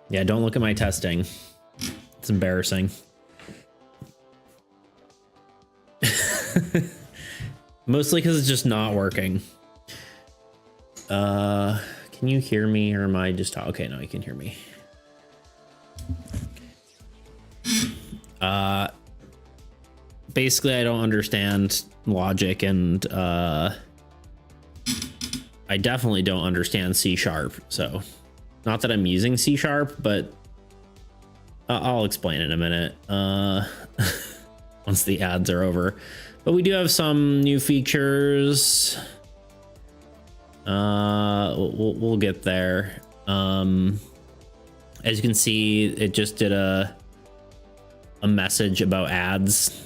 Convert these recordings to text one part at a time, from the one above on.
Yeah, don't look at my testing. It's embarrassing. Mostly because it's just not working. Can you hear me, or am I just talking? Okay, no, you can hear me. Basically, I don't understand logic, and I definitely don't understand C#. So, not that I'm using C#, but I'll explain in a minute once the ads are over. But we do have some new features. We'll get there. As you can see, it just did a message about ads.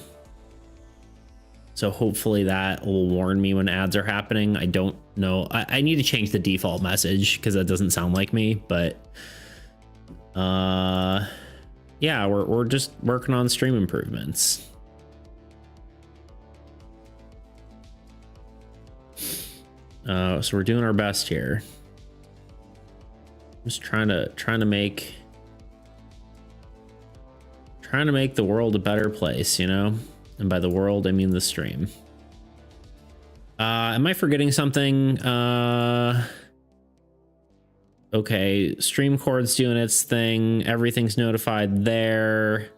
So hopefully that will warn me when ads are happening. I don't know. I need to change the default message because that doesn't sound like me, but yeah, we're just working on stream improvements. So we're doing our best here. Just trying to make the world a better place, you know? And by the world, I mean the stream. Am I forgetting something? Okay, StreamCord's doing its thing. Everything's notified there.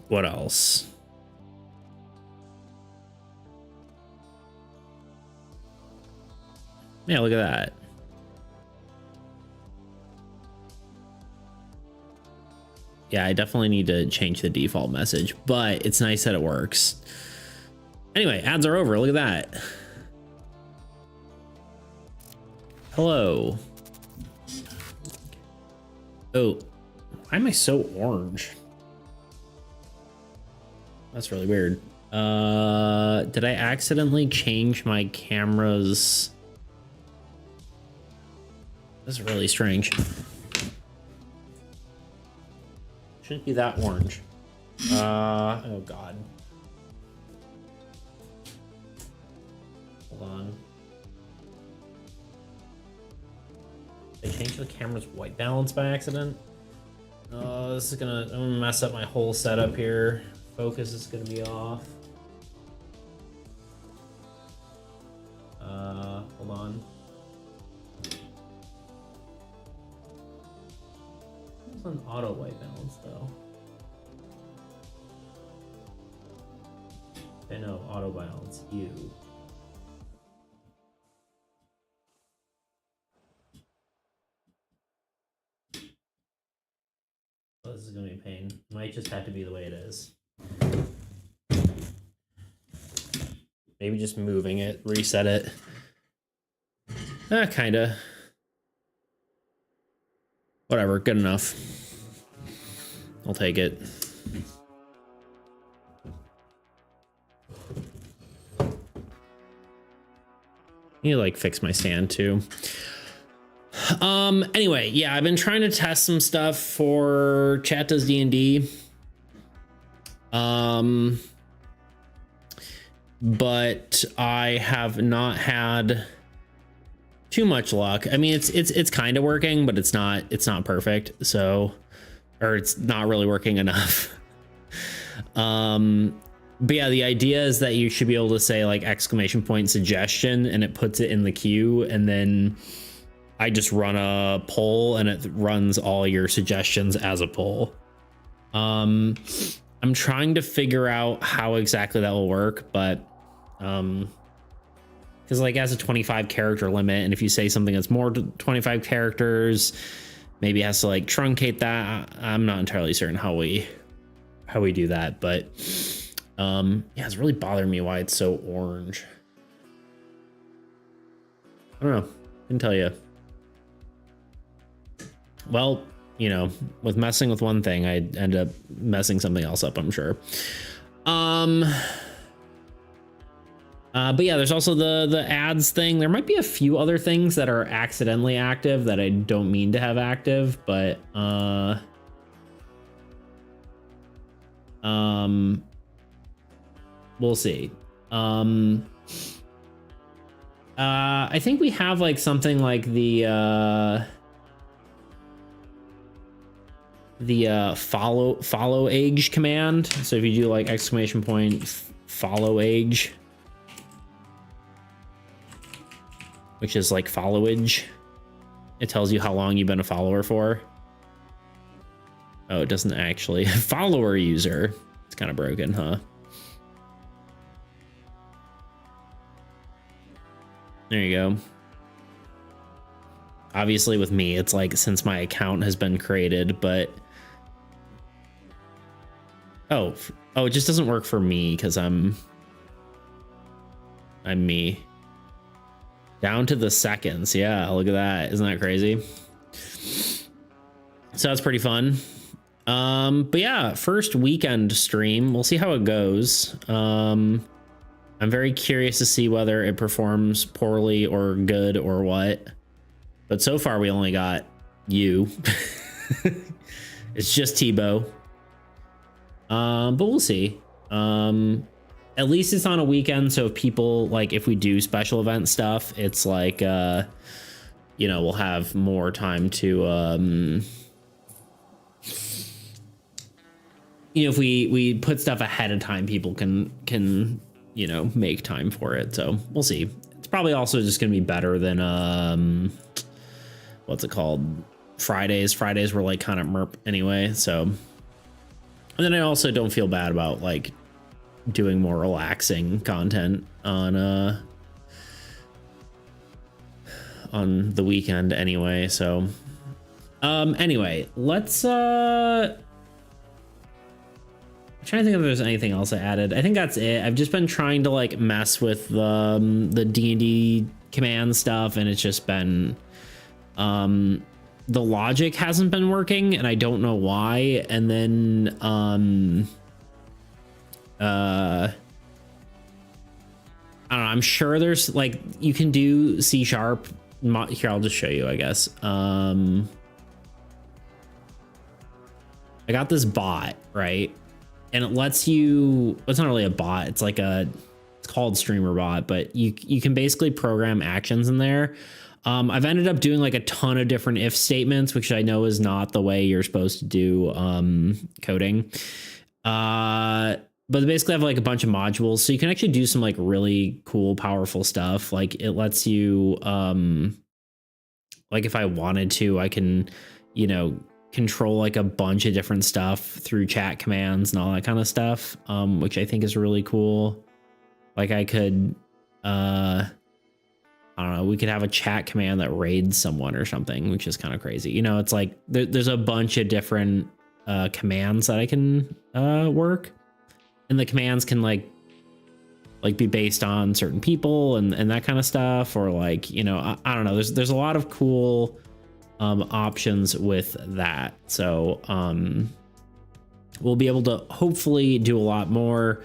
What else? Yeah, look at that. Yeah, I definitely need to change the default message, but it's nice that it works. Anyway, ads are over. Look at that. Hello. Oh, why am I so orange? That's really weird. Did I accidentally change my camera's... This is really strange. Shouldn't be that orange. Oh God. Hold on. Did I change the camera's white balance by accident? Oh, this is I'm gonna mess up my whole setup here. Focus is gonna be off. Hold on. It's on auto white balance though. I know, auto balance, you. Oh, this is gonna be a pain. Might just have to be the way it is. Maybe just moving it, reset it. Kinda. Whatever, good enough. I'll take it. I need to like fix my stand too. Anyway, yeah, I've been trying to test some stuff for Chat Does D&D. But I have not had too much luck. I mean, it's kind of working, but it's not perfect. So, or it's not really working enough. But yeah, the idea is that you should be able to say like ! suggestion, and it puts it in the queue, and then I just run a poll and it runs all your suggestions as a poll. I'm trying to figure out how exactly that will work, but because like it has a 25 character limit, and if you say something that's more than 25 characters, maybe it has to like truncate that. I'm not entirely certain how we do that, but yeah, it's really bothering me why it's so orange. I don't know, I can tell you. Well, you know, with messing with one thing, I end up messing something else up, I'm sure. But yeah, there's also the ads thing. There might be a few other things that are accidentally active that I don't mean to have active, but we'll see. I think we have like something like the follow age command. So if you do like exclamation point follow age, which is like followage, it tells you how long you've been a follower for. Oh, it doesn't actually. Follower user. It's kind of broken, huh? There you go. Obviously with me, it's like since my account has been created, but oh, it just doesn't work for me because I'm me. Down to the seconds. Yeah, look at that. Isn't that crazy? So that's pretty fun. But yeah, first weekend stream. We'll see how it goes. I'm very curious to see whether it performs poorly or good or what. But so far we only got you. It's just Tebow. But we'll see. At least it's on a weekend, so if people like, if we do special event stuff, it's like you know, we'll have more time to you know, if we put stuff ahead of time, people can you know, make time for it. So we'll see. It's probably also just gonna be better than what's it called, Fridays were like kind of merp anyway. So, and then I also don't feel bad about like doing more relaxing content on the weekend anyway. So anyway, let's I'm trying to think if there's anything else I added. I think that's it. I've just been trying to like mess with the D&D command stuff, and it's just been the logic hasn't been working, and I don't know why. And then I don't know, I'm sure there's like, you can do C#. Here, I'll just show you, I guess. I got this bot, right? And it lets you, it's not really a bot, it's like it's called Streamer Bot, but you can basically program actions in there. I've ended up doing like a ton of different if statements, which I know is not the way you're supposed to do coding. But basically I have like a bunch of modules, so you can actually do some like really cool, powerful stuff. Like it lets you, like if I wanted to, I can, you know, control like a bunch of different stuff through chat commands and all that kind of stuff, which I think is really cool. Like I could, I don't know, we could have a chat command that raids someone or something, which is kind of crazy. You know, it's like there's a bunch of different commands that I can work. And the commands can like be based on certain people and that kind of stuff, or like, you know, I don't know. There's a lot of cool options with that. So we'll be able to hopefully do a lot more.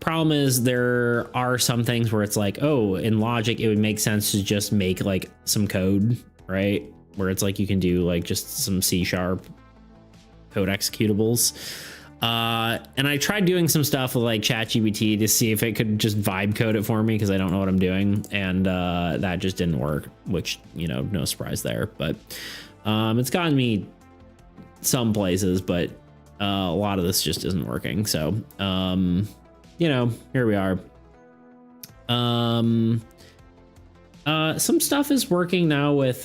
Problem is there are some things where it's like, oh, in logic, it would make sense to just make like some code, right? Where it's like you can do like just some C# code executables. And I tried doing some stuff with like ChatGPT to see if it could just vibe code it for me, because I don't know what I'm doing, and that just didn't work, which, you know, no surprise there. But it's gotten me some places, but a lot of this just isn't working. So you know, here we are. Some stuff is working now with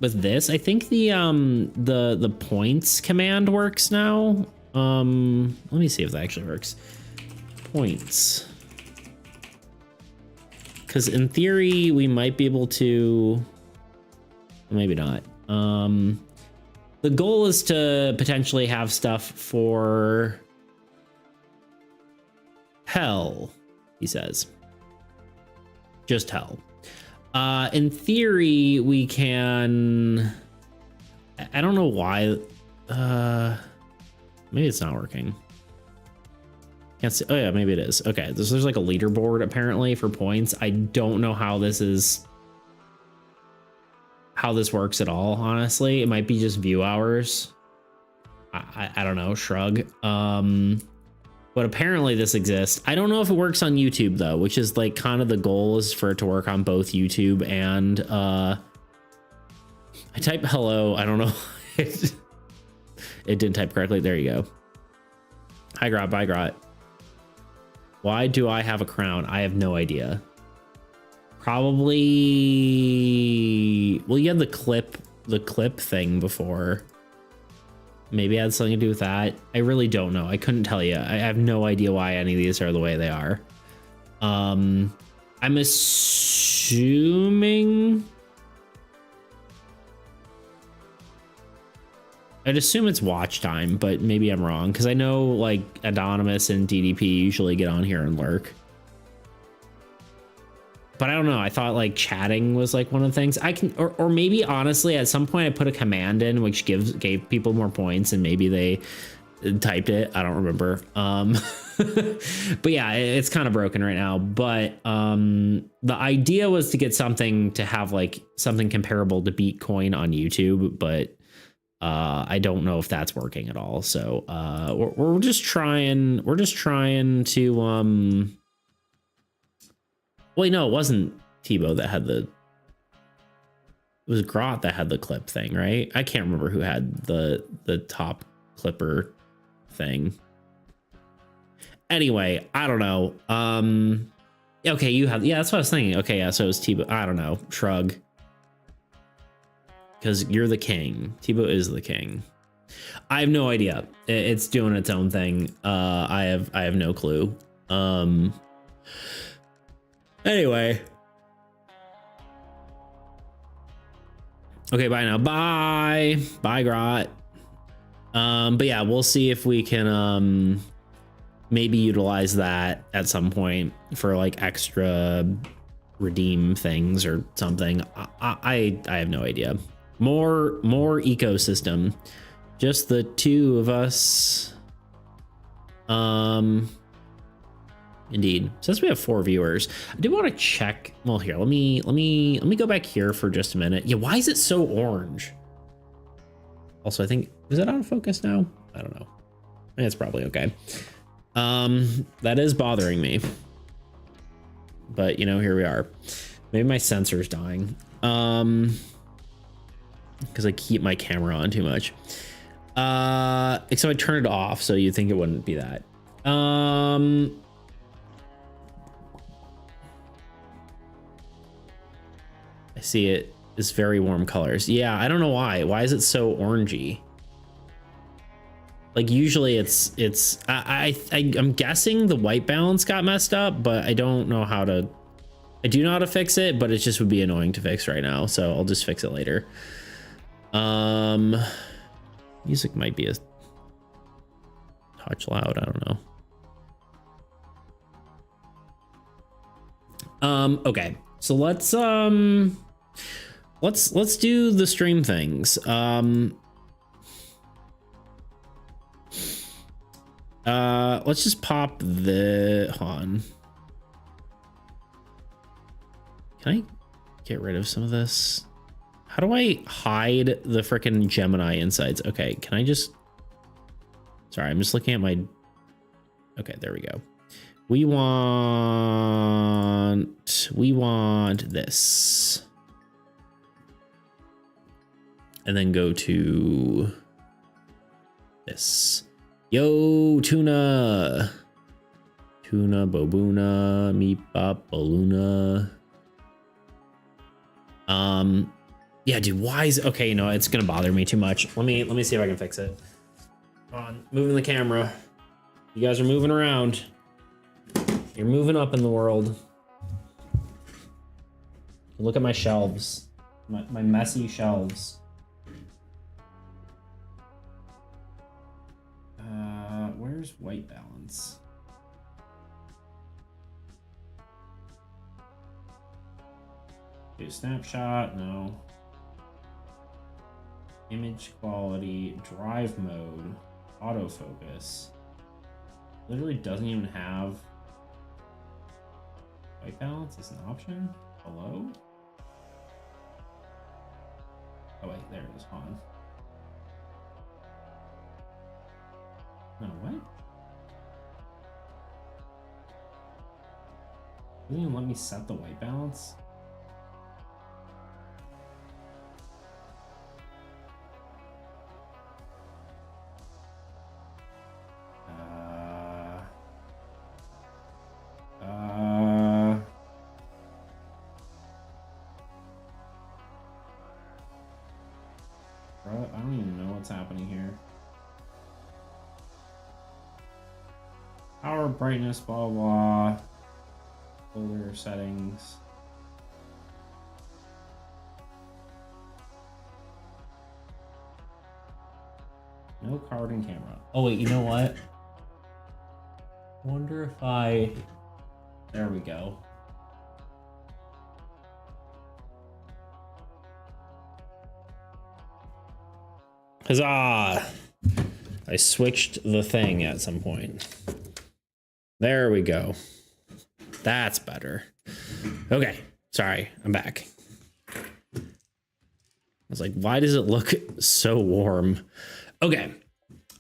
this. I think the points command works now. Let me see if that actually works. Points, because in theory we might be able to, maybe not. The goal is to potentially have stuff for hell, he says. Just hell. In theory, we can, I don't know why, maybe it's not working. Can't see. Oh yeah, maybe it is. Okay, there's like a leaderboard apparently for points. I don't know how this works at all, honestly. It might be just view hours. I don't know, shrug. But apparently this exists. I don't know if it works on YouTube though, which is like kind of the goal is for it to work on both YouTube and I type hello. I don't know. It didn't type correctly. There you go. Hi Grot, bye Grot. Why do I have a crown? I have no idea. Probably, well, you had the clip thing before. Maybe it had something to do with that. I really don't know. I couldn't tell you. I have no idea why any of these are the way they are. I'm assuming... I'd assume it's watch time, but maybe I'm wrong because I know like Anonymous and DDP usually get on here and lurk. But I don't know. I thought like chatting was like one of the things I can, or maybe honestly at some point I put a command in which gave people more points and maybe they typed it. I don't remember. But yeah, it's kind of broken right now. But the idea was to get something to have like something comparable to Bitcoin on YouTube, but I don't know if that's working at all. So we're just trying. We're just trying to. Wait, no, it wasn't Tebow that had the. It was Grot that had the clip thing, right? I can't remember who had the top clipper thing. Anyway, I don't know. Okay, you have, yeah, that's what I was thinking. Okay, yeah, so it was Tebow. I don't know. Shrug. Because you're the king. Tebow is the king. I have no idea. It's doing its own thing. I have no clue. Anyway. Okay, bye now. Bye. Bye, Grot. But yeah, we'll see if we can maybe utilize that at some point for like extra redeem things or something. I have no idea. More ecosystem. Just the two of us. Indeed. Since we have 4 viewers, I do want to check. Well, here, let me go back here for just a minute. Yeah, why is it so orange? Also, I think, is it out of focus now? I don't know. I think it's probably okay. That is bothering me. But, you know, here we are. Maybe my sensor's dying. Because I keep my camera on too much. So I turned it off, so you'd think it wouldn't be that. I see it is very warm colors. Yeah, I don't know why. Why is it so orangey? Like usually I'm guessing the white balance got messed up, but I don't know how to. I do know how to fix it, but it just would be annoying to fix right now, so I'll just fix it later. Music might be a touch loud. I don't know. Okay, so let's do the stream things. Let's just pop the on. Can I get rid of some of this? How do I hide the frickin' Gemini insides? Okay, can I just... Sorry, I'm just looking at my... Okay, there we go. We want this. And then go to this. Yo, tuna. Tuna, bobuna, meepop, baluna. Yeah, dude, why is... Okay, you know, it's gonna bother me too much. Let me see if I can fix it. Come on, moving the camera. You guys are moving around. You're moving up in the world. Look at my shelves. My messy shelves. Where's white balance? Do snapshot, no. Image quality, drive mode, autofocus. Literally doesn't even have white balance is an option. Hello? Oh wait, there it is. Hold on. No, what? Doesn't even let me set the white balance. Bro, I don't even know what's happening here. Power, brightness, blah, blah. Folder settings. No card and camera. Oh, wait, you know what? Wonder if I... There we go. Huzzah! I switched the thing at some point. There we go. That's better. Okay, sorry, I'm back. I was like, why does it look so warm? Okay.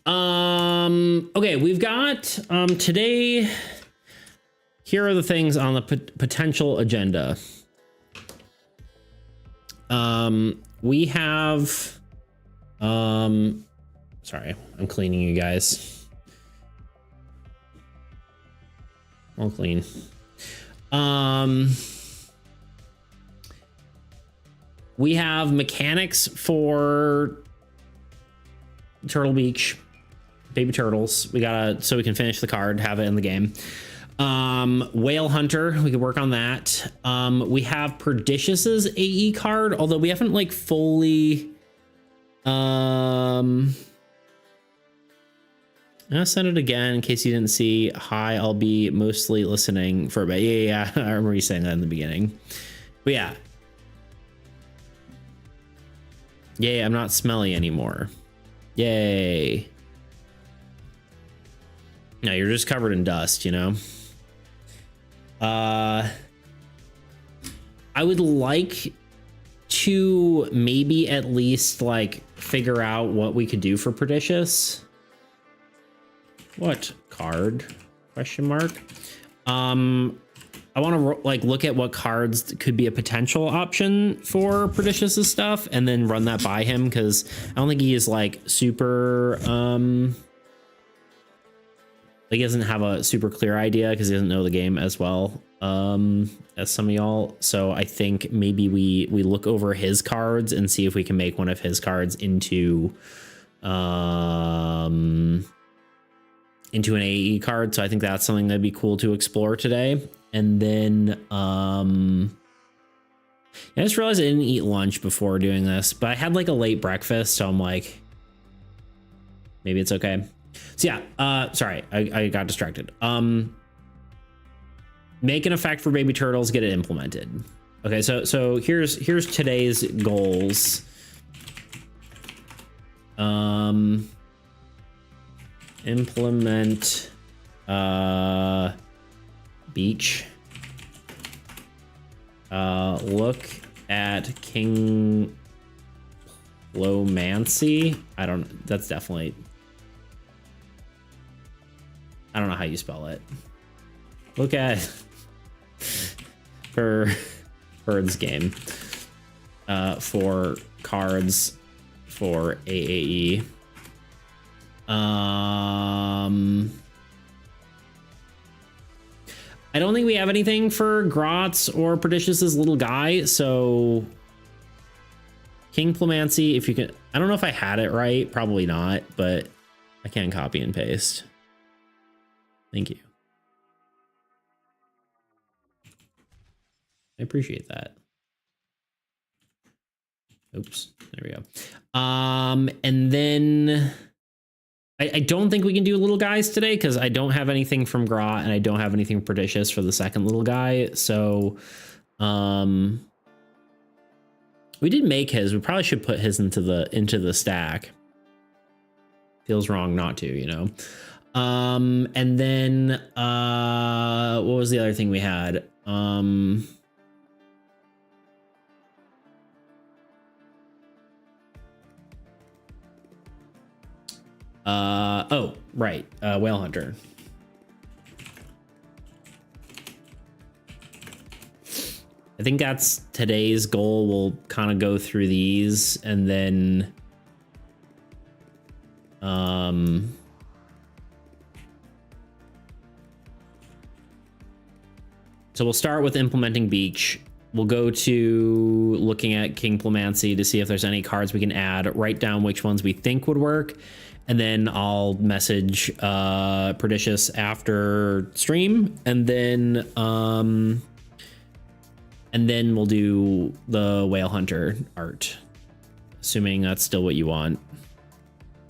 Okay, we've got today. Here are the things on the potential agenda. We have sorry, I'm cleaning you guys. All clean. We have mechanics for Turtle Beach, baby turtles. We gotta, so we can finish the card, have it in the game. Whale Hunter, we could work on that. We have Perdicious's AE card, although we haven't like fully, I'm gonna send it again in case you didn't see. Hi, I'll be mostly listening for a bit. Yeah, I remember you saying that in the beginning. But yeah. Yay, I'm not smelly anymore. Yay. No, you're just covered in dust, you know? I would like to maybe at least like figure out what we could do for Perdicious. What card? Question mark. I want to like look at what cards could be a potential option for Perdicious's stuff and then run that by him, because I don't think he is like super like he doesn't have a super clear idea because he doesn't know the game as well as some of y'all. So I think maybe we look over his cards and see if we can make one of his cards into an AAE card. So I think that's something that'd be cool to explore today. And then I just realized I didn't eat lunch before doing this, but I had like a late breakfast, so I'm like, maybe it's okay. So yeah, sorry, I got distracted. Make an effect for baby turtles, get it implemented. Okay, so here's today's goals. Implement beach. Look at King Plomancy. I don't, that's definitely, I don't know how you spell it. Look at Bird's game for cards for AAE. I don't think we have anything for Grotz or Perdicious's little guy, so King Plomancy, if you can, I don't know if I had it right, probably not, but I can copy and paste. Thank you. I appreciate that. Oops, there we go. And then I don't think we can do little guys today because I don't have anything from Grot and I don't have anything Perdicious for the second little guy. So we did make his. We probably should put his into the stack. Feels wrong not to, you know. And then what was the other thing we had? Oh, right. Whale Hunter. I think that's today's goal. We'll kind of go through these and then so we'll start with implementing beach. We'll go to looking at Kingplomancy to see if there's any cards we can add, write down which ones we think would work, and then I'll message Pernicious after stream, and then we'll do the Whale Hunter art, assuming that's still what you want,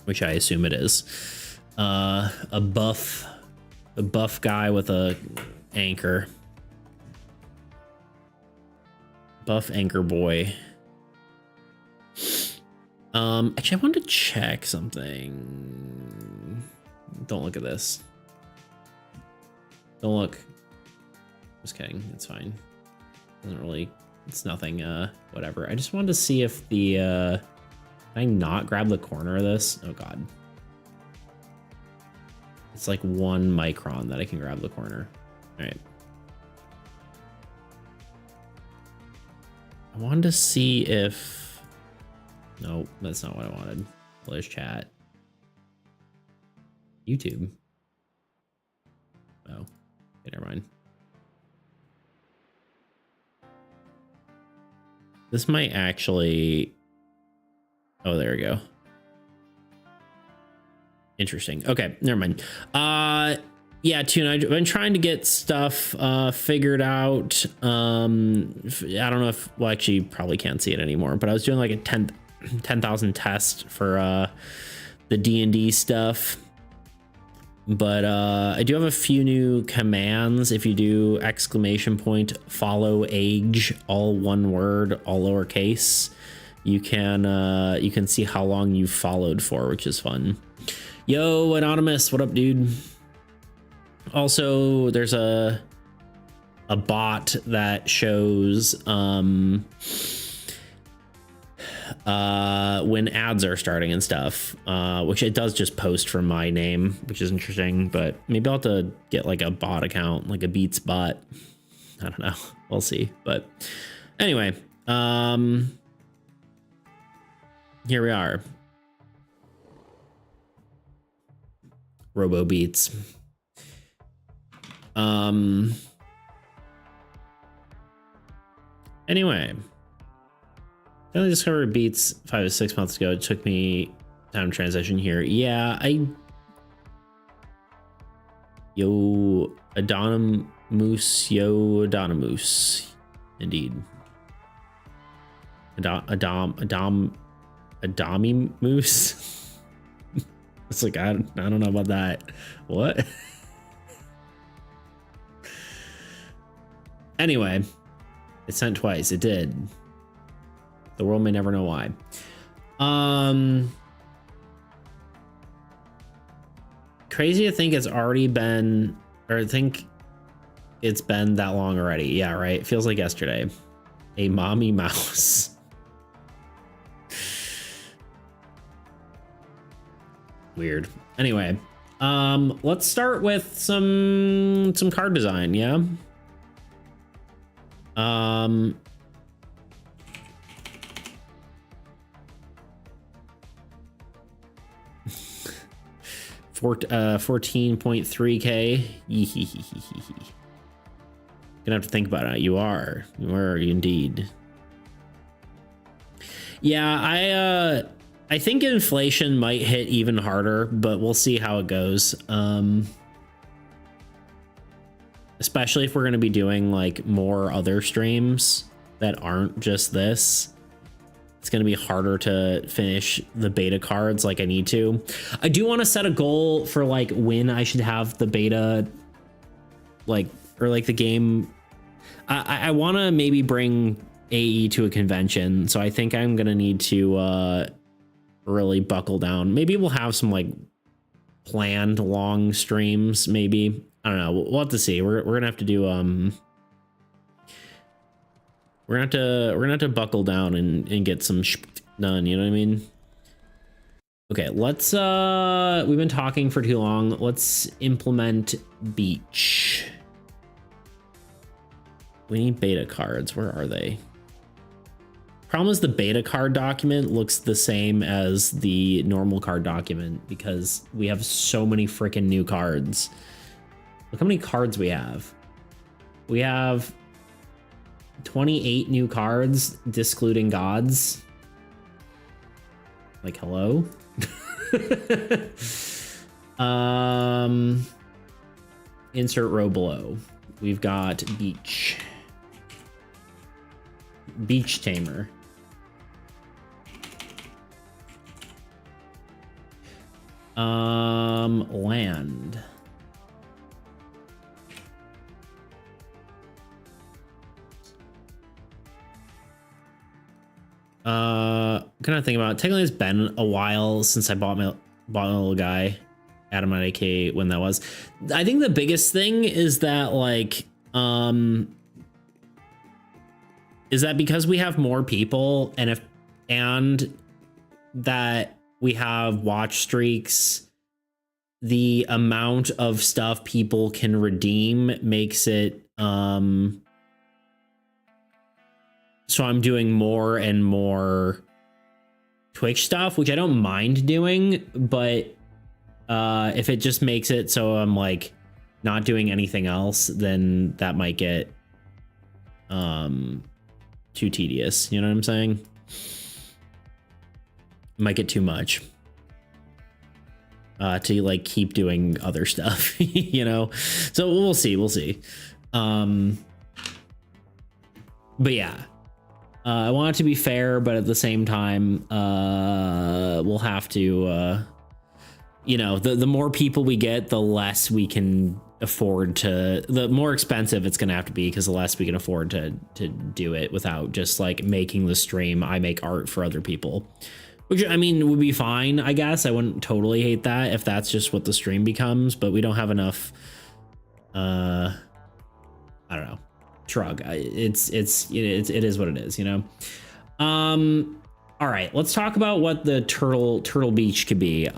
which I assume it is. A buff guy with a anchor. Buff anchor boy. Actually, I wanted to check something. Don't look at this. Don't look. Just kidding. It's fine. Doesn't really. It's nothing. Whatever. I just wanted to see if the. Can I not grab the corner of this? Oh God. It's like 1 micron that I can grab the corner. All right. I wanted to see if... No, that's not what I wanted. There's chat. YouTube. Oh, okay, never mind. This might actually... Oh, there we go. Interesting. Okay, never mind. Yeah, Tune, I've been trying to get stuff figured out. I don't know if, well, actually, you probably can't see it anymore, but I was doing like a 10,000 test for the D&D stuff. But I do have a few new commands. If you do ! follow age, all one word, all lowercase, you can see how long you've followed for, which is fun. Yo, Anonymous, what up, dude? Also, there's a bot that shows when ads are starting and stuff, which it does just post from my name, which is interesting, but maybe I'll have to get like a bot account, like a Beats bot. I don't know. We'll see. But anyway, here we are. Robo Beats. Anyway, I only discovered Beats 5 to 6 months ago. It took me time to transition here. Yeah, Yo, Adonamoose, indeed. Adami Moose. It's like, I don't know about that. What? Anyway, it sent twice. It did. The world may never know why. Crazy to think it's already been, or I think it's been that long already. Yeah, right. It feels like yesterday. A mommy mouse. Weird. Anyway, let's start with some card design. Yeah. 14.3K. Gonna have to think about it. You are indeed. Yeah, I think inflation might hit even harder, but we'll see how it goes. Especially if we're going to be doing like more other streams that aren't just this. It's going to be harder to finish the beta cards like I need to. I do want to set a goal for like when I should have the beta, like, or like the game. I want to maybe bring AAE to a convention. So I think I'm going to need to really buckle down. Maybe we'll have some like planned long streams. Maybe, I don't know. We'll have to see. We're gonna have to do we're gonna have to buckle down and get some done. You know what I mean? Okay, let's we've been talking for too long. Let's implement beach. We need beta cards. Where are they? Problem is the beta card document looks the same as the normal card document because we have so many freaking new cards. Look how many cards we have. We have 28 new cards, discluding gods. Like, hello? Insert row below. We've got beach. Beach tamer. Land. Kind of think about it. Technically it's been a while since I bought my little guy, Adam at AK, when that was. I think the biggest thing is that like is that because we have more people and that we have watch streaks, the amount of stuff people can redeem makes it so I'm doing more and more Twitch stuff, which I don't mind doing, but if it just makes it so I'm like not doing anything else, then that might get too tedious. You know what I'm saying? Might get too much to like keep doing other stuff, you know? So we'll see. But yeah. I want it to be fair, but at the same time, we'll have to, you know, the more people we get, the less we can afford to, the more expensive it's going to have to be, because the less we can afford to do it without just like making the stream. I make art for other people, which I mean would be fine, I guess. I wouldn't totally hate that if that's just what the stream becomes, but we don't have enough, I don't know. Shrug. It is what it is, you know. All right, let's talk about what the turtle beach could be.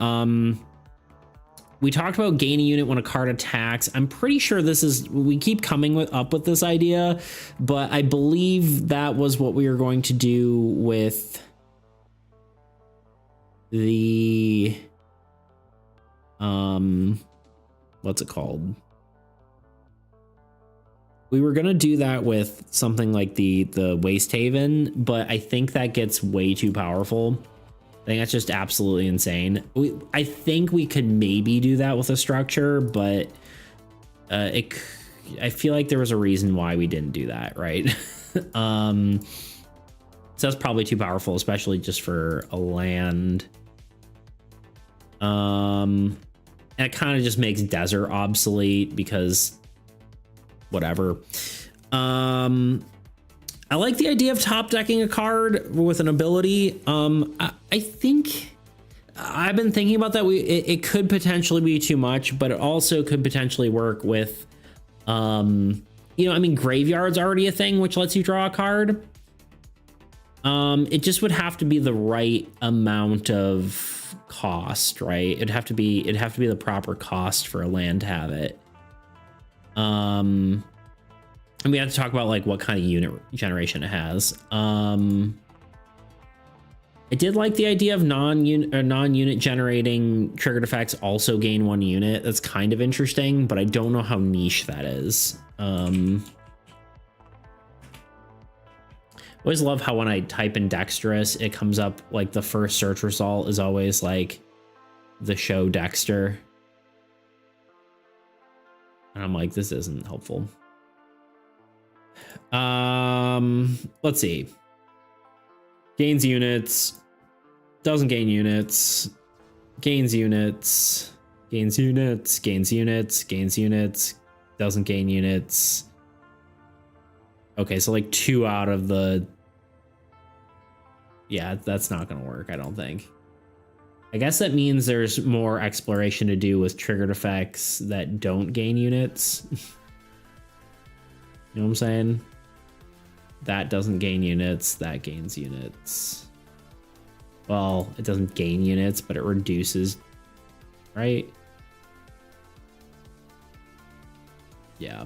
We talked about gain a unit when a card attacks. I'm pretty sure this is, we keep coming up with this idea, but I believe that was what we were going to do with the what's it called? We were gonna do that with something like the Waste Haven, but I think that gets way too powerful. I think that's just absolutely insane. I think we could maybe do that with a structure, but I feel like there was a reason why we didn't do that, right? So that's probably too powerful, especially just for a land. And it kind of just makes desert obsolete because whatever. I like the idea of top decking a card with an ability. I think I've been thinking about that. It could potentially be too much, but it also could potentially work with, you know, I mean, graveyard's already a thing, which lets you draw a card. It just would have to be the right amount of cost, right? It'd have to be the proper cost for a land to have it. And we have to talk about like what kind of unit generation it has. I did like the idea of non-unit generating triggered effects also gain 1 unit. That's kind of interesting, but I don't know how niche that is. Always love how when I type in Dexterous, it comes up like the first search result is always like the show Dexter. And I'm like, this isn't helpful. Let's see. Gains units, doesn't gain units, gains units, gains units, gains units, gains units, doesn't gain units. Okay, so like 2 out of the... Yeah, that's not gonna work, I don't think. I guess that means there's more exploration to do with triggered effects that don't gain units. You know what I'm saying? That doesn't gain units, that gains units. Well, it doesn't gain units, but it reduces, right? Yeah.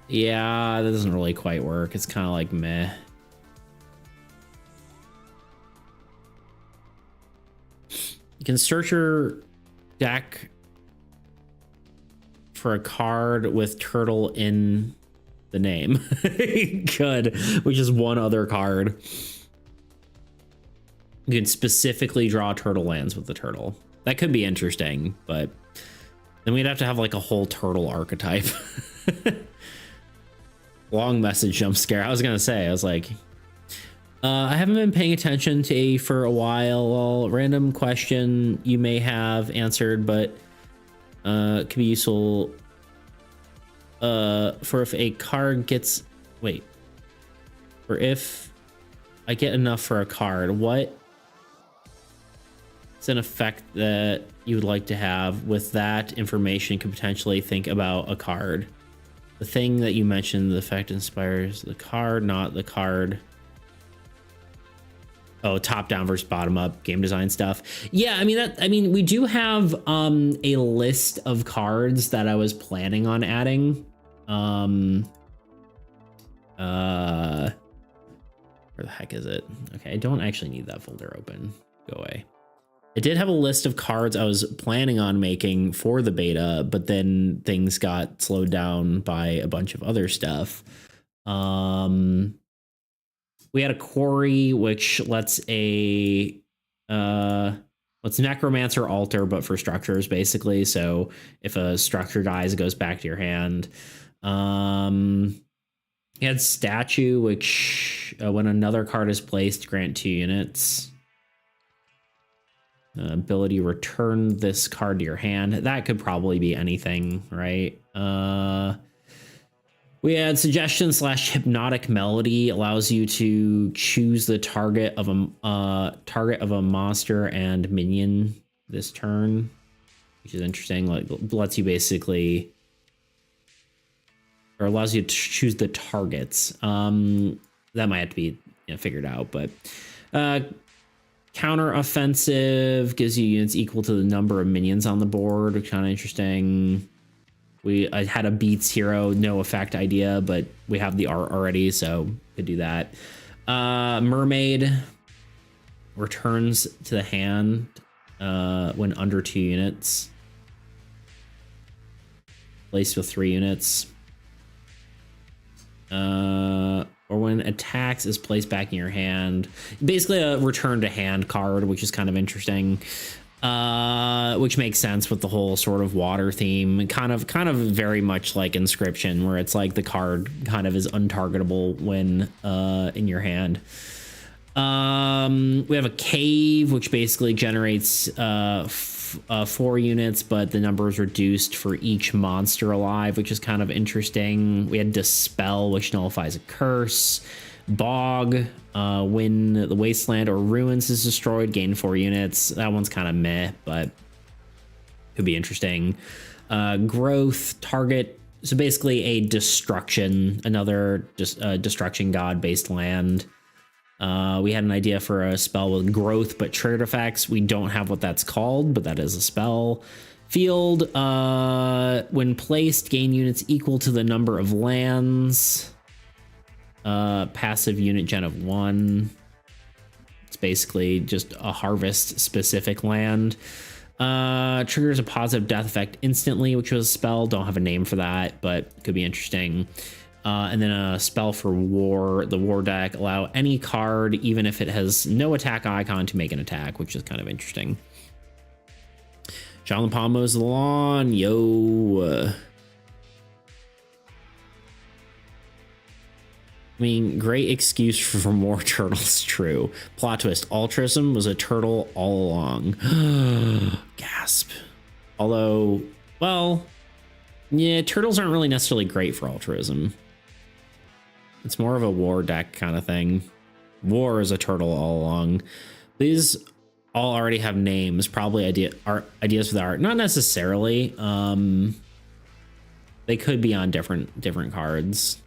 Yeah, that doesn't really quite work. It's kind of like meh. You can search your deck for a card with turtle in the name. Good, which is one other card. You can specifically draw turtle lands with the turtle. That could be interesting, but then we'd have to have like a whole turtle archetype. Long message jump scare. I was gonna say, I was like, I haven't been paying attention to AAE for a while. Well, random question you may have answered, but could be useful for if a card gets, wait, or if I get enough for a card, what is an effect that you would like to have with that information? Could potentially think about a card. The thing that you mentioned, the effect inspires the card, not the card. Oh, top down versus bottom up game design stuff. Yeah, I mean we do have a list of cards that I was planning on adding. Where the heck is it? Okay, I don't actually need that folder open. Go away. I did have a list of cards I was planning on making for the beta, but then things got slowed down by a bunch of other stuff. We had a quarry, which lets a what's necromancer altar, but for structures basically. So if a structure dies, it goes back to your hand. You had statue, which when another card is placed, grant 2 units. Ability return this card to your hand. That could probably be anything, right? We had suggestion / hypnotic melody, allows you to choose the target of a monster and minion this turn, which is interesting. Like, lets you basically, or allows you to choose the targets. That might have to be figured out, but counter offensive gives you units equal to the number of minions on the board. Kind of interesting. I had a beats hero, no effect idea, but we have the art already, so could do that. Mermaid returns to the hand when under 2 units. Placed with 3 units. Or when attacks is placed back in your hand. Basically a return to hand card, which is kind of interesting. Which makes sense with the whole sort of water theme. Kind of very much like Inscription, where it's like the card kind of is untargetable when in your hand. We have a cave, which basically generates 4 units, but the number is reduced for each monster alive, which is kind of interesting. We had Dispel, which nullifies a curse. Bog, when the wasteland or ruins is destroyed, gain 4 units. That one's kind of meh, but could be interesting. Growth, target, so basically a destruction, another destruction god based land. We had an idea for a spell with growth but triggered effects. We don't have what that's called, but that is a spell. Field, when placed, gain units equal to the number of lands. Passive unit gen of 1. It's basically just a harvest specific land. Triggers a positive death effect instantly, which was a spell. Don't have a name for that, but could be interesting. And then a spell for war. The war deck, allow any card, even if it has no attack icon, to make an attack, which is kind of interesting. John LaPalm mows the lawn. Yo. I mean, great excuse for more turtles, true. Plot twist, altruism was a turtle all along. Gasp. Although, well, yeah, turtles aren't really necessarily great for altruism. It's more of a war deck kind of thing. War is a turtle all along. These all already have names, probably ideas for the art. Not necessarily. They could be on different cards.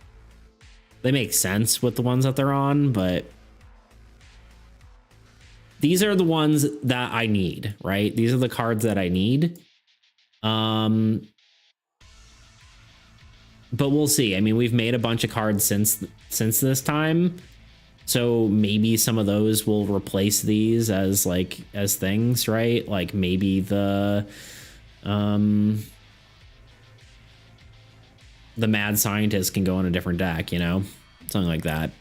They make sense with the ones that they're on, but these are the ones that I need, right? These are the cards that I need. But we'll see. I mean, we've made a bunch of cards since this time. So maybe some of those will replace these as things, right? Like maybe the mad scientist can go in a different deck, you know, something like that.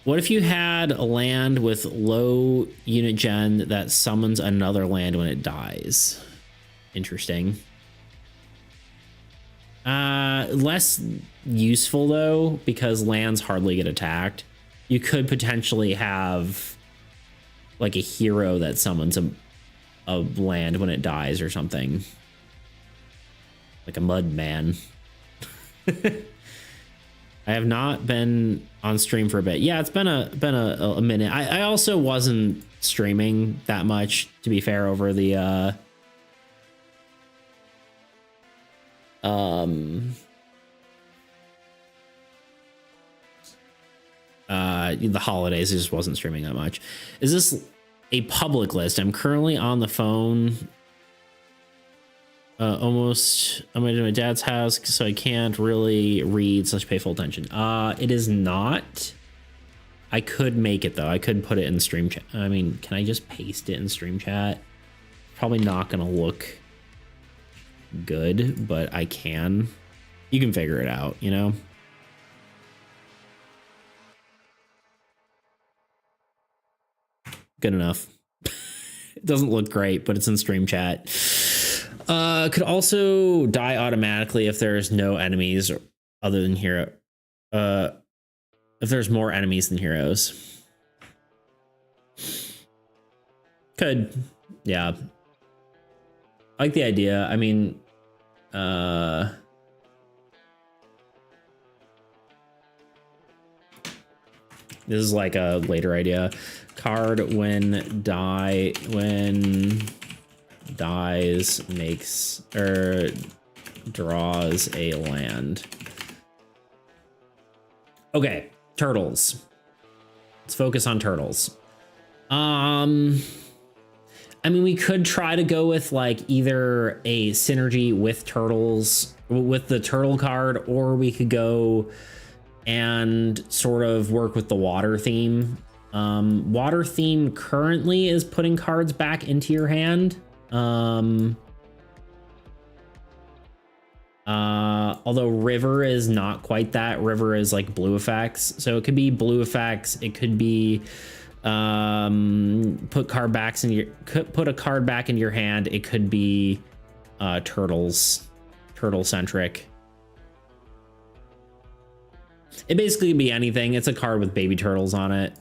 What if you had a land with low unit gen that summons another land when it dies? Interesting. Less useful though, because lands hardly get attacked. You could potentially have like a hero that summons a land when it dies or something, like a mud man. I have not been on stream for a bit. Yeah, it's been a minute. I also wasn't streaming that much, to be fair, over the the holidays. I just wasn't streaming that much. Is this a public list? I'm currently on the phone. Almost I'm at my dad's house, so I can't really read / pay full attention. It is not. I could make it though. I could put it in stream chat. I mean, can I just paste it in stream chat? Probably not gonna look good, but I can. You can figure it out, you know. Good enough. It doesn't look great, but it's in stream chat. Could also die automatically if there's no enemies other than hero. If there's more enemies than heroes. Could. Yeah. I like the idea. I mean, this is like a later idea. Card when dies makes or draws a land. Okay, turtles. Let's focus on turtles. I mean, we could try to go with like either a synergy with turtles, with the turtle card, or we could go and sort of work with the water theme. Water theme currently is putting cards back into your hand. Although river is not quite that. River is like blue effects, so it could be blue effects. It could be put a card back into your hand. It could be turtle centric. It basically could be anything. It's a card with baby turtles on it.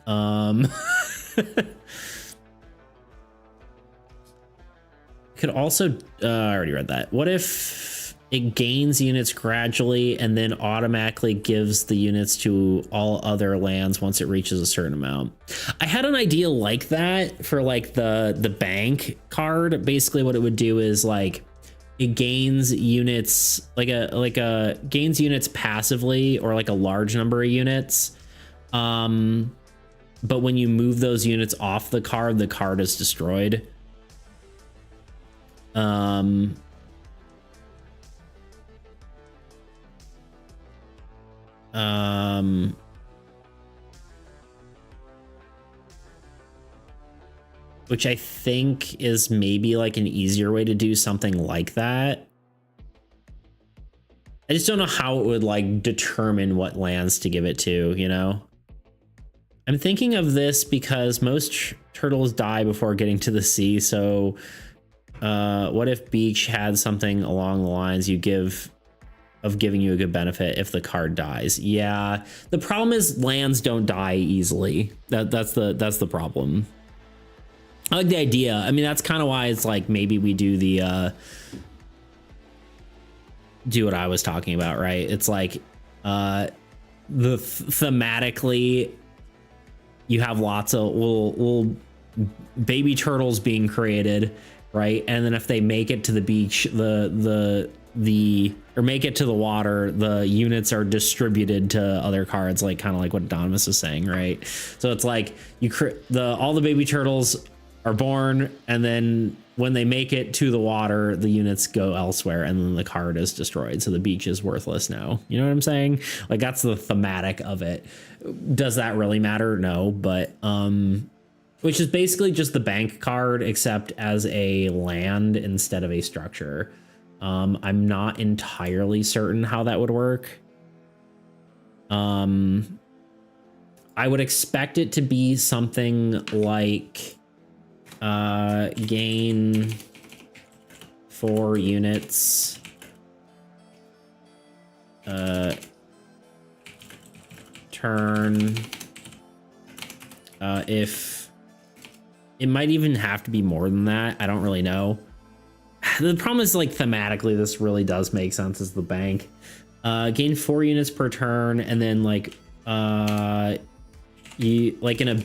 Could also I already read that. What if it gains units gradually and then automatically gives the units to all other lands once it reaches a certain amount? I had an idea like that for like the bank card. Basically what it would do is like it gains units gains units passively, or like a large number of units. But when you move those units off the card is destroyed. Which I think is maybe like an easier way to do something like that. I just don't know how it would like determine what lands to give it to, you know? I'm thinking of this because most turtles die before getting to the sea. So what if beach had something along the lines of giving you a good benefit if the card dies? Yeah, the problem is lands don't die easily. That's the problem. I like the idea. I mean, that's kind of why it's like maybe we do the do what I was talking about, right? It's like thematically you have lots of little baby turtles being created, right? And then if they make it to the beach, the make it to the water, the units are distributed to other cards, like kind of like what Anonymous is saying, right? So it's like all the baby turtles are born, and then when they make it to the water, the units go elsewhere, and then the card is destroyed. So the beach is worthless now. You know what I'm saying? Like, that's the thematic of it. Does that really matter? No, but which is basically just the bank card, except as a land instead of a structure. I'm not entirely certain how that would work. I would expect it to be something like gain 4 units. Turn. If it might even have to be more than that. I don't really know. The problem is, like, thematically, this really does make sense as the bank. Gain 4 units per turn, and then like you like in a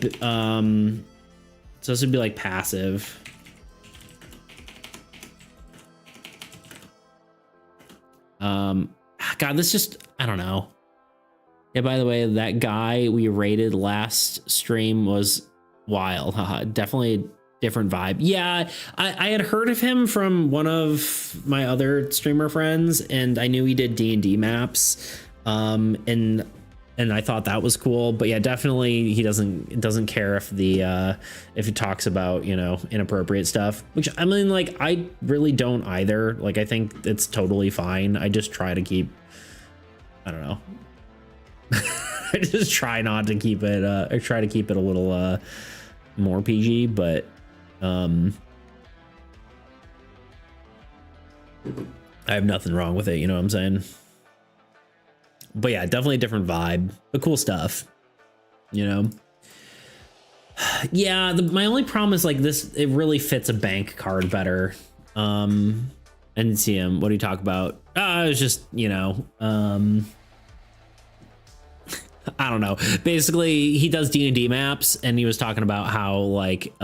so this would be like passive. God, this just, I don't know. Yeah, by the way, that guy we rated last stream was wild. Definitely a different vibe. Yeah, I had heard of him from one of my other streamer friends, and I knew he did D&D maps. And I thought that was cool. But yeah, definitely he doesn't care if if he talks about, you know, inappropriate stuff, which, I mean, like, I really don't either. Like, I think it's totally fine. I just try to keep, I don't know. I just try not to keep it or try to keep it a little more PG, but I have nothing wrong with it, you know what I'm saying? But yeah, definitely a different vibe, but cool stuff, you know? Yeah, my only problem is, like, this, it really fits a bank card better. I didn't see him. What do you talk about? It was just, you know, I don't know. Basically, he does D&D maps, and he was talking about how, like,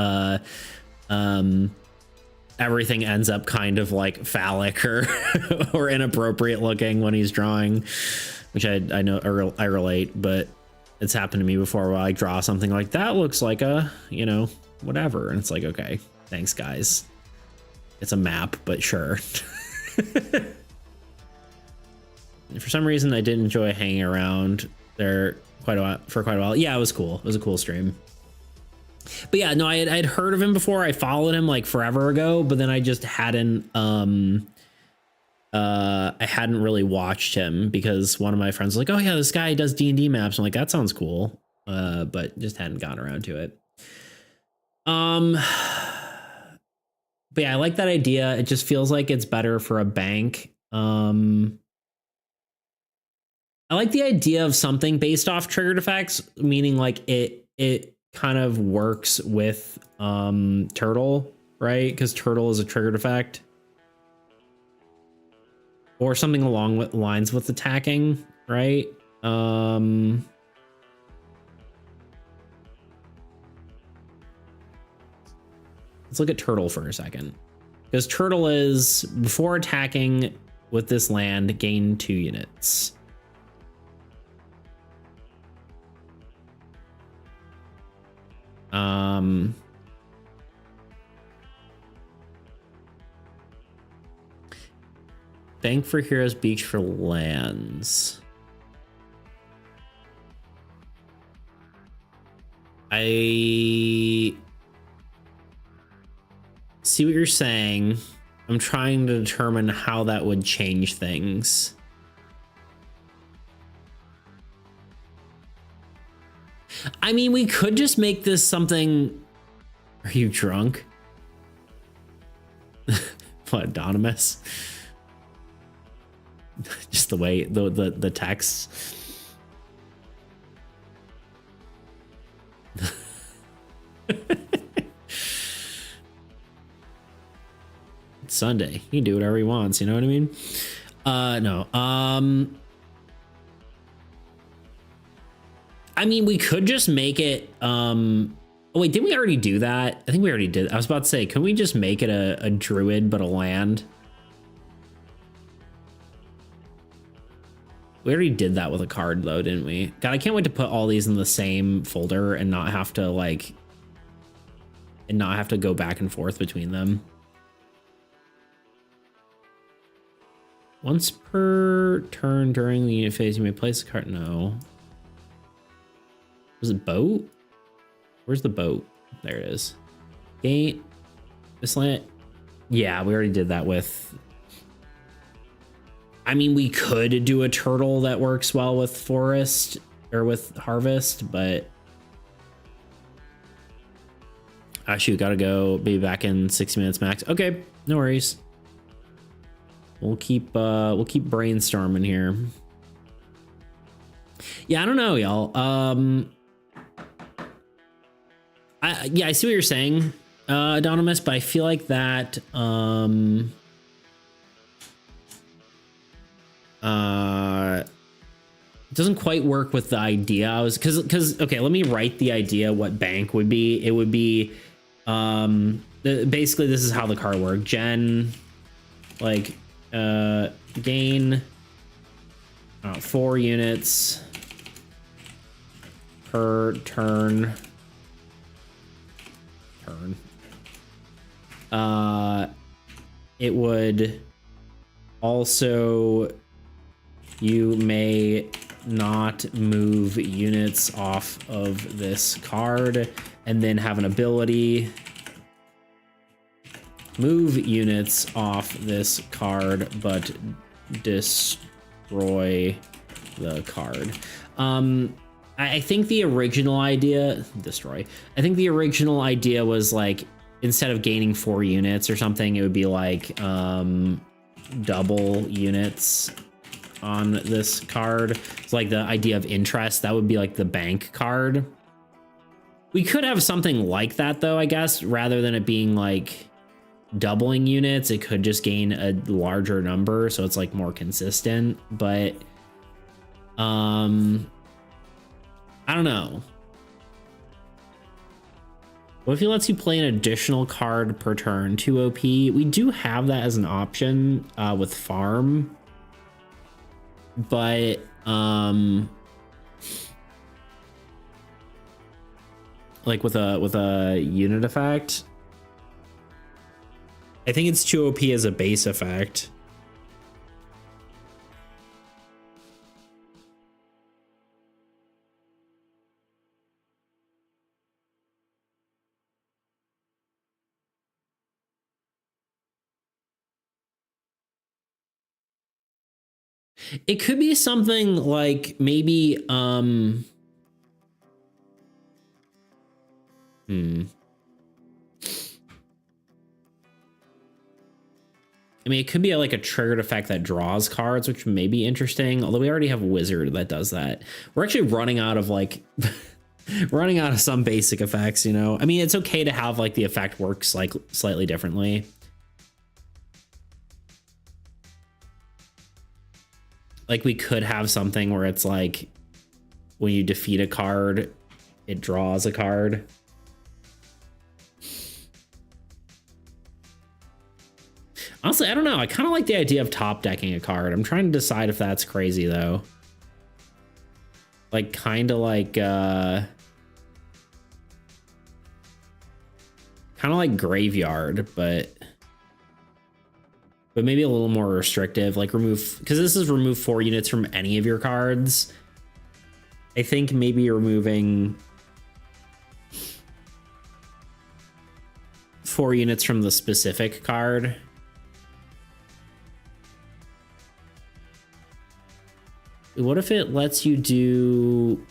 everything ends up kind of like phallic or or inappropriate looking when he's drawing, which I know I relate, but it's happened to me before where I draw something like that looks like a, you know, whatever, and it's like, okay, thanks guys, it's a map, but sure. For some reason, I did enjoy hanging around there for quite a while. Yeah, it was cool. It was a cool stream. But yeah, no, I'd heard of him before. I followed him like forever ago, but then I just hadn't I hadn't really watched him because one of my friends was like, oh yeah, this guy does D&D maps. I'm like, that sounds cool. But just hadn't gotten around to it. But yeah, I like that idea. It just feels like it's better for a bank. I like the idea of something based off triggered effects, meaning like it kind of works with turtle, right? Because turtle is a triggered effect, or something along with lines with attacking, right? Let's look at turtle for a second, because turtle is before attacking with this land, gain 2 units. Bank for heroes, beach for lands. I see what you're saying. I'm trying to determine how that would change things. I mean, we could just make this something. Are you drunk? What, anonymous? Just the way the text. It's Sunday. He can do whatever he wants, you know what I mean? No. I mean, we could just make it oh wait, didn't we already do that? I think we already did. I was about to say, can we just make it a druid but a land? We already did that with a card though, didn't we? God, I can't wait to put all these in the same folder and not have to like, and not have to go back and forth between them. Once per turn during the unit phase, you may place a card. No. Was it boat? Where's the boat? There it is. Gate. This land. Yeah, we already did that with. I mean, we could do a turtle that works well with forest or with harvest, but. Ah, shoot, gotta go. Be back in 60 minutes max. Okay, no worries. We'll keep brainstorming here. Yeah, I don't know, y'all. I see what you're saying, Anonymous, but I feel like that doesn't quite work with the idea. I was because okay, let me write the idea what bank would be. It would be basically this is how the card works. Gen like gain 4 units per turn. It would also, you may not move units off of this card, and then have an ability move units off this card but destroy the card. I think the original idea I think the original idea was like, instead of gaining 4 units or something, it would be like double units on this card. It's like the idea of interest. That would be like the bank card. We could have something like that though, I guess, rather than it being like doubling units. It could just gain a larger number, so it's like more consistent. But I don't know. What if he lets you play an additional card per turn, 2 OP? We do have that as an option with farm, but like with a unit effect, I think it's 2 OP as a base effect. It could be something like maybe I mean, it could be like a triggered effect that draws cards, which may be interesting. Although we already have a wizard that does that. We're actually running out of like running out of some basic effects, you know. I mean, it's okay to have like the effect works like slightly differently. Like we could have something where it's like when you defeat a card, it draws a card. Honestly, I don't know. I kind of like the idea of top decking a card. I'm trying to decide if that's crazy though. Like kind of like graveyard, but maybe a little more restrictive, like remove, because this is remove 4 units from any of your cards. I think maybe removing 4 units from the specific card. What if it lets you do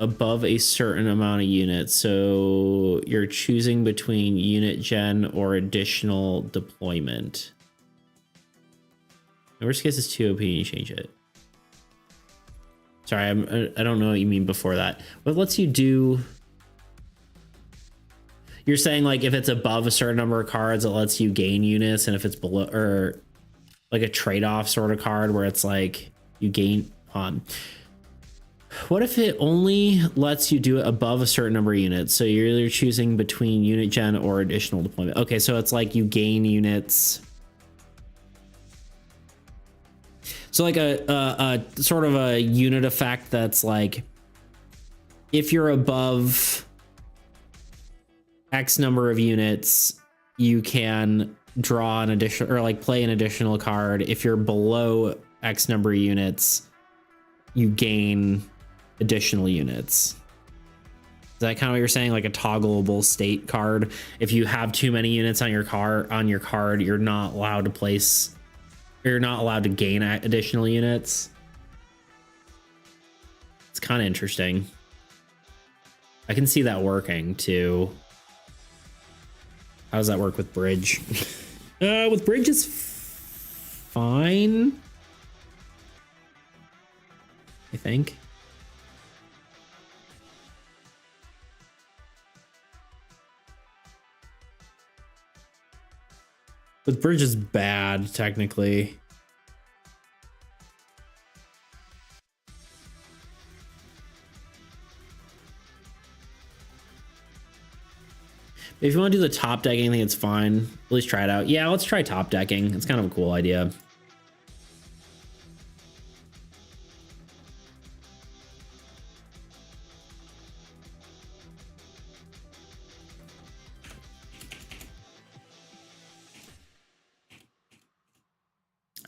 above a certain amount of units? So you're choosing between unit gen or additional deployment. In worst case, it's 2 OP and you change it. Sorry, I don't know what you mean before that. What lets you do... You're saying like if it's above a certain number of cards, it lets you gain units, and if it's below, or like a trade-off sort of card where it's like you gain on. What if it only lets you do it above a certain number of units? So you're either choosing between unit gen or additional deployment. Okay, so it's like you gain units. So like a sort of a unit effect that's like, if you're above X number of units, you can draw an additional, or like play an additional card. If you're below X number of units, you gain additional units. Is that kind of what you're saying? Like a toggleable state card. If you have too many units on your card, you're not allowed to place, you're not allowed to gain additional units. It's kind of interesting. I can see that working too. How does that work with bridge? With bridge it's fine, I think. With bridge is bad, technically. If you want to do the top decking, I think it's fine. At least try it out. Yeah, let's try top decking. It's kind of a cool idea.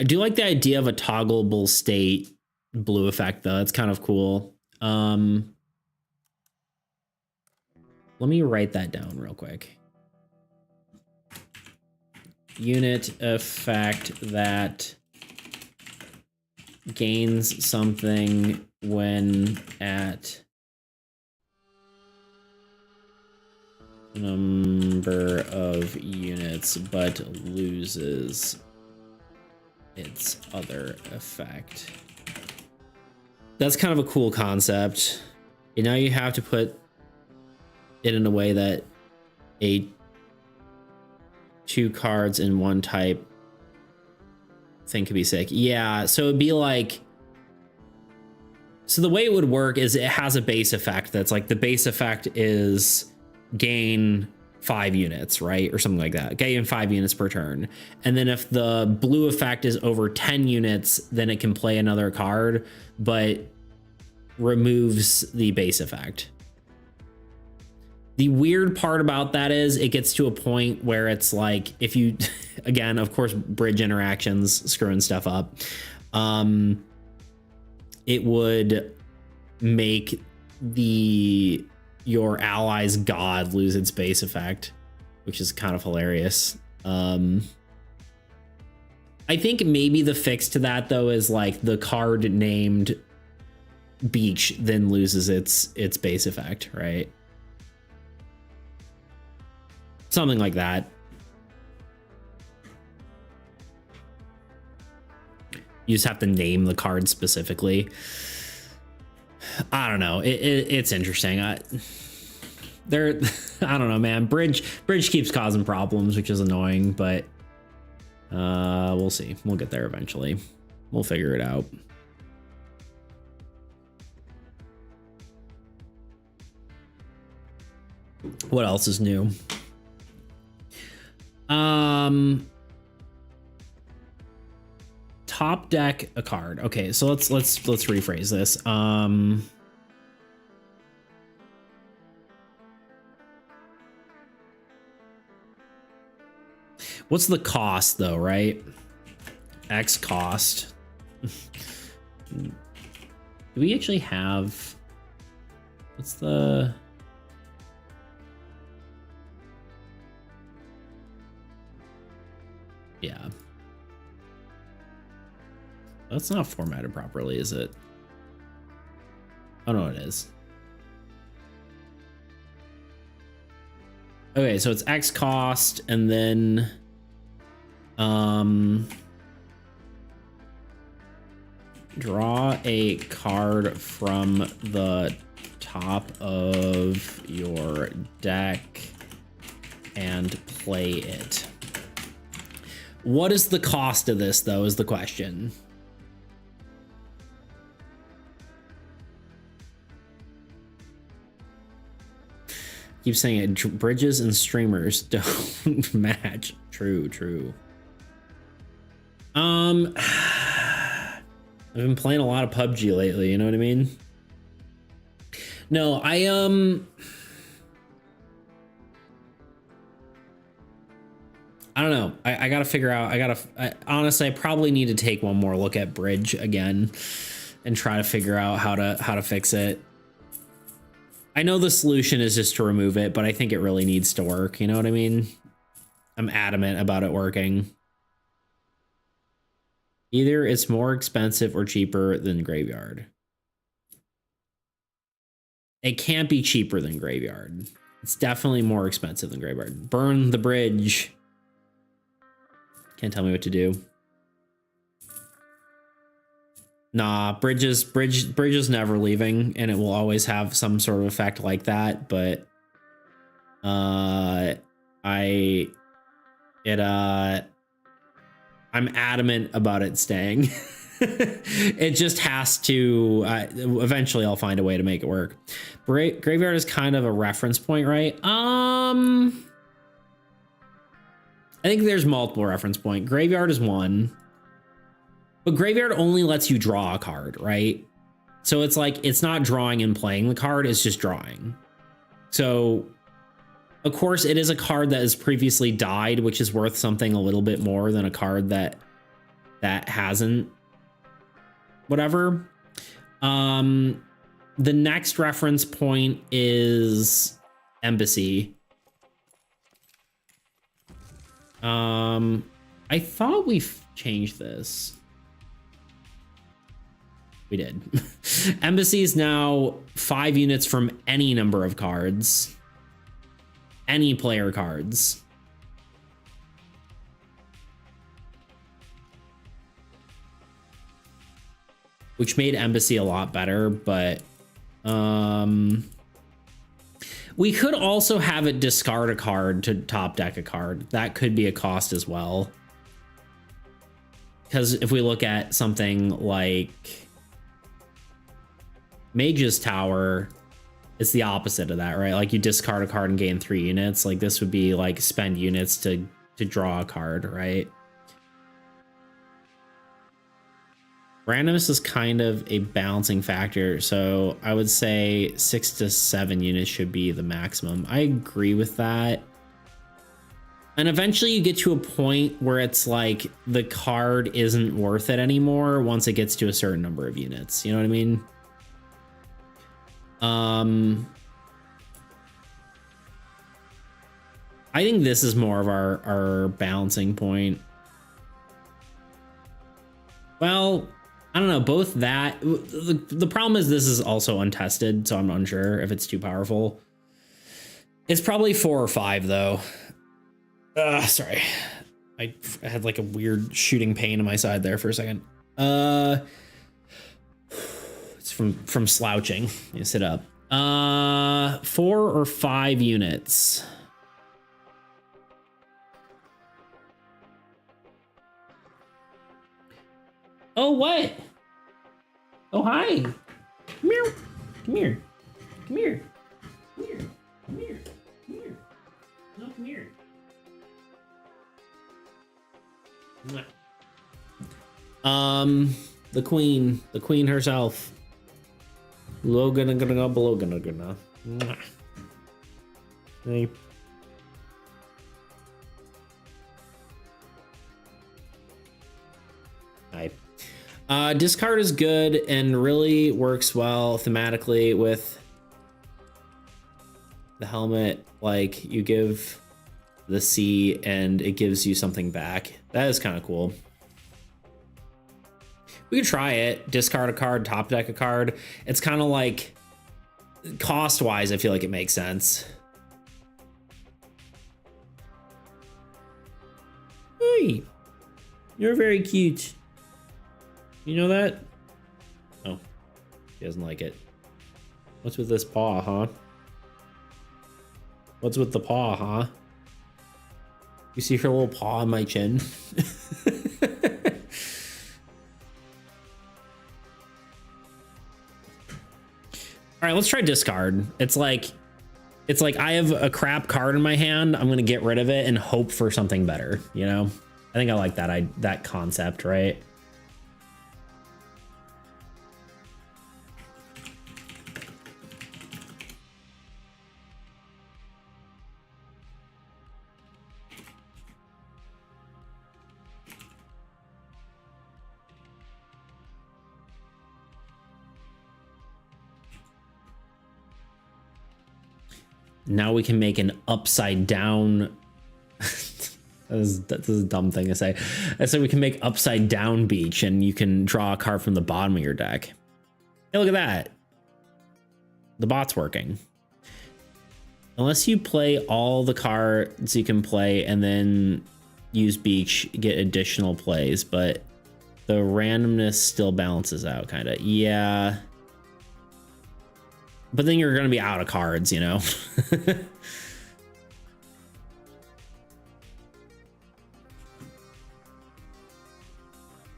I do like the idea of a toggleable state blue effect, though. That's kind of cool. Let me write that down real quick. Unit effect that gains something when at number of units, but loses its other effect. That's kind of a cool concept. And now you have to put it in a way that a 2 cards in 1 type thing could be sick. Yeah, so it'd be like, so the way it would work is it has a base effect that's like, the base effect is gain 5 units, right? Or something like that. Gain 5 units per turn. And then if the blue effect is over 10 units, then it can play another card, but removes the base effect. The weird part about that is it gets to a point where it's like, if you, again, of course, bridge interactions screwing stuff up. It would make your ally's god lose its base effect, which is kind of hilarious. I think maybe the fix to that though is like the card named Beach then loses its base effect, right? Something like that. You just have to name the card specifically. I don't know. It's interesting. I don't know, man. Bridge keeps causing problems, which is annoying, but we'll see. We'll get there eventually. We'll figure it out. What else is new? Top deck a card. Okay, so let's rephrase this. What's the cost though, right? X cost. Do we actually have, what's the, yeah. That's not formatted properly, is it? Oh no, it is. Okay, so it's X cost and then draw a card from the top of your deck and play it. What is the cost of this, though, is the question. Keep saying it. Bridges and streamers don't match. True. I've been playing a lot of PUBG lately, you know what I mean? No, I don't know. I gotta figure out. Honestly, I probably need to take one more look at Bridge again and try to figure out how to fix it. I know the solution is just to remove it, but I think it really needs to work. You know what I mean? I'm adamant about it working. Either it's more expensive or cheaper than Graveyard. It can't be cheaper than Graveyard. It's definitely more expensive than Graveyard. Burn the bridge. Can't tell me what to do. Nah, bridge is never leaving, and it will always have some sort of effect like that, but I'm adamant about it staying. It just has to, eventually I'll find a way to make it work. Graveyard is kind of a reference point, right? I think there's multiple reference point. Graveyard is one, but Graveyard only lets you draw a card, right? So it's like, it's not drawing and playing the card, it's just drawing. So of course it is a card that has previously died, which is worth something a little bit more than a card that hasn't, whatever. The next reference point is Embassy. I thought we've changed this. We did. Embassy is now 5 units from any number of cards. Any player cards. Which made Embassy a lot better, but we could also have it discard a card to top deck a card. That could be a cost as well. Because if we look at something like Mage's Tower, it's the opposite of that, right? Like you discard a card and gain 3 units. Like this would be like spend units to draw a card, right? Randomness is kind of a balancing factor, so I would say 6 to 7 units should be the maximum. I agree with that. And eventually you get to a point where it's like the card isn't worth it anymore once it gets to a certain number of units. You know what I mean? I think this is more of our balancing point. Well, I don't know, both that. The problem is this is also untested, so I'm unsure if it's too powerful. It's probably 4 or 5 though. Sorry. I had like a weird shooting pain in my side there for a second. It's from slouching. You sit up. 4 or 5 units. Oh, what? Oh, hi. Come here. Come here. Come here. Come here. Come here. Come here. No, come here. The queen herself. Logan gonna go below gonna. Hey. Hi. Discard is good and really works well thematically with the helmet. Like you give the C and it gives you something back. That is kind of cool. We could try it. Discard a card, top deck a card. It's kind of like cost wise, I feel like it makes sense. Hey, you're very cute. You know that? Oh, she doesn't like it. What's with this paw, huh? What's with the paw, huh? You see her little paw on my chin? All right, let's try discard. It's like I have a crap card in my hand. I'm gonna get rid of it and hope for something better. You know, I think I like that concept, right? now we can make an upside down. That's a dumb thing to say. I said we can make upside down beach, and you can draw a card from the bottom of your deck. Hey, look at that. The bot's working. Unless you play all the cards you can play and then use beach, get additional plays, but the randomness still balances out, kind of. Yeah. But then you're going to be out of cards, you know?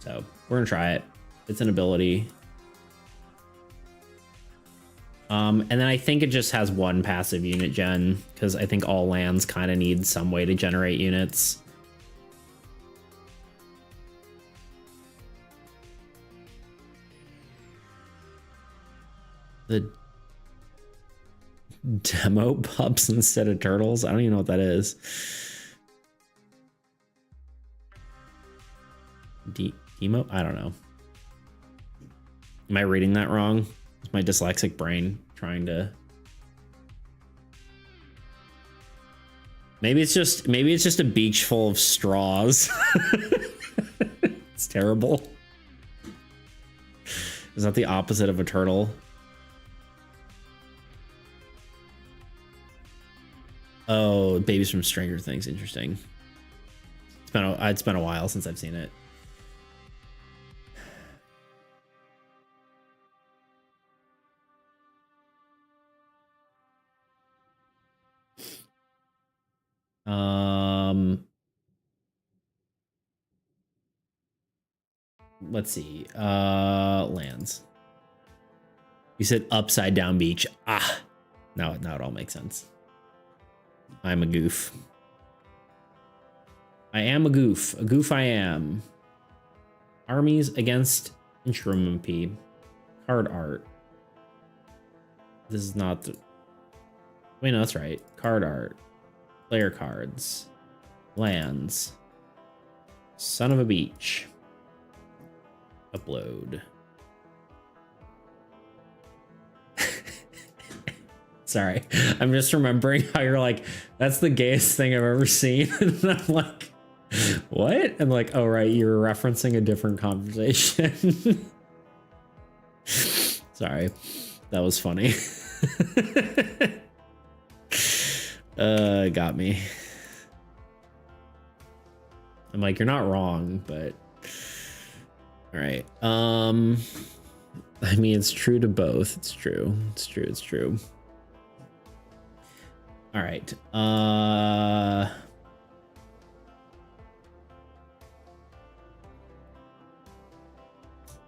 So we're going to try it. It's an ability. And then I think it just has one passive unit gen, because I think all lands kind of need some way to generate units. The demo pups instead of turtles? I don't even know what that is. Demo? I don't know. Am I reading that wrong? Is my dyslexic brain trying to... Maybe it's just a beach full of straws. It's terrible. Is that the opposite of a turtle? Oh, Babies from Stranger Things. Interesting. It's been a while since I've seen it. Let's see. Lands. You said upside down beach. Ah, now it all makes sense. I'm a goof. I am a goof. A goof I am. Armies against Entropy. Card art. This is not the... Wait, no, that's right. Card art. Player cards. Lands. Son of a beach. Upload. Sorry, I'm just remembering how you're like, that's the gayest thing I've ever seen. And I'm like, what? And like, oh, right, you're referencing a different conversation. Sorry, that was funny. Got me. I'm like, you're not wrong, but all right. I mean, it's true to both. It's true. It's true. It's true. All right.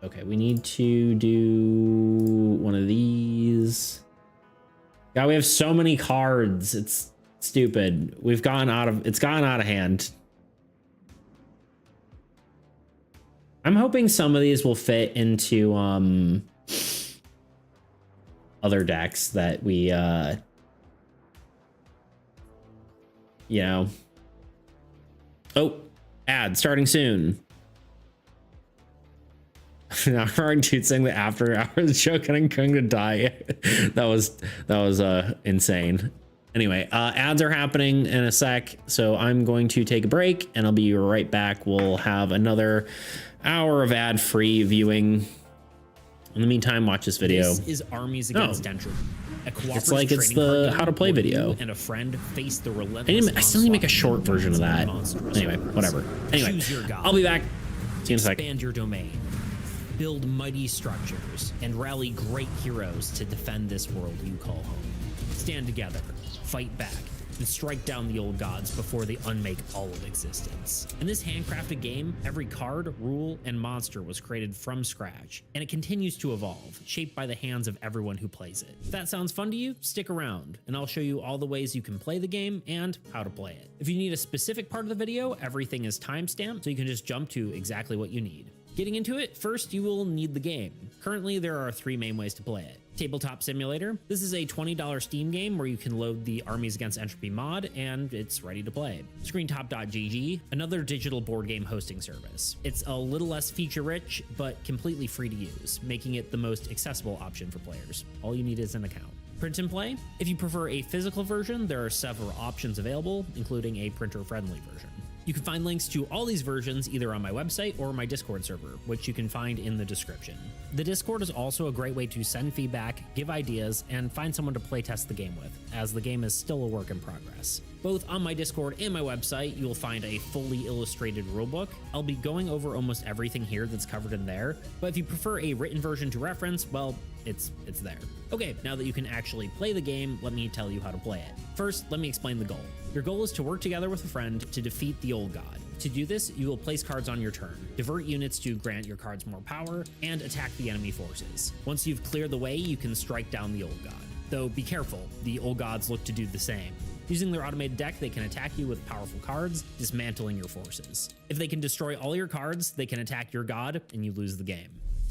Okay, we need to do one of these. God, we have so many cards. It's stupid. It's gotten out of hand. I'm hoping some of these will fit into other decks that we you know. Oh, ad starting soon. Now hearing dude saying the after hours joke and I'm going to die. that was insane. Anyway, ads are happening in a sec, so I'm going to take a break and I'll be right back. We'll have another hour of ad-free viewing. In the meantime, watch this video. This is Armies Against Entropy. It's like it's the how to play video. And a friend face the relentless I still need to make a short version of that. Anyway, whatever. Anyway, I'll be back. See you in a sec. Expand your domain, build mighty structures, and rally great heroes to defend this world you call home. Stand together, fight back, and strike down the old gods before they unmake all of existence. In this handcrafted game, every card, rule, and monster was created from scratch, and it continues to evolve, shaped by the hands of everyone who plays it. If that sounds fun to you, stick around, and I'll show you all the ways you can play the game and how to play it. If you need a specific part of the video, everything is timestamped, so you can just jump to exactly what you need. Getting into it, first you will need the game. Currently, there are 3 main ways to play it. Tabletop Simulator. This is a $20 Steam game where you can load the Armies Against Entropy mod and it's ready to play. Screentop.gg, another digital board game hosting service. It's a little less feature-rich, but completely free to use, making it the most accessible option for players. All you need is an account. Print and play? If you prefer a physical version, there are several options available, including a printer-friendly version. You can find links to all these versions either on my website or my Discord server, which you can find in the description. The Discord is also a great way to send feedback, give ideas, and find someone to playtest the game with, as the game is still a work in progress. Both on my Discord and my website, you will find a fully illustrated rulebook. I'll be going over almost everything here that's covered in there, but if you prefer a written version to reference, well, it's there. Okay, now that you can actually play the game, let me tell you how to play it. First, let me explain the goal. Your goal is to work together with a friend to defeat the Old God. To do this, you will place cards on your turn, divert units to grant your cards more power, and attack the enemy forces. Once you've cleared the way, you can strike down the Old God. Though be careful, the Old Gods look to do the same. Using their automated deck, they can attack you with powerful cards, dismantling your forces. If they can destroy all your cards, they can attack your god, and you lose the game.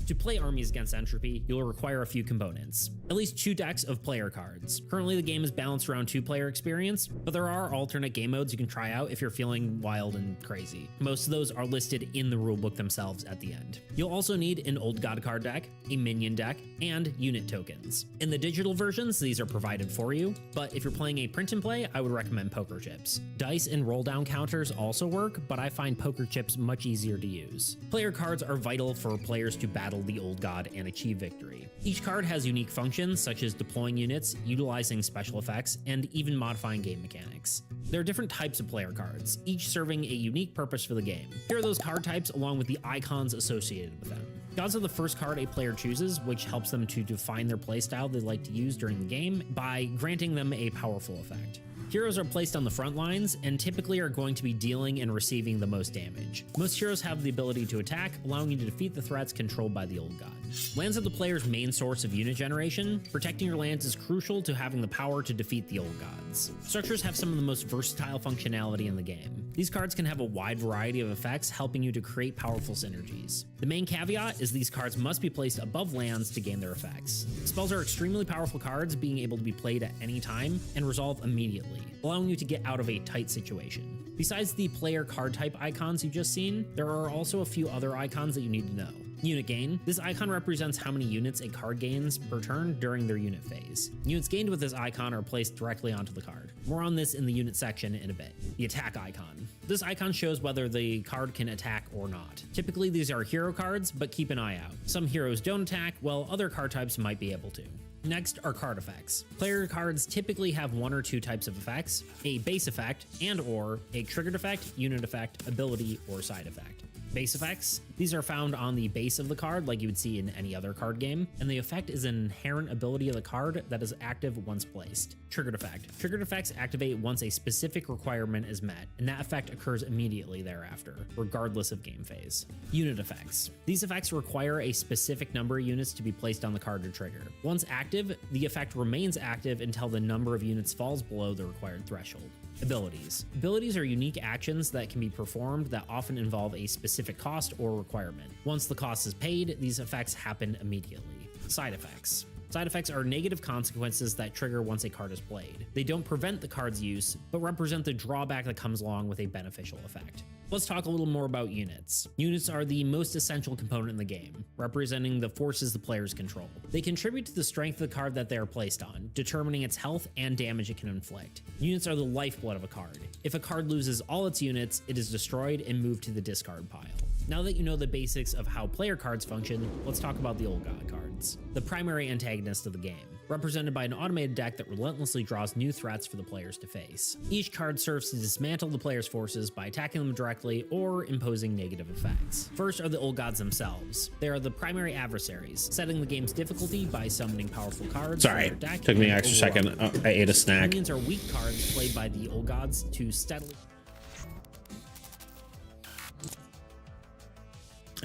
To play armies against Entropy, you'll require a few components. At least 2 decks of player cards. Currently, the game is balanced around 2-player experience, but there are alternate game modes you can try out if you're feeling wild and crazy. Most of those are listed in the rulebook themselves at the end. You'll also need an Old God card deck, a minion deck, and unit tokens. In the digital versions, these are provided for you, but if you're playing a print and play, I would recommend poker chips. Dice and roll down counters also work, but I find poker chips much easier to use. Player cards are vital for players to battle the Old God and achieve victory. Each card has unique functions such as deploying units, utilizing special effects, and even modifying game mechanics. There are different types of player cards, each serving a unique purpose for the game. Here are those card types along with the icons associated with them. Gods are the first card a player chooses, which helps them to define their playstyle they like to use during the game by granting them a powerful effect. Heroes are placed on the front lines and typically are going to be dealing and receiving the most damage. Most heroes have the ability to attack, allowing you to defeat the threats controlled by the Old God. Lands are the player's main source of unit generation. Protecting your lands is crucial to having the power to defeat the Old Gods. Structures have some of the most versatile functionality in the game. These cards can have a wide variety of effects, helping you to create powerful synergies. The main caveat is these cards must be placed above lands to gain their effects. Spells are extremely powerful cards, being able to be played at any time and resolve immediately, allowing you to get out of a tight situation. Besides the player card type icons you've just seen, there are also a few other icons that you need to know. Unit gain. This icon represents how many units a card gains per turn during their unit phase. Units gained with this icon are placed directly onto the card. More on this in the unit section in a bit. The attack icon. This icon shows whether the card can attack or not. Typically these are hero cards, but keep an eye out. Some heroes don't attack, while other card types might be able to. Next are card effects. Player cards typically have 1 or 2 types of effects, a base effect and/or a triggered effect, unit effect, ability, or side effect. Base effects. These are found on the base of the card like you would see in any other card game, and the effect is an inherent ability of the card that is active once placed. Triggered effect. Triggered effects activate once a specific requirement is met, and that effect occurs immediately thereafter, regardless of game phase. Unit effects. These effects require a specific number of units to be placed on the card to trigger. Once active, the effect remains active until the number of units falls below the required threshold. Abilities. Abilities are unique actions that can be performed that often involve a specific cost or requirement. Once the cost is paid, these effects happen immediately. Side effects. Side effects are negative consequences that trigger once a card is played. They don't prevent the card's use, but represent the drawback that comes along with a beneficial effect. Let's talk a little more about units. Units are the most essential component in the game, representing the forces the players control. They contribute to the strength of the card that they are placed on, determining its health and damage it can inflict. Units are the lifeblood of a card. If a card loses all its units, it is destroyed and moved to the discard pile. Now that you know the basics of how player cards function, let's talk about the Old God cards, the primary antagonist of the game, represented by an automated deck that relentlessly draws new threats for the players to face. Each card serves to dismantle the player's forces by attacking them directly or imposing negative effects. First are the Old Gods themselves. They are the primary adversaries, setting the game's difficulty by summoning powerful cards. Sorry, from their deck took me an and extra second. overwhelming them. I ate a snack. Minions are weak cards played by the Old Gods to steadily...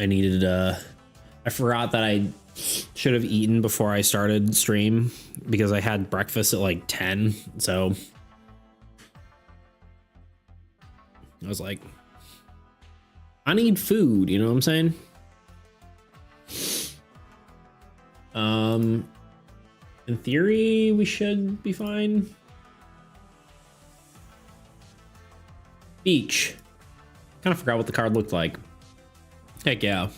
I forgot that I should have eaten before I started stream because I had breakfast at like 10. So I was like, I need food, you know what I'm saying? In theory, we should be fine. Beach. Kind of forgot what the card looked like. Heck yeah.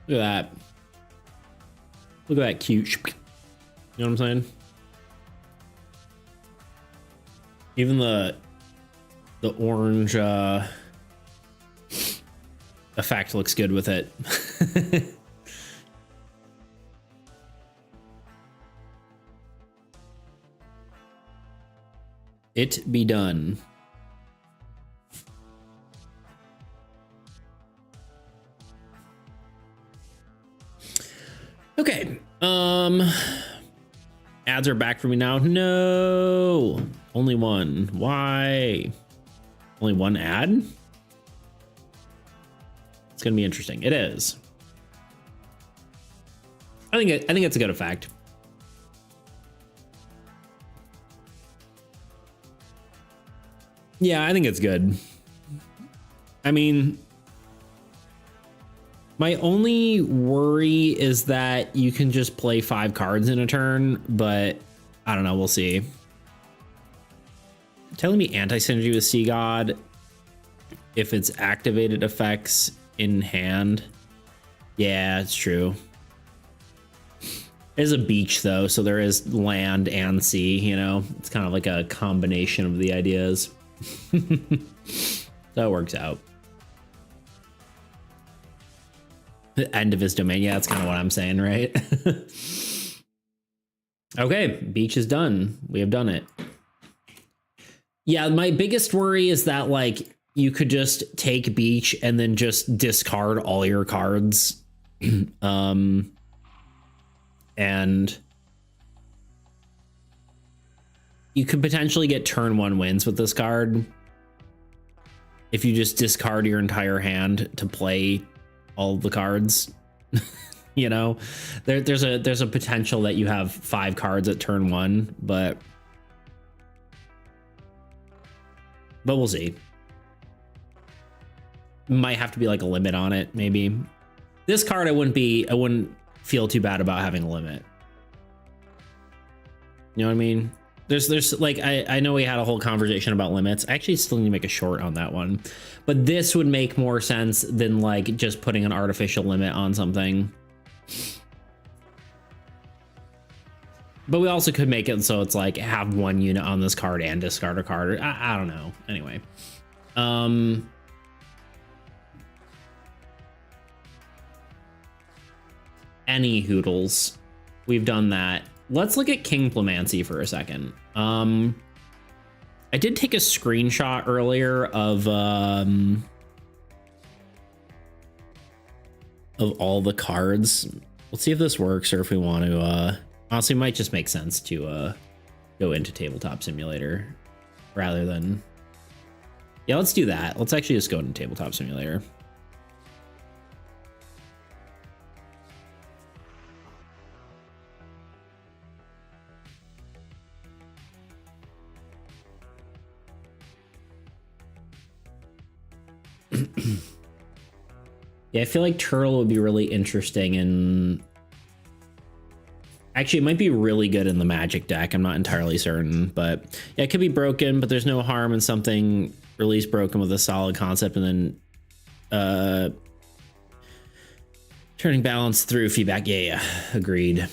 Look at that. Look at that cute. You know what I'm saying? Even the orange effect looks good with it. It be done. Okay. Ads are back for me now. No. Only one. Why? Only one ad? It's gonna be interesting. It is. I think it's a good effect. Yeah, I think it's good. I mean, my only worry is that you can just play 5 cards in a turn, but I don't know. We'll see. Telling me anti-synergy with Sea God if it's activated effects in hand. Yeah, it's true. It is a beach though, so there is land and sea, you know. It's kind of like a combination of the ideas. So it works out. The end of his domain. Yeah, that's kind of what I'm saying, right? Okay, beach is done. We have done it. Yeah, my biggest worry is that like you could just take beach and then just discard all your cards. And you could potentially get turn 1 wins with this card if you just discard your entire hand to play all the cards. You know, there's a potential that you have 5 cards at turn 1, but we'll see. Might have to be like a limit on it, maybe. This card I wouldn't feel too bad about having a limit. You know what I mean? There's like I know we had a whole conversation about limits. I actually still need to make a short on that one, but this would make more sense than like just putting an artificial limit on something. But we also could make it so it's like have 1 unit on this card and discard a card. I don't know. Anyway, any hoodles, we've done that. Let's look at Kingplemancy for a second. I did take a screenshot earlier of all the cards. Let's see if this works or if we want to honestly, it might just make sense to go into Tabletop Simulator rather than, yeah, let's do that. Let's actually just go into Tabletop Simulator. Yeah, I feel like Turtle would be really interesting, and actually it might be really good in the Magic deck. I'm not entirely certain, but yeah, it could be broken, but there's no harm in something release broken with a solid concept and then turning balance through feedback. Yeah, agreed.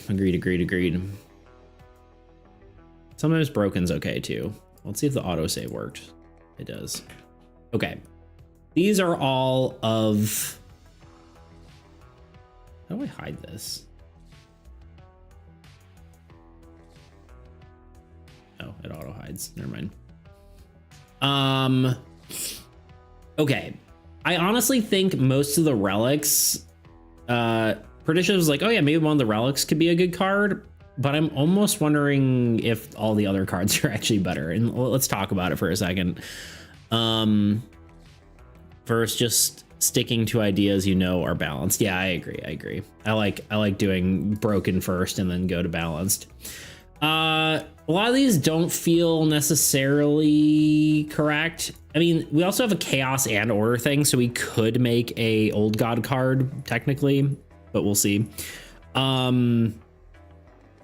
Sometimes broken's okay too. Let's see if the autosave worked. It does. Okay. These are all of... How do I hide this? Oh, it auto hides. Never mind. Okay. I honestly think most of the relics, Perdition was like, oh yeah, maybe one of the relics could be a good card, but I'm almost wondering if all the other cards are actually better. And let's talk about it for a second. First, just sticking to ideas you know are balanced. Yeah, I agree. I like doing broken first and then go to balanced. A lot of these don't feel necessarily correct. I mean, we also have a chaos and order thing, so we could make a old god card technically, but we'll see. Yeah,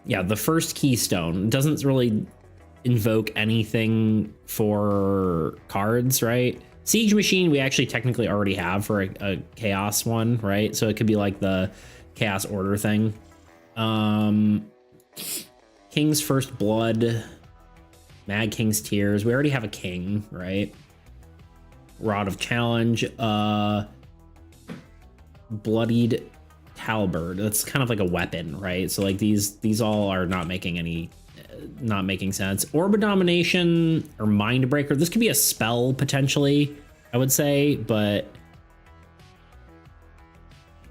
the first keystone doesn't really invoke anything for cards, right? Siege Machine, we actually technically already have for a chaos one, right? So it could be like the chaos order thing. King's First Blood. Mad King's Tears. We already have a king, right? Rod of Challenge. Bloodied Halberd. That's kind of like a weapon, right? So like these all are not making sense. Orb of Domination or Mindbreaker. This could be a spell potentially, I would say, but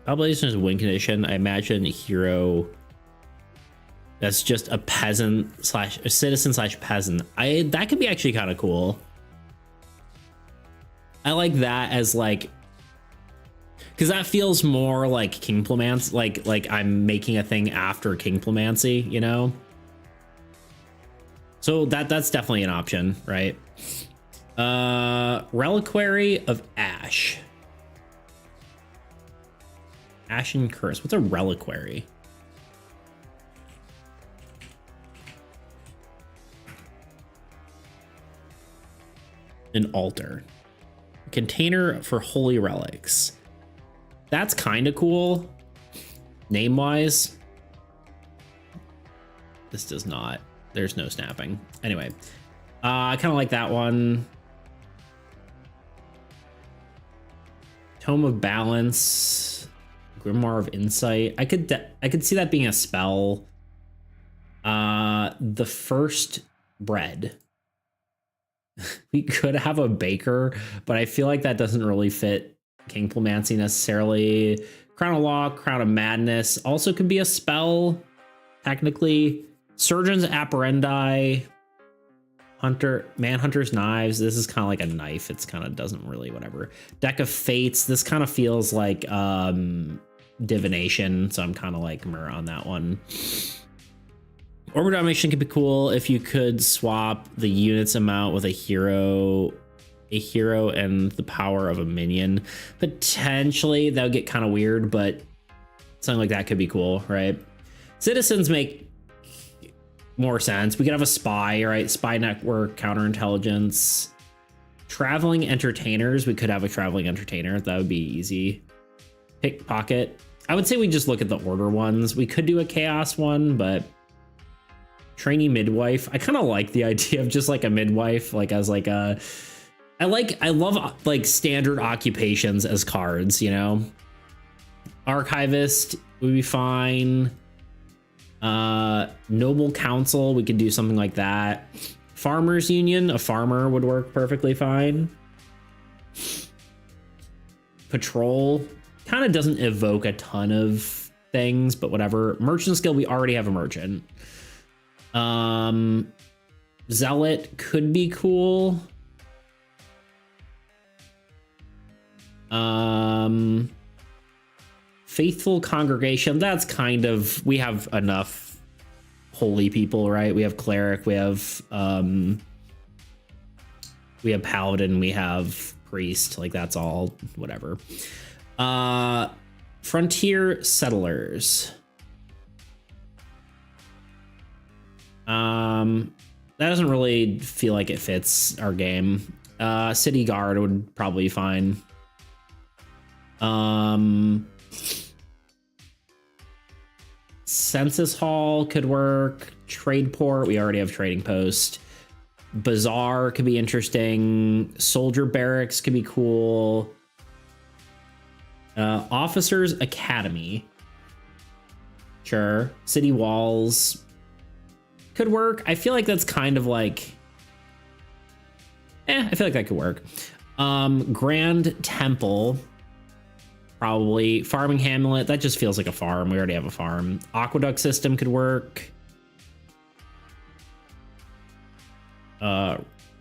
Obligation is win condition. I imagine a hero that's just a peasant slash a citizen slash peasant. That could be actually kind of cool. I like that as like, because that feels more like Kingplemancy, like I'm making a thing after Kingplemancy, you know? So that's definitely an option, right? Reliquary of Ash. Ashen Curse. What's a reliquary? An altar. A container for holy relics. That's kind of cool. Name-wise. This does not. There's no snapping. Anyway. I kind of like that one. Tome of Balance. Grimoire of Insight. I could see that being a spell. The First Bread. We could have a baker, but I feel like that doesn't really fit Kingplemancy necessarily. Crown of Law, Crown of Madness also could be a spell, technically. Surgeon's Apparendi. Manhunter's Knives. This is kind of like a knife. It's kind of doesn't really whatever. Deck of Fates. This kind of feels like divination, so I'm kind of like on that one. Orb of Domination could be cool if you could swap the units amount with a hero and the power of a minion. Potentially that would get kind of weird, but something like that could be cool, right? Citizens make more sense. We could have a spy, right? Spy network, counterintelligence. Traveling entertainers. We could have a traveling entertainer. That would be easy. Pickpocket. I would say we just look at the order ones. We could do a chaos one, but trainee midwife. I kind of like the idea of just like a midwife, like as like a, I love like standard occupations as cards, you know. Archivist would be fine. Noble Council, we could do something like that. Farmers Union, a farmer would work perfectly fine. Patrol kind of doesn't evoke a ton of things, but whatever. Merchant skill, we already have a merchant. Zealot could be cool. Faithful Congregation, that's kind of, we have enough holy people, right? We have cleric, we have paladin, we have priest, like that's all whatever. Frontier Settlers. That doesn't really feel like it fits our game. City Guard would probably be fine. Census Hall could work. Trade Port, we already have Trading Post. Bazaar could be interesting. Soldier Barracks could be cool. Officers Academy. Sure. City Walls could work. I feel like that's kind of like, I feel like that could work. Grand Temple, probably. Farming Hamlet, that just feels like a farm. We already have a farm. Aqueduct System could work.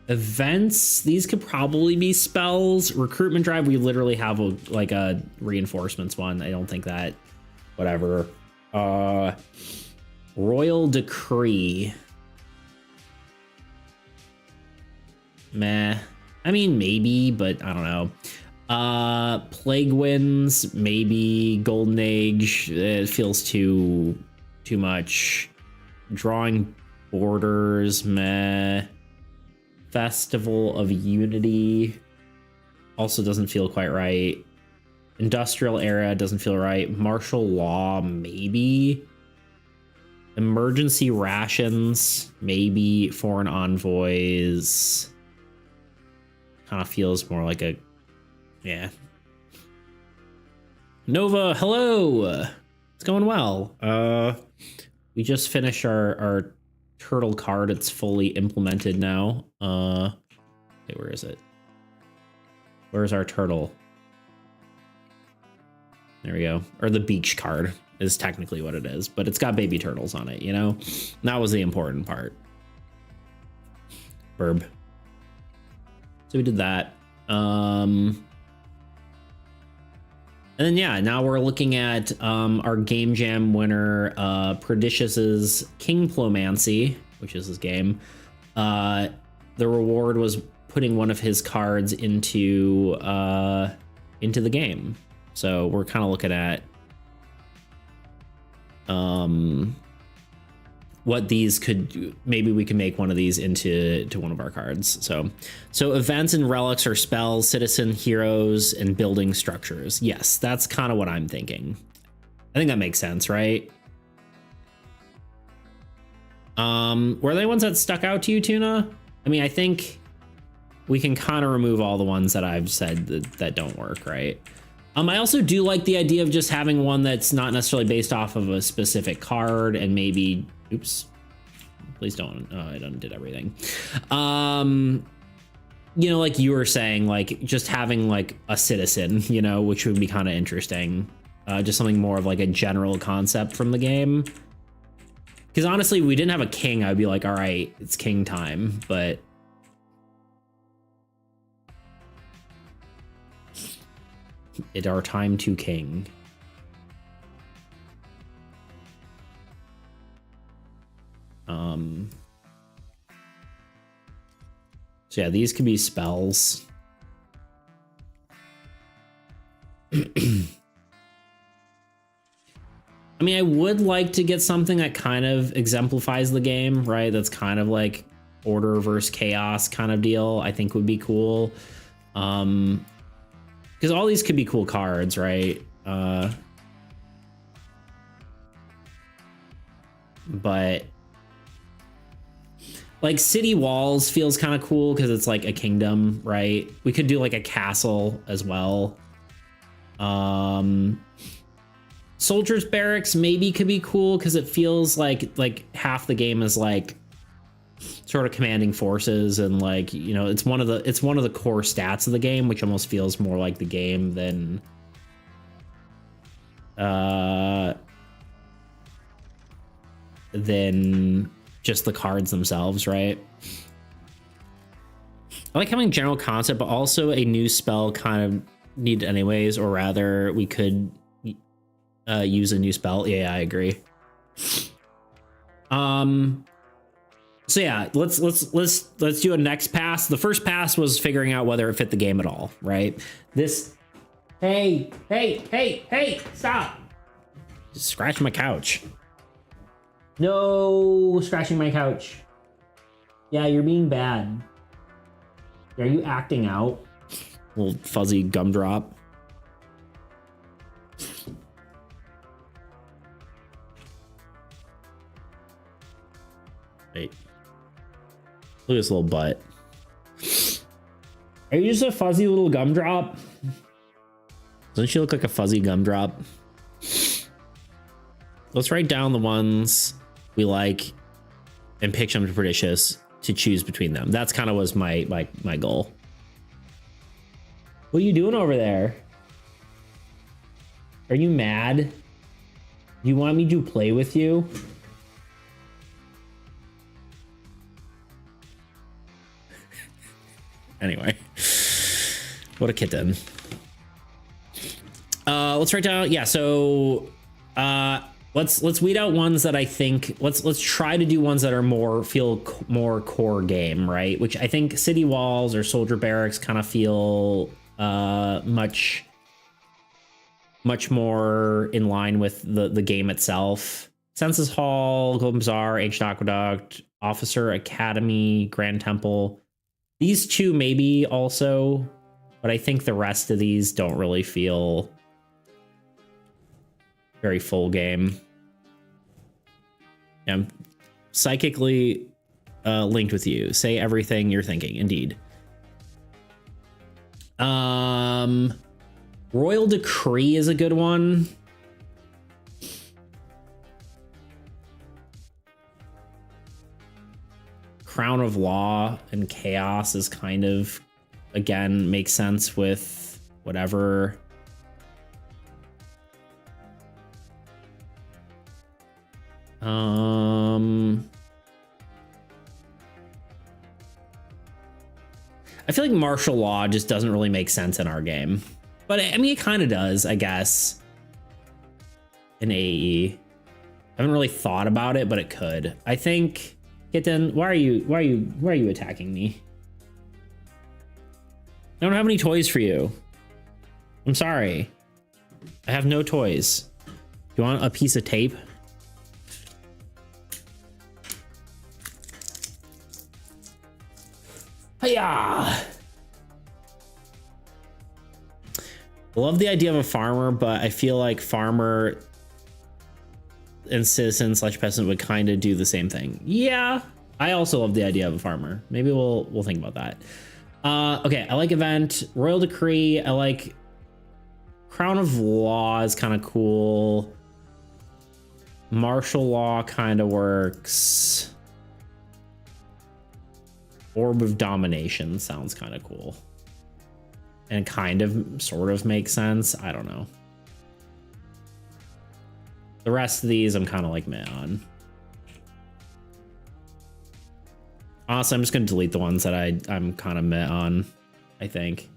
Events, these could probably be spells. Recruitment Drive, we literally have like a reinforcements one. I don't think that, whatever. Royal Decree. Meh. I mean, maybe, but I don't know. Plague Winds, maybe. Golden Age, it feels too much. Drawing Borders, meh. Festival of Unity also doesn't feel quite right. Industrial Era doesn't feel right. Martial Law, maybe. Emergency rations, maybe foreign envoys. Kind of feels more like a, yeah. Nova, hello. It's going well. We just finished our turtle card. It's fully implemented now. Okay, where is it? Where's our turtle? There we go. Or the beach card is technically what it is, but it's got baby turtles on it, you know? That was the important part. Burb. So we did that. And then, yeah, now we're looking at our Game Jam winner, Prodicious's Kingplomancy, which is his game. The reward was putting one of his cards into the game. So we're kind of looking at what these could, maybe we can make one of these into one of our cards. So events and relics are spells, citizen heroes, and building structures. Yes, that's kind of what I'm thinking. I think that makes sense, right? Were there ones that stuck out to you, Tuna? I mean, I think we can kind of remove all the ones that I've said that don't work, right? I also do like the idea of just having one that's not necessarily based off of a specific card and maybe, oops, please don't, oh, I undid everything. You know, like you were saying, like just having like a citizen, you know, which would be kind of interesting. Just something more of like a general concept from the game. Because honestly, if we didn't have a king, I'd be like, all right, it's king time, but it's our time to king. So yeah, these could be spells. I mean, I would like to get something that kind of exemplifies the game, right? That's kind of like order versus chaos kind of deal. I think would be cool. Because all these could be cool cards, right? But like City Walls feels kind of cool because it's like a kingdom, right? We could do like a castle as well. Soldiers Barracks maybe could be cool because it feels like half the game is like sort of commanding forces, and like, you know, it's one of the core stats of the game, which almost feels more like the game than just the cards themselves, right? I like having general concept, but also a new spell kind of needed anyways, or rather we could use a new spell. Yeah, I agree. So yeah, let's do a next pass. The first pass was figuring out whether it fit the game at all, right? This, hey, stop. Just scratch my couch. No scratching my couch. Yeah, you're being bad. Are you acting out? Little fuzzy gumdrop. Wait. Look at this little butt. Are you just a fuzzy little gumdrop? Doesn't she look like a fuzzy gumdrop? Let's write down the ones we like and pitch them to Prodicious to choose between them. That's kind of was my goal. What are you doing over there? Are you mad? You want me to play with you? Anyway, what a kitten. Let's write down. Yeah, so let's weed out ones that I think. Let's try to do ones that are feel more core game, right? Which I think City Walls or Soldier Barracks kind of feel much more in line with the game itself. Census Hall, Golden Bazaar, Ancient Aqueduct, Officer Academy, Grand Temple. These two maybe also, but I think the rest of these don't really feel very full game. I'm psychically linked with you. Say everything you're thinking. Indeed. Royal Decree is a good one. Crown of Law and Chaos is kind of, again, makes sense with whatever. I feel like martial law just doesn't really make sense in our game, but I mean, it kind of does, I guess. In AAE, I haven't really thought about it, but it could. I think. Kitten, why are you attacking me? I don't have any toys for you. I'm sorry. I have no toys. Do you want a piece of tape? Hiya! Love the idea of a farmer, but I feel like farmer and citizen / peasant would kind of do the same thing. Yeah, I also love the idea of a farmer. Maybe we'll think about that. Okay, I like event. Royal Decree. I like Crown of Law is kind of cool. Martial law kind of works. Orb of Domination sounds kind of cool. And kind of sort of makes sense. I don't know. The rest of these I'm kind of like meh on. Honestly, I'm just going to delete the ones that I'm kind of meh on, I think.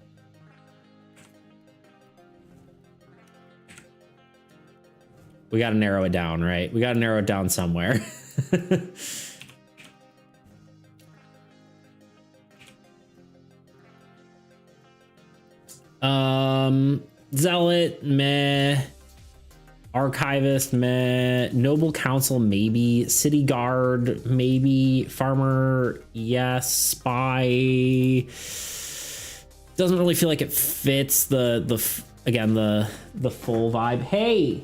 We got to narrow it down, right? We got to narrow it down somewhere. Zealot, meh. Archivist, meh. Noble Council, maybe. City Guard, maybe. Farmer, yes. Spy doesn't really feel like it fits the full vibe. Hey,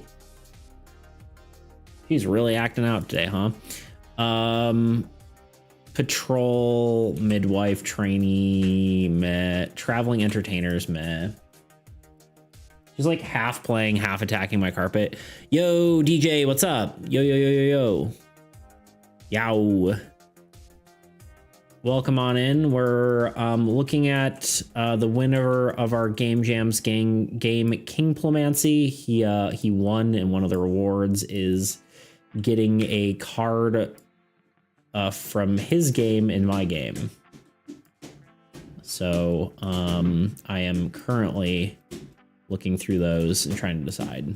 he's really acting out today, huh? Patrol, midwife, trainee, meh. Traveling entertainers, meh. She's like half playing, half attacking my carpet. Yo, DJ, what's up? Yo, yo, yo, yo, yo. Yow. Welcome on in. We're looking at the winner of our Game Jams game Kingplomancy. He won, and one of the rewards is getting a card from his game in my game. So I am currently looking through those and trying to decide.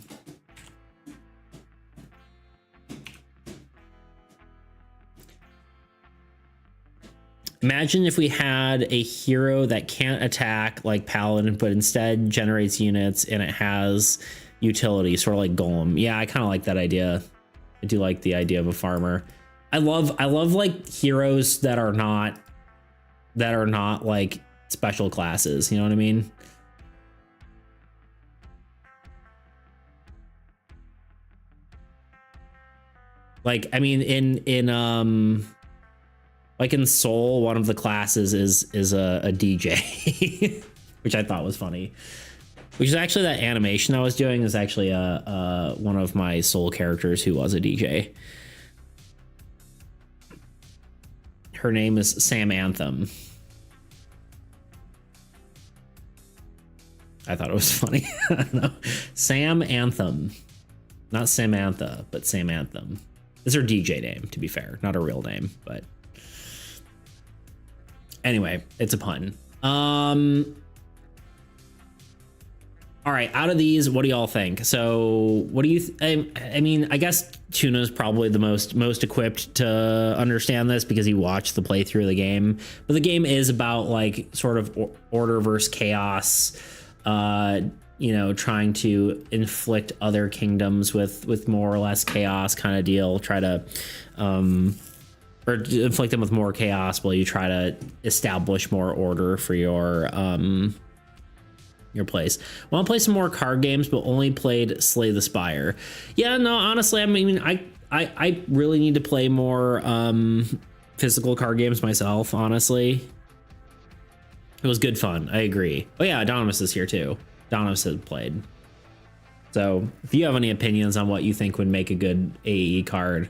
Imagine if we had a hero that can't attack like Paladin, but instead generates units and it has utility, sort of like Golem. Yeah, I kind of like that idea. I do like the idea of a farmer. I love like heroes that are not like special classes. You know what I mean? Like, I mean, in like in Soul, one of the classes is a DJ, which I thought was funny. Which is actually that animation I was doing is actually one of my Soul characters who was a DJ. Her name is Sam Anthem. I thought it was funny. I don't know. Sam Anthem. Not Samantha, but Sam Anthem. It's her DJ name, to be fair. Not a real name, but anyway, it's a pun. All right, out of these, what do y'all think? So what do you I mean, I guess Tuna's probably the most equipped to understand this because he watched the playthrough of the game. But the game is about like sort of order versus chaos, you know, trying to inflict other kingdoms with more or less chaos kind of deal. Try to or inflict them with more chaos while you try to establish more order for your place. Want to play some more card games, but only played Slay the Spire. Yeah, no, honestly, I mean, I really need to play more physical card games myself, honestly. It was good fun. I agree. Oh yeah, Anonymous is here too. Anonymous has played. So if you have any opinions on what you think would make a good AAE card,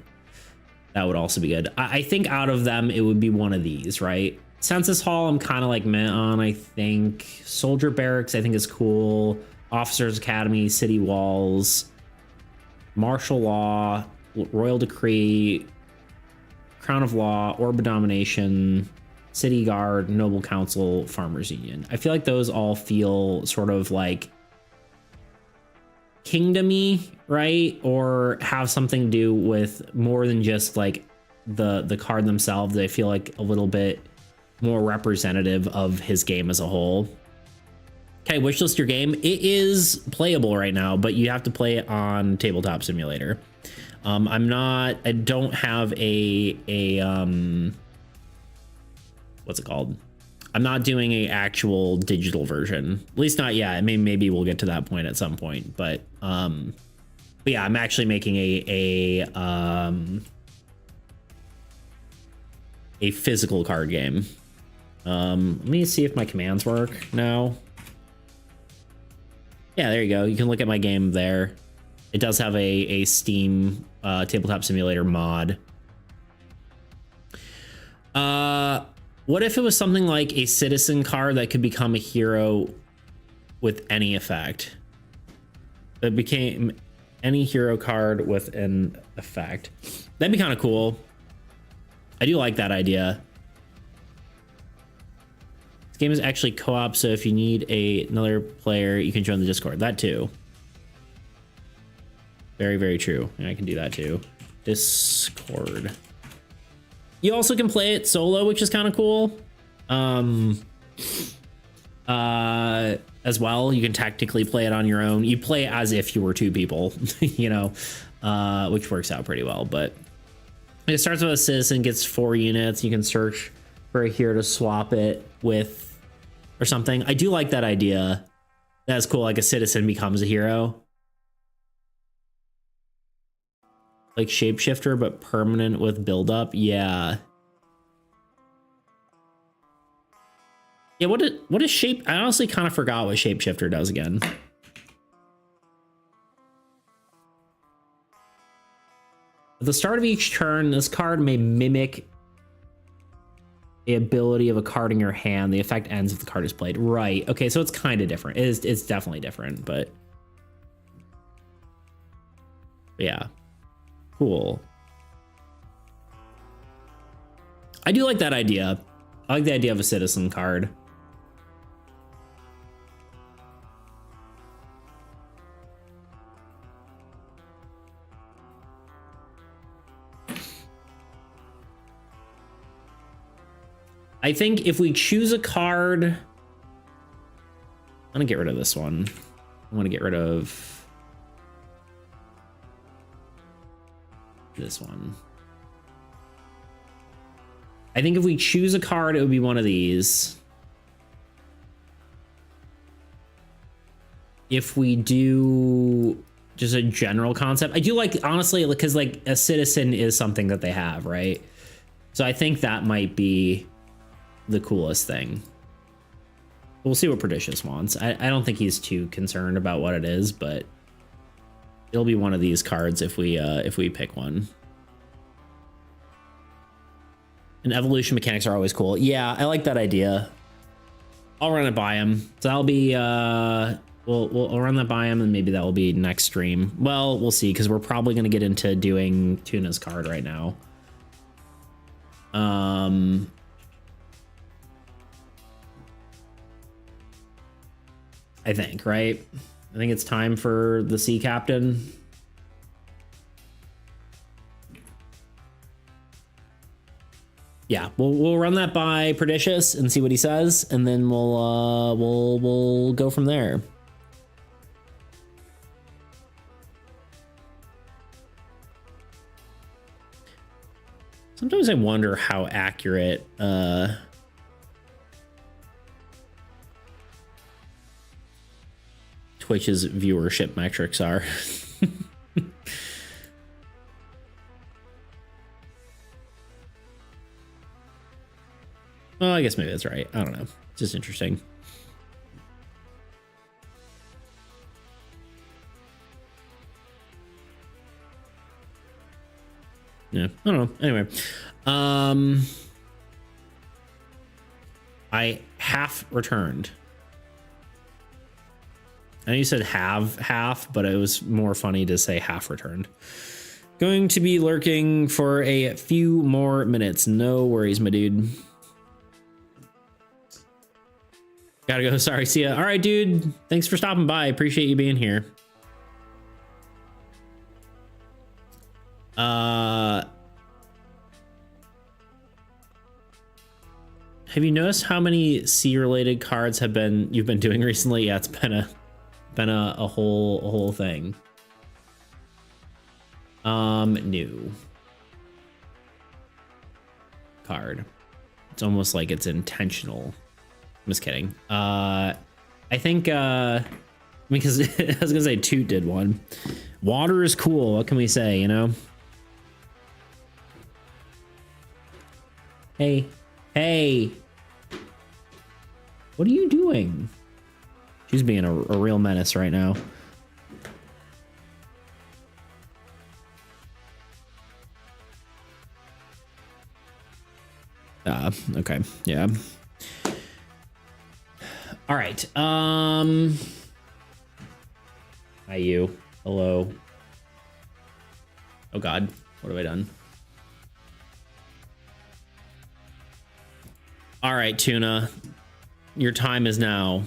that would also be good. I think out of them, it would be one of these, right? Census Hall, I'm kind of like meh on, I think. Soldier Barracks, I think is cool. Officers Academy, City Walls, Martial Law, Royal Decree, Crown of Law, Orb of Domination, City Guard, Noble Council, Farmers Union. I feel like those all feel sort of like kingdomy, right? Or have something to do with more than just like the card themselves. They feel like a little bit more representative of his game as a whole. Okay, wishlist your game. It is playable right now, but you have to play it on Tabletop Simulator. I don't have a what's it called? I'm not doing a actual digital version, at least not yet. I mean, maybe we'll get to that point at some point, but yeah, I'm actually making a physical card game. Let me see if my commands work now. Yeah, there you go. You can look at my game there. It does have a Steam Tabletop Simulator mod. What if it was something like a citizen card that could become a hero with any effect? It became any hero card with an effect. That'd be kind of cool. I do like that idea. This game is actually co-op, so if you need another player, you can join the Discord. That too. Very, very true. And I can do that too. Discord. You also can play it solo, which is kind of cool. As well, you can tactically play it on your own. You play as if you were two people, you know, which works out pretty well. But it starts with a citizen, gets 4 units. You can search for a hero to swap it with or something. I do like that idea. That's cool. Like a citizen becomes a hero. Like shapeshifter, but permanent with buildup. Yeah. Yeah, what is shape? I honestly kind of forgot what shapeshifter does again. At the start of each turn, this card may mimic the ability of a card in your hand. The effect ends if the card is played. Right. Okay, so it's kind of different. It's definitely different, but yeah. Cool. I do like that idea. I like the idea of a citizen card. I think if we choose a card, I'm gonna get rid of this one. I want to get rid of this one. I think if we choose a card, it would be one of these. If we do just a general concept, I do like, honestly, because like a citizen is something that they have, right? So I think that might be the coolest thing. We'll see what Prodigious wants. I don't think he's too concerned about what it is, but it'll be one of these cards if we pick one. And evolution mechanics are always cool. Yeah, I like that idea. I'll run it by him. So that'll be we'll run that by him, and maybe that will be next stream. Well, we'll see, because we're probably gonna get into doing Tuna's card right now. I think, right? I think it's time for the Sea Captain. Yeah, we'll run that by Prodigious and see what he says, and then we'll go from there. Sometimes I wonder how accurate Twitch's viewership metrics are. Well, I guess maybe that's right. I don't know. Just interesting. Yeah, I don't know. Anyway, I half returned. I know you said half, but it was more funny to say half returned. Going to be lurking for a few more minutes. No worries, my dude. Gotta go. Sorry. See ya. All right, dude. Thanks for stopping by. Appreciate you being here. Have you noticed how many sea-related cards you've been doing recently? Yeah, it's been a whole thing. New card. It's almost like it's intentional. I'm just kidding. I think because I was gonna say Toot did one. Water is cool. What can we say, you know? Hey. What are you doing? She's being a real menace right now. Okay. Yeah. All right. Hi, you. Hello. Oh God, what have I done? All right, Tuna. Your time is now.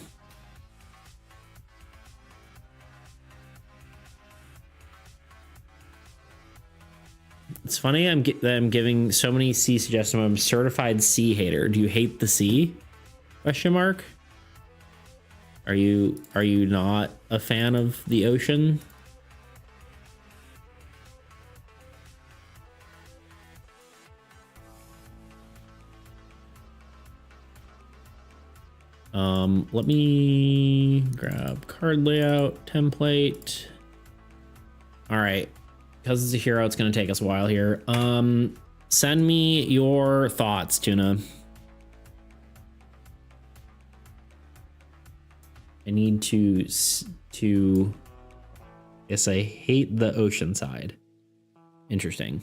It's funny I'm giving so many sea suggestions. I'm a certified sea hater. Do you hate the sea? Question mark. Are you not a fan of the ocean? Let me grab card layout template. All right, because it's a hero, it's going to take us a while here. Send me your thoughts, Tuna. I need to yes, I hate the ocean side. Interesting.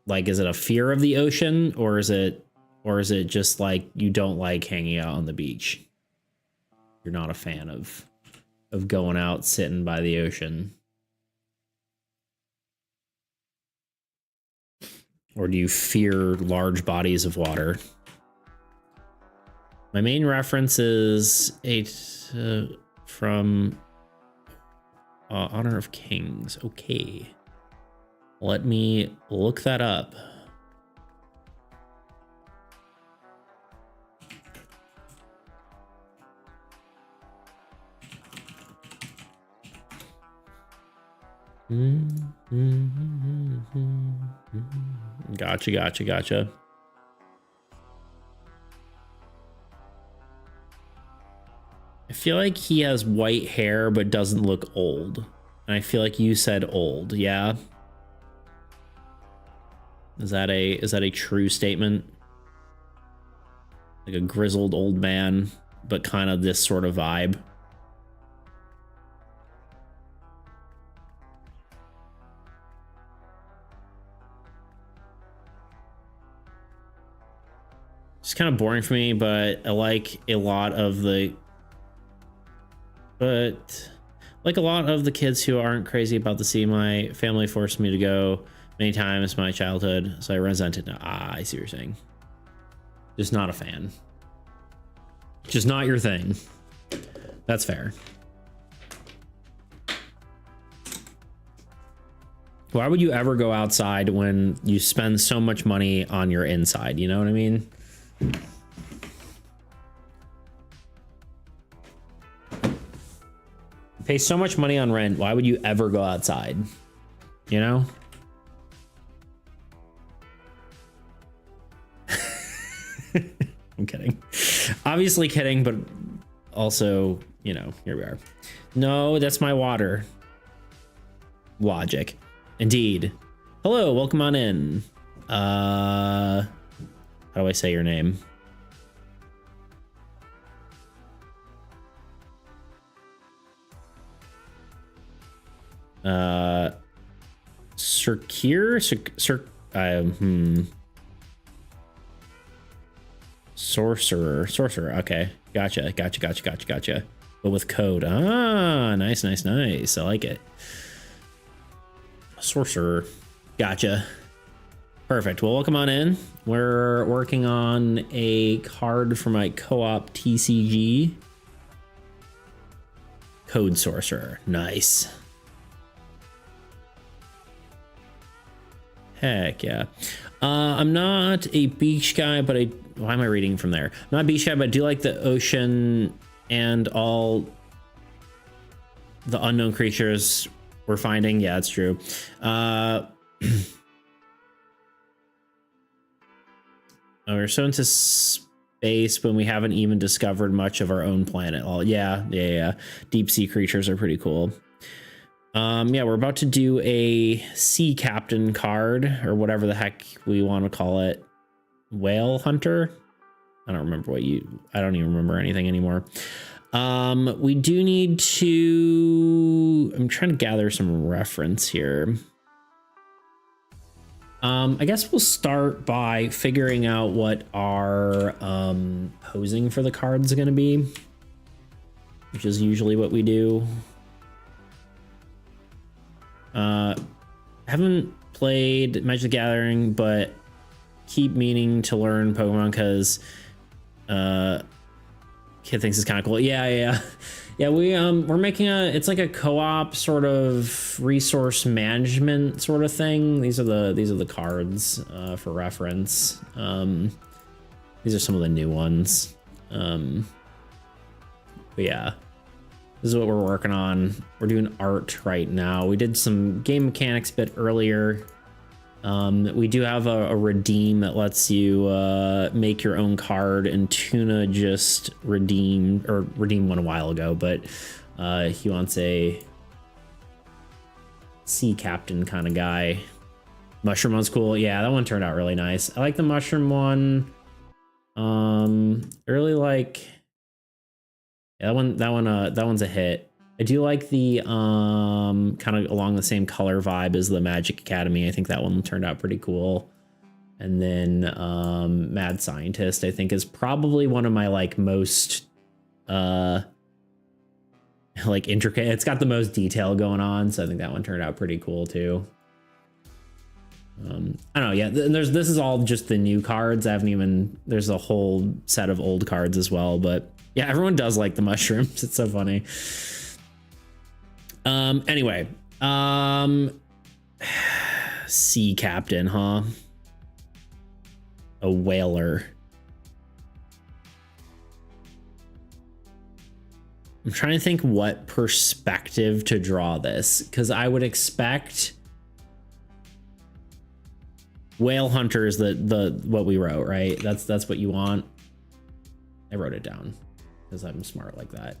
Like, is it a fear of the ocean, or is it just like you don't like hanging out on the beach? You're not a fan of going out sitting by the ocean. Or do you fear large bodies of water? My main reference is from Honor of Kings. Okay. Let me look that up. Gotcha. I feel like he has white hair but doesn't look old. And I feel like you said old, yeah? Is that a true statement? Like a grizzled old man, but kind of this sort of vibe. It's kind of boring for me, but I like a lot of the kids who aren't crazy about the sea. My family forced me to go many times in my childhood, so I resent it now. I see what you're saying. Just not a fan. Just not your thing. That's fair. Why would you ever go outside when you spend so much money on your inside? You know what I mean? Pay so much money on rent. Why would you ever go outside? You know? I'm kidding. Obviously kidding, but also, you know, here we are. No, that's my water. Logic. Indeed. Hello, welcome on in. How do I say your name? Sorcerer. Okay, gotcha. But with code. Ah, nice. I like it. Sorcerer. Gotcha. Perfect. Well, welcome on in. We're working on a card for my co-op TCG. Code Sorcerer. Nice. Heck yeah. I'm not a beach guy, but why am I reading from there? I'm not a beach guy, but I do like the ocean and all the unknown creatures we're finding. Yeah, that's true. We're so into space, but we haven't even discovered much of our own planet. Oh, yeah. Deep sea creatures are pretty cool. Yeah, we're about to do a sea captain card, or whatever the heck we want to call it. Whale hunter? I don't even remember anything anymore. We do need to... I'm trying to gather some reference here. I guess we'll start by figuring out what our posing for the cards is going to be, which is usually what we do. Haven't played Magic the Gathering, but keep meaning to learn Pokemon because kid thinks it's kind of cool. Yeah. We're making it's like a co-op sort of resource management sort of thing. These are the cards for reference. These are some of the new ones. But yeah, this is what we're working on. We're doing art right now. We did some game mechanics a bit earlier. We do have a redeem that lets you make your own card, and Tuna just redeemed one a while ago, but he wants a sea captain kind of guy. Mushroom one's cool. Yeah, that one turned out really nice. I like the mushroom one. I really like, yeah, that one's a hit. I do like the kind of along the same color vibe as the Magic Academy. I think that one turned out pretty cool. And then Mad Scientist, I think, is probably one of my like most like intricate. It's got the most detail going on, so I think that one turned out pretty cool too. I don't know. Yeah, this is all just the new cards. There's a whole set of old cards as well, but yeah, everyone does like the mushrooms. It's so funny. Anyway, sea captain, huh? A whaler. I'm trying to think what perspective to draw this, because I would expect whale hunter is the what we wrote, right? That's what you want. I wrote it down because I'm smart like that.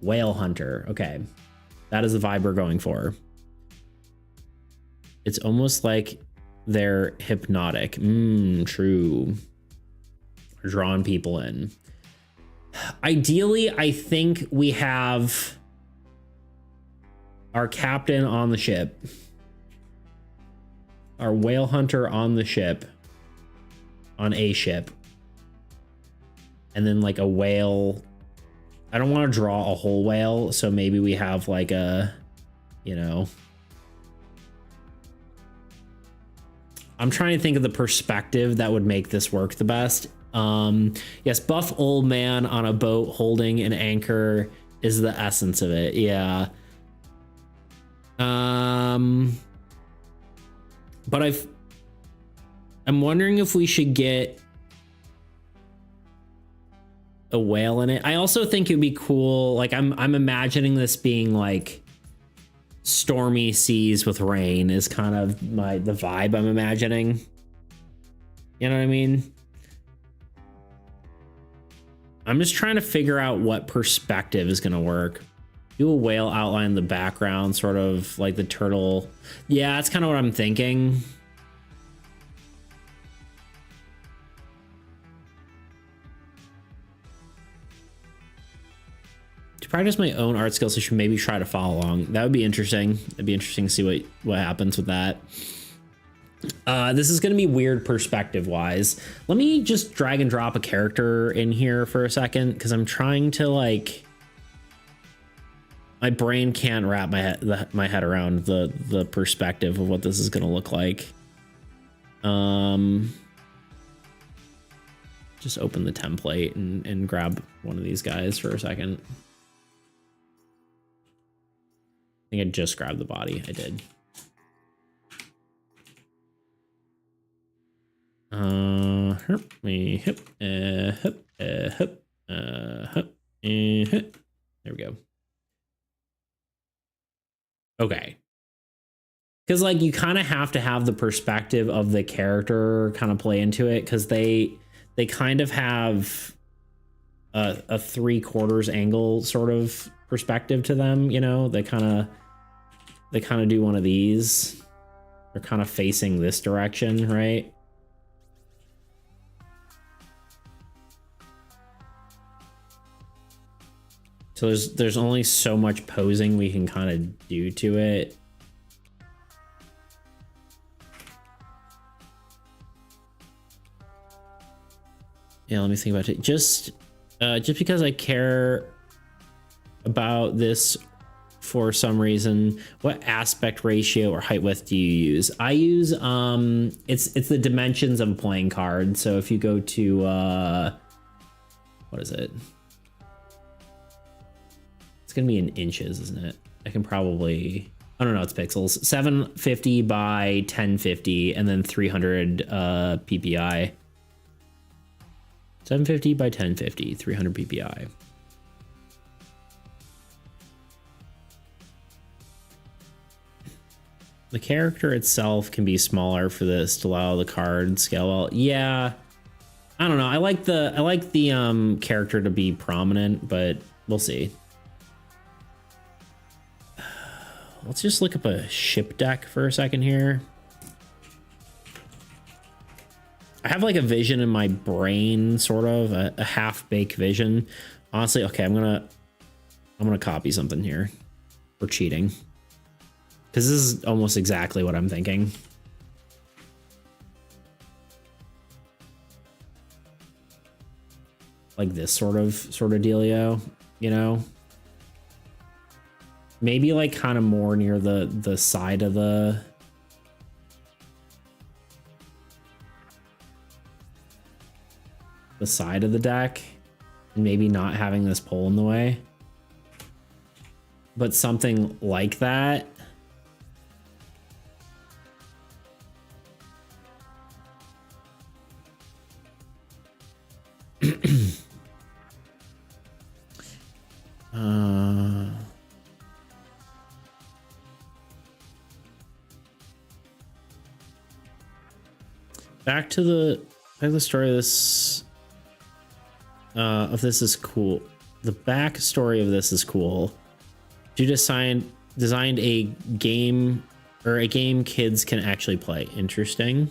Whale hunter. Okay, that is the vibe we're going for. It's almost like they're hypnotic. True. Drawing people in. Ideally, I think we have our captain on the ship, our whale hunter on the ship, on a ship, and then like a whale. I don't want to draw a whole whale, so maybe we have like a, you know, I'm trying to think of the perspective that would make this work the best. Yes, buff old man on a boat holding an anchor is the essence of it. Yeah. But I'm wondering if we should get a whale in it. I also think it'd be cool. Like I'm imagining this being like stormy seas with rain is kind of the vibe I'm imagining. You know what I mean? I'm just trying to figure out what perspective is going to work. Do a whale outline in the background, sort of like the turtle. Yeah, that's kind of what I'm thinking. practice my own art skills. I should maybe try to follow along. That would be interesting. It'd be interesting to see what happens with that. This is going to be weird perspective wise. Let me just drag and drop a character in here for a second, because I'm trying to like, my brain can't wrap my head around the perspective of what this is going to look like. Just open the template and grab one of these guys for a second. I think I just grabbed the body. I did. There we go. Okay. Because like you kind of have to have the perspective of the character kind of play into it, because they kind of have a 3/4 angle sort of perspective to them, you know. They kind of do one of these. They're kind of facing this direction, right? So there's only so much posing we can kind of do to it. Yeah, let me think about it. Just because I care about this for some reason, what aspect ratio or height width do you use? I use it's the dimensions of a playing card. So if you go to what is it? It's gonna be in inches, isn't it? I can probably, I don't know, it's pixels. 750 by 1050 and then 300 ppi. 750 by 1050, 300 ppi. The character itself can be smaller for this to allow the card scale well. Yeah, I don't know. I like the character to be prominent, but we'll see. Let's just look up a ship deck for a second here. I have like a vision in my brain, sort of a half-baked vision. Honestly, okay, I'm gonna copy something here. We're cheating, because this is almost exactly what I'm thinking. Like this sort of dealio, you know? Maybe like kind of more near the side of the side of the deck, and maybe not having this pole in the way, but something like that. Back to the story of this is cool. The backstory of this is cool. You designed a game, or a game kids can actually play. Interesting.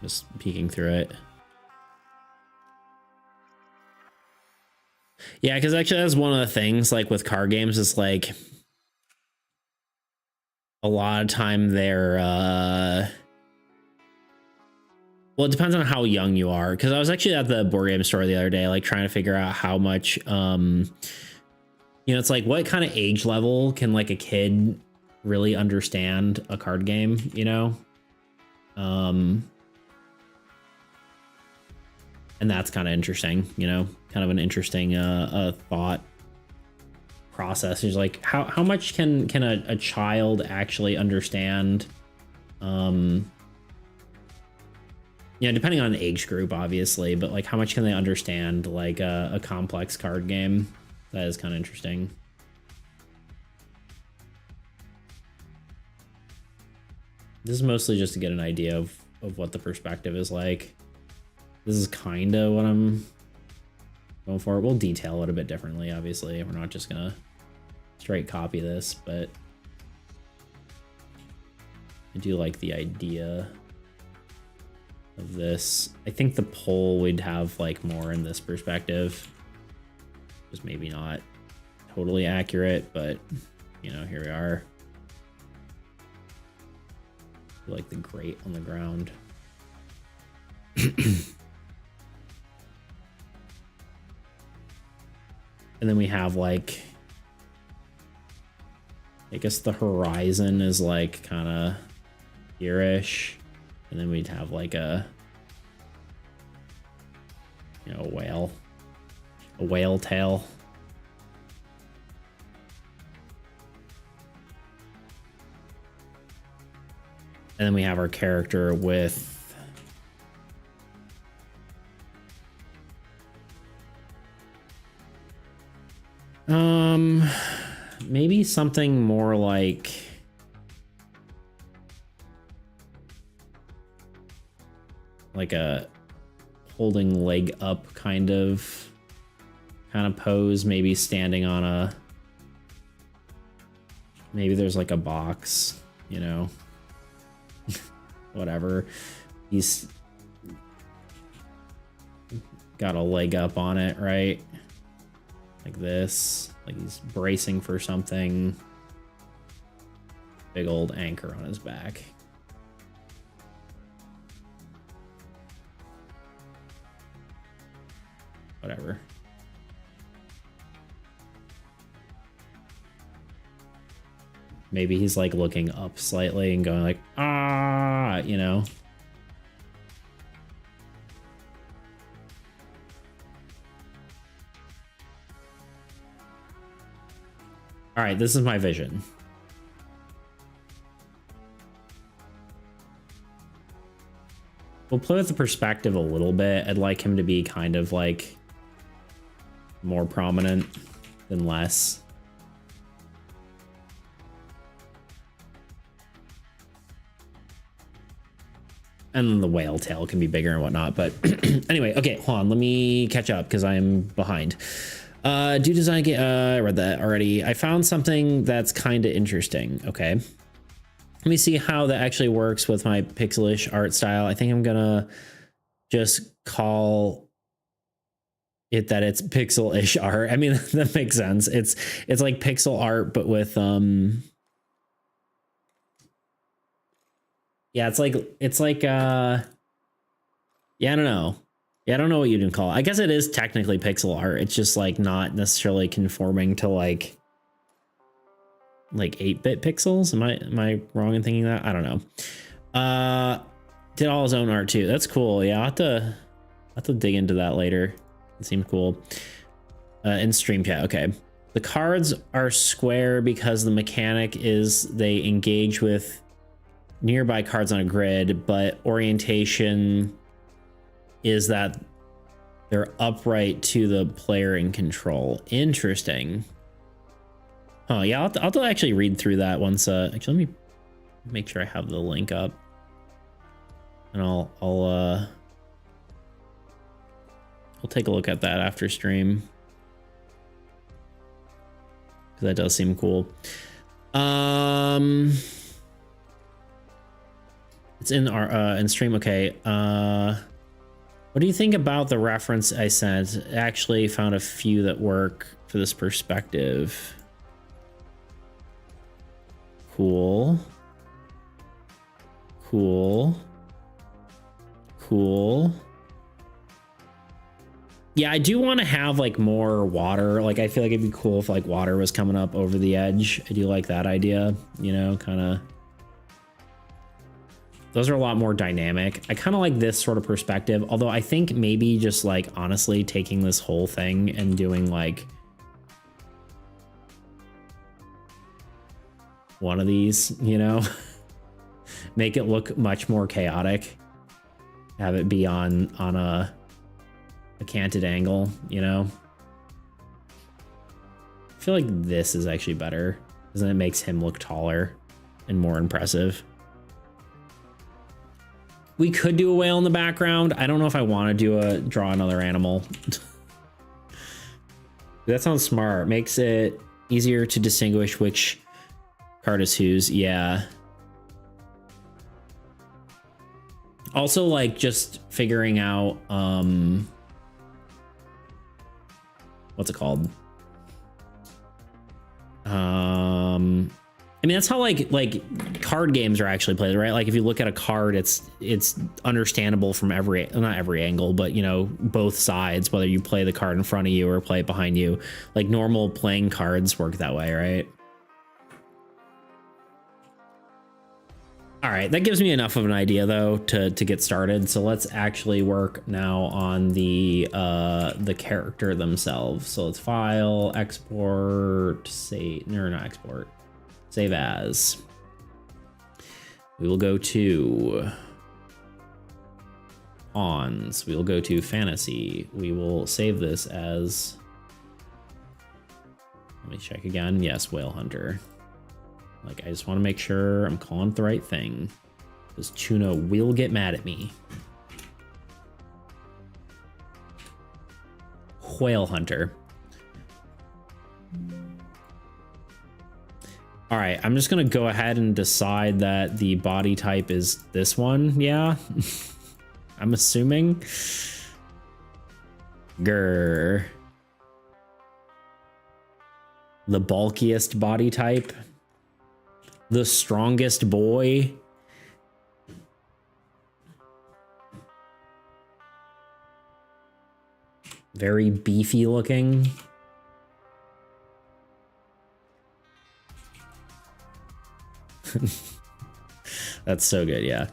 Just peeking through it. Yeah, because actually that's one of the things, like with card games, is like a lot of time they're well, it depends on how young you are, because I was actually at the board game store the other day, like trying to figure out how much you know, it's like what kind of age level can like a kid really understand a card game, you know? And that's kind of interesting, you know, kind of an interesting thought process. Is like how much can a child actually understand? You know, depending on the age group, obviously, but like how much can they understand like a complex card game? That is kind of interesting. This is mostly just to get an idea of what the perspective is like. This is kind of what I'm going for it. We'll detail it a bit differently, obviously. We're not just gonna straight copy this, but I do like the idea of this. I think the pole we'd have like more in this perspective. Just maybe not totally accurate, but you know, here we are. I like the grate on the ground. And then we have like, I guess the horizon is like kind of here-ish. And then we'd have like a, you know, a whale tail. And then we have our character with maybe something more like a holding leg up kind of pose, maybe standing on a, maybe there's like a box, you know. Whatever, he's got a leg up on it, right? Like this, like he's bracing for something. Big old anchor on his back. Whatever. Maybe he's like looking up slightly and going like, ah, you know. All right, this is my vision. We'll play with the perspective a little bit. I'd like him to be kind of like more prominent than less. And the whale tail can be bigger and whatnot. But anyway, okay, hold on. Let me catch up because I'm behind. Do design get I read that already. I found something that's kind of interesting. Okay. Let me see how that actually works with my pixelish art style. I think I'm gonna just call it that it's pixelish art. I mean, that makes sense. It's like pixel art, but with yeah, it's like yeah, I don't know. Yeah, I don't know what you'd call it. I guess it is technically pixel art. It's just like not necessarily conforming to like 8-bit pixels. Am I wrong in thinking that? I don't know. Did all his own art too. That's cool. Yeah, I'll have to dig into that later. It seemed cool. In stream chat, okay. The cards are square because the mechanic is they engage with nearby cards on a grid, but orientation is that they're upright to the player in control. Interesting. Oh yeah, I'll have to actually read through that once. Actually, let me make sure I have the link up, and I'll take a look at that after stream because that does seem cool. It's in our in stream. Okay. What do you think about the reference I sent? I actually found a few that work for this perspective. Cool. Cool. Cool. Yeah, I do want to have like more water. Like, I feel like it'd be cool if like water was coming up over the edge. I do like that idea, you know, kind of. Those are a lot more dynamic. I kind of like this sort of perspective, although I think maybe just like honestly taking this whole thing and doing like one of these, you know, make it look much more chaotic. Have it be on a canted angle, you know. I feel like this is actually better because then it makes him look taller and more impressive. We could do a whale in the background. I don't know if I want to draw another animal. That sounds smart. Makes it easier to distinguish which card is whose. Yeah. Also, like, just figuring out what's it called? I mean, that's how like card games are actually played, right? Like if you look at a card, it's understandable from not every angle, but you know, both sides, whether you play the card in front of you or play it behind you. Like normal playing cards work that way, right? All right, that gives me enough of an idea though to get started. So let's actually work now on the character themselves. So let's file, export, save, no, not export, save as. We will go to pawns. We will go to fantasy. We will save this as, let me check again. Yes, whale hunter. Like, I just want to make sure I'm calling it the right thing, because Tuna will get mad at me. Whale hunter. All right, I'm just going to go ahead and decide that the body type is this one. Yeah, I'm assuming. Grr. The bulkiest body type. The strongest boy. Very beefy looking. That's so good, yeah.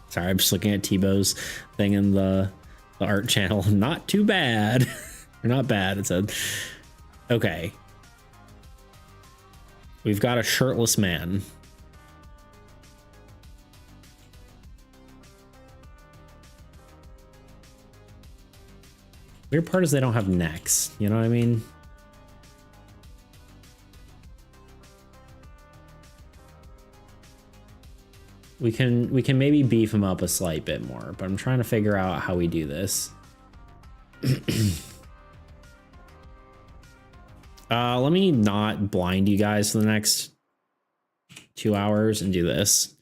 Sorry, I'm just looking at Tebow's thing in the art channel. Not too bad. Or not bad, it said. Okay. We've got a shirtless man. Weird part is they don't have necks. You know what I mean? We can maybe beef him up a slight bit more, but I'm trying to figure out how we do this. Let me not blind you guys for the next 2 hours and do this.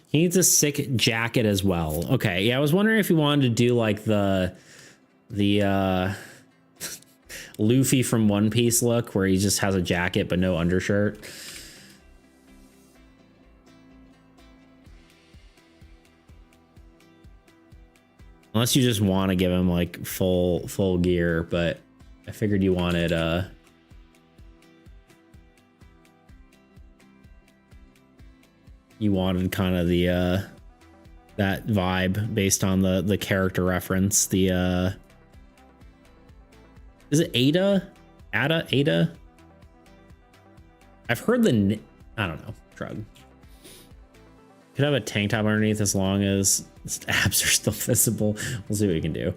He needs a sick jacket as well. Okay, yeah, I was wondering if you wanted to do like the Luffy from One Piece look, where he just has a jacket but no undershirt. Unless you just want to give him like full gear, but I figured you wanted kind of the that vibe based on the character reference. The is it Ada? Ada? I've heard the I don't know. Shrug. Could have a tank top underneath as long as its abs are still visible. We'll see what we can do.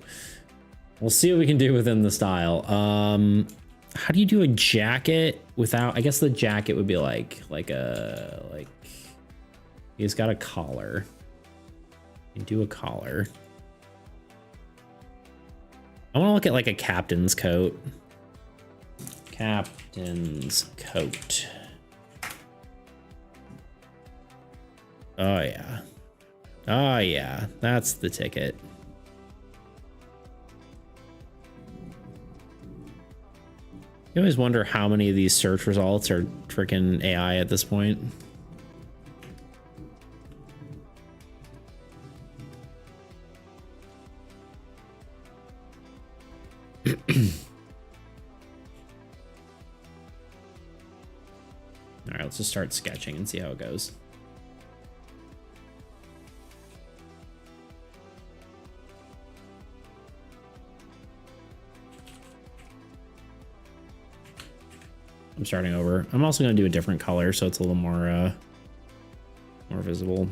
We'll see what we can do within the style. How do you do a jacket without? I guess the jacket would be like he's got a collar. You can do a collar. I want to look at like a captain's coat. Captain's coat. Oh yeah. Oh yeah, that's the ticket. You always wonder how many of these search results are freaking AI at this point. All right, let's just start sketching and see how it goes. I'm starting over. I'm also going to do a different color so it's a little more visible.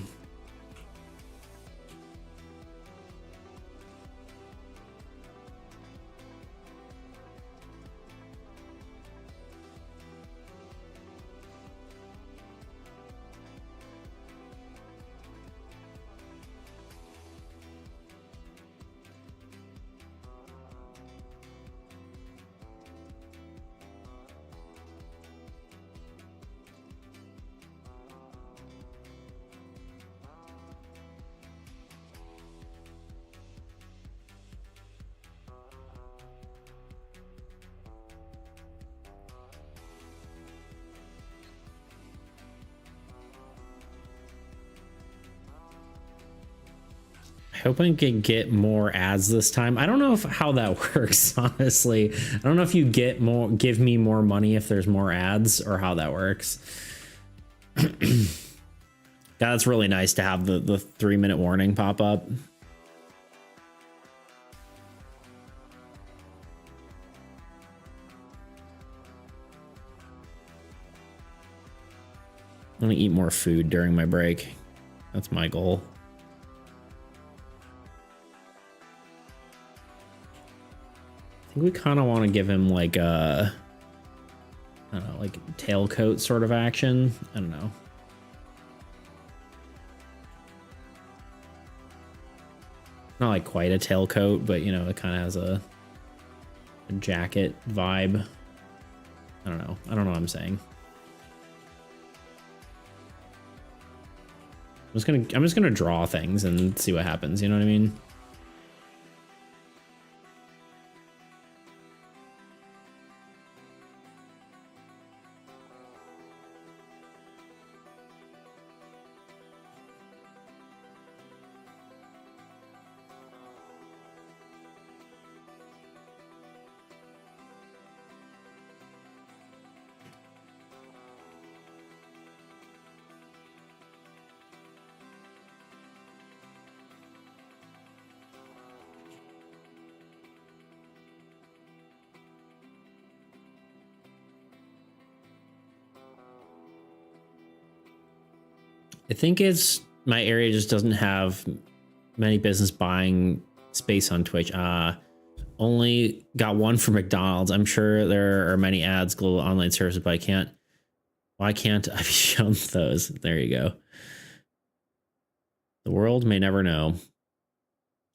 I hope I can get more ads this time. I don't know how that works, honestly. I don't know if you give me more money if there's more ads or how that works. God, it's really nice to have the 3-minute warning pop up. I'm gonna eat more food during my break. That's my goal. I think we kind of want to give him like a, I don't know, like tailcoat sort of action. I don't know. Not like quite a tailcoat, but you know, it kind of has a jacket vibe. I don't know. I don't know what I'm saying. I'm just gonna draw things and see what happens. You know what I mean? I think it's my area just doesn't have many business buying space on Twitch. Only got one for McDonald's. I'm sure there are many ads, global online services, but I can't. Why can't I be shown those? There you go. The world may never know.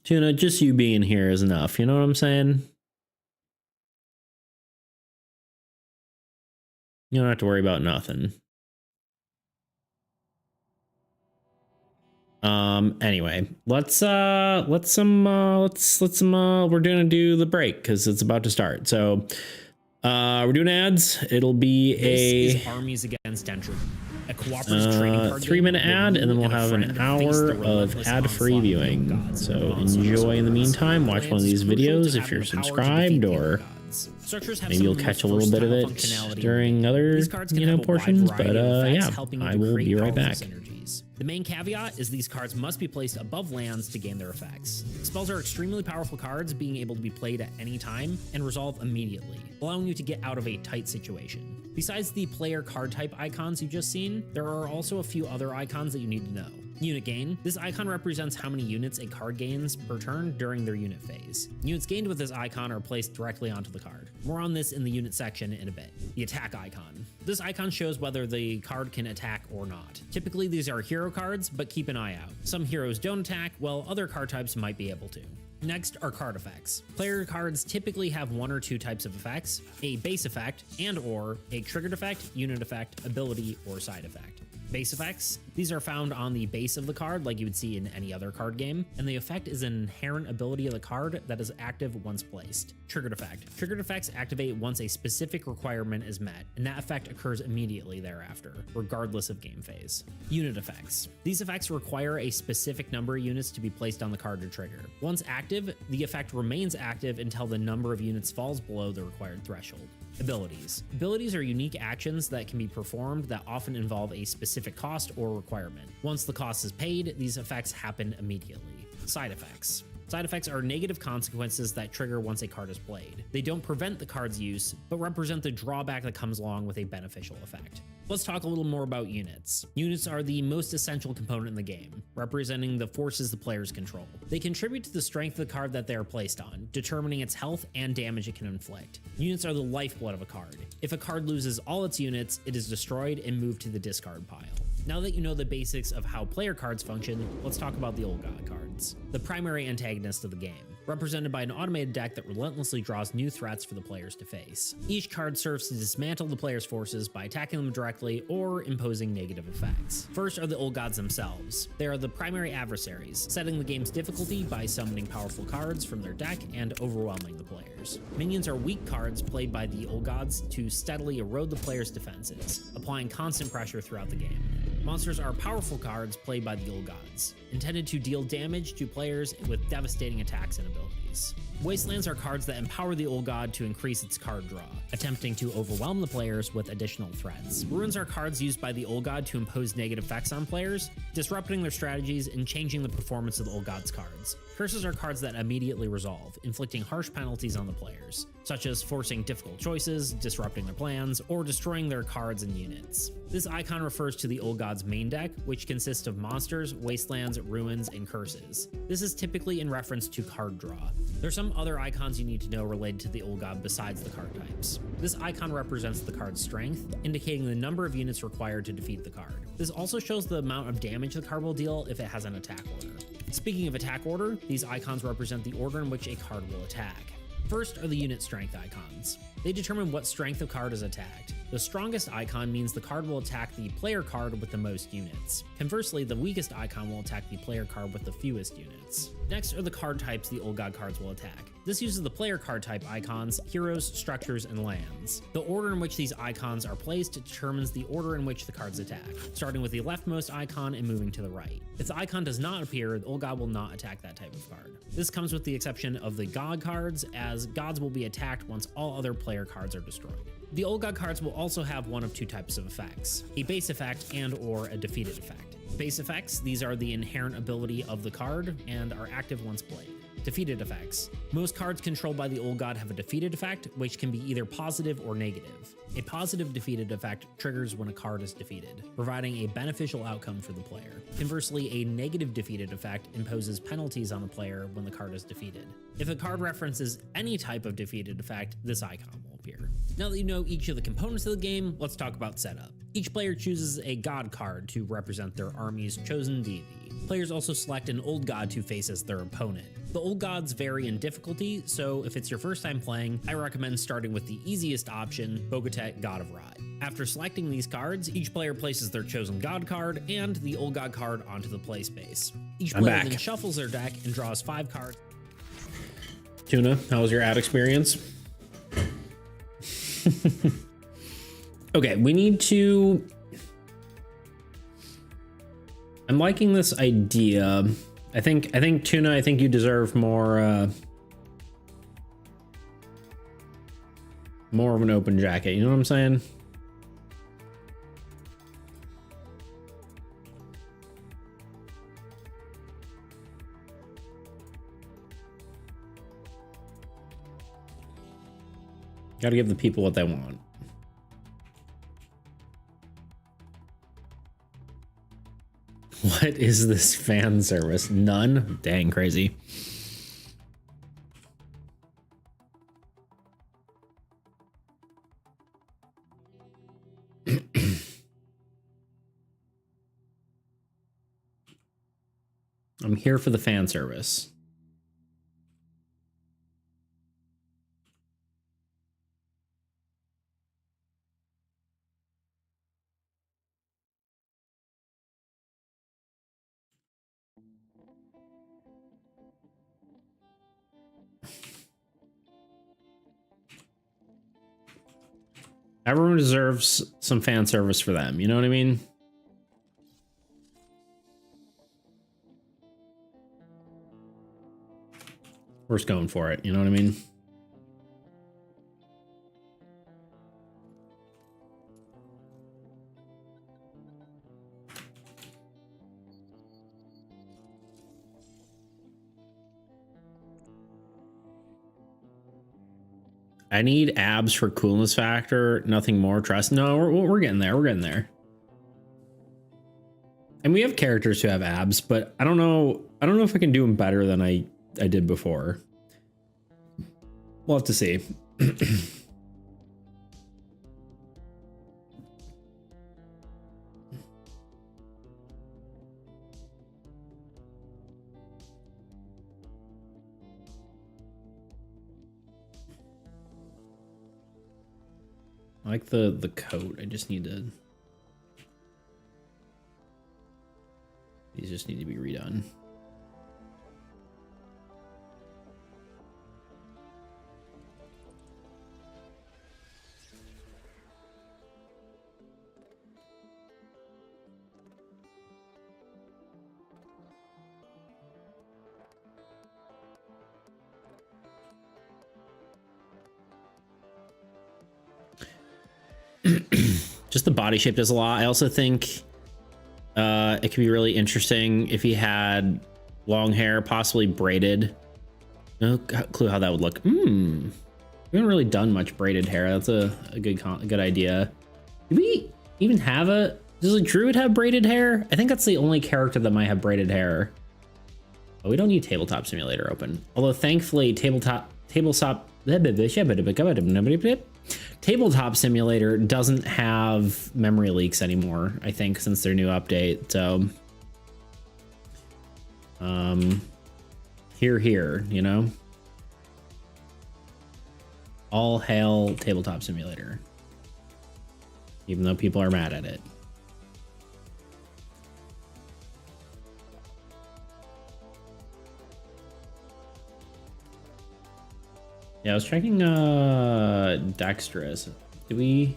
Tuna, just you being here is enough. You know what I'm saying? You don't have to worry about nothing. Anyway, let's we're gonna do the break because it's about to start. So we're doing ads. It'll be This is Armies Against Entropy, a cooperative trading card 3-minute ad, and then we'll have an hour of ad-free viewing. So enjoy in the meantime. Watch one of these videos if you're subscribed, or maybe you'll catch a little bit of it during other portions. But yeah, I will be right back. The main caveat is these cards must be placed above lands to gain their effects. Spells are extremely powerful cards, being able to be played at any time and resolve immediately, allowing you to get out of a tight situation. Besides the player card type icons you've just seen, there are also a few other icons that you need to know. Unit gain. This icon represents how many units a card gains per turn during their unit phase. Units gained with this icon are placed directly onto the card. More on this in the unit section in a bit. The attack icon. This icon shows whether the card can attack or not. Typically these are hero cards, but keep an eye out. Some heroes don't attack, while other card types might be able to. Next are card effects. Player cards typically have one or two types of effects, a base effect and/or a triggered effect, unit effect, ability, or side effect. Base effects. These are found on the base of the card like you would see in any other card game, and the effect is an inherent ability of the card that is active once placed. Triggered effect. Triggered effects activate once a specific requirement is met, and that effect occurs immediately thereafter, regardless of game phase. Unit effects. These effects require a specific number of units to be placed on the card to trigger. Once active, the effect remains active until the number of units falls below the required threshold. Abilities. Abilities are unique actions that can be performed that often involve a specific cost or requirement. Once the cost is paid, these effects happen immediately. Side effects. Side effects are negative consequences that trigger once a card is played. They don't prevent the card's use, but represent the drawback that comes along with a beneficial effect. Let's talk a little more about units. Units are the most essential component in the game, representing the forces the players control. They contribute to the strength of the card that they are placed on, determining its health and damage it can inflict. Units are the lifeblood of a card. If a card loses all its units, it is destroyed and moved to the discard pile. Now that you know the basics of how player cards function, let's talk about the Old God cards, the primary antagonist of the game, represented by an automated deck that relentlessly draws new threats for the players to face. Each card serves to dismantle the player's forces by attacking them directly or imposing negative effects. First are the Old Gods themselves. They are the primary adversaries, setting the game's difficulty by summoning powerful cards from their deck and overwhelming the players. Minions are weak cards played by the Old Gods to steadily erode the player's defenses, applying constant pressure throughout the game. Monsters are powerful cards played by the Old Gods, intended to deal damage to players with devastating attacks and abilities. Wastelands are cards that empower the Old God to increase its card draw, attempting to overwhelm the players with additional threats. Ruins are cards used by the Old God to impose negative effects on players, disrupting their strategies and changing the performance of the Old God's cards. Curses are cards that immediately resolve, inflicting harsh penalties on the players, such as forcing difficult choices, disrupting their plans, or destroying their cards and units. This icon refers to the Old God's main deck, which consists of monsters, wastelands, ruins, and curses. This is typically in reference to card draw. There's some other icons you need to know related to the Old God besides the card types. This icon represents the card's strength, indicating the number of units required to defeat the card. This also shows the amount of damage the card will deal if it has an attack order. Speaking of attack order, these icons represent the order in which a card will attack. First are the unit strength icons. They determine what strength of card is attacked. The strongest icon means the card will attack the player card with the most units. Conversely, the weakest icon will attack the player card with the fewest units. Next are the card types the Old God cards will attack. This uses the player card type icons, heroes, structures, and lands. The order in which these icons are placed determines the order in which the cards attack, starting with the leftmost icon and moving to the right. If the icon does not appear, the Old God will not attack that type of card. This comes with the exception of the God cards, as gods will be attacked once all other player cards are destroyed. The Old God cards will also have one of two types of effects, a base effect and or a defeated effect. Base effects, these are the inherent ability of the card and are active once played. Defeated effects. Most cards controlled by the Old God have a defeated effect, which can be either positive or negative. A positive defeated effect triggers when a card is defeated, providing a beneficial outcome for the player. Conversely, a negative defeated effect imposes penalties on the player when the card is defeated. If a card references any type of defeated effect, this icon will appear. Now that you know each of the components of the game, let's talk about setup. Each player chooses a God card to represent their army's chosen deity. Players also select an Old God to face as their opponent. The Old Gods vary in difficulty, so if it's your first time playing, I recommend starting with the easiest option, Bogotet, God of Rye. After selecting these cards, each player places their chosen God card and the Old God card onto the play space. Each player then shuffles their deck and draws 5 cards. Tuna, how was your ad experience? Okay, we need to... I'm liking this idea. I think Tuna, I think you deserve more more of an open jacket. You know what I'm saying? Gotta give the people what they want. What is this fan service? None? Dang, crazy. I'm here for the fan service. Everyone deserves some fan service for them, you know what I mean? We're just going for it, you know what I mean? I need abs for coolness factor, nothing more. Trust. No, we're getting there. We're getting there. And we have characters who have abs, but I don't know. I don't know if I can do them better than I did before. We'll have to see. I like the coat. I just need to. These just need to be redone. Just the body shape does a lot. I also think it could be really interesting if he had long hair, possibly braided. No clue how that would look. We haven't really done much braided hair. That's a good idea. Do we even have does a druid have braided hair? I think that's the only character that might have braided hair. Oh, we don't need Tabletop Simulator open. Although thankfully Tabletop Simulator doesn't have memory leaks anymore, I think, since their new update. So here, you know. All hail Tabletop Simulator. Even though people are mad at it. Yeah, I was checking Dexterous. Do we...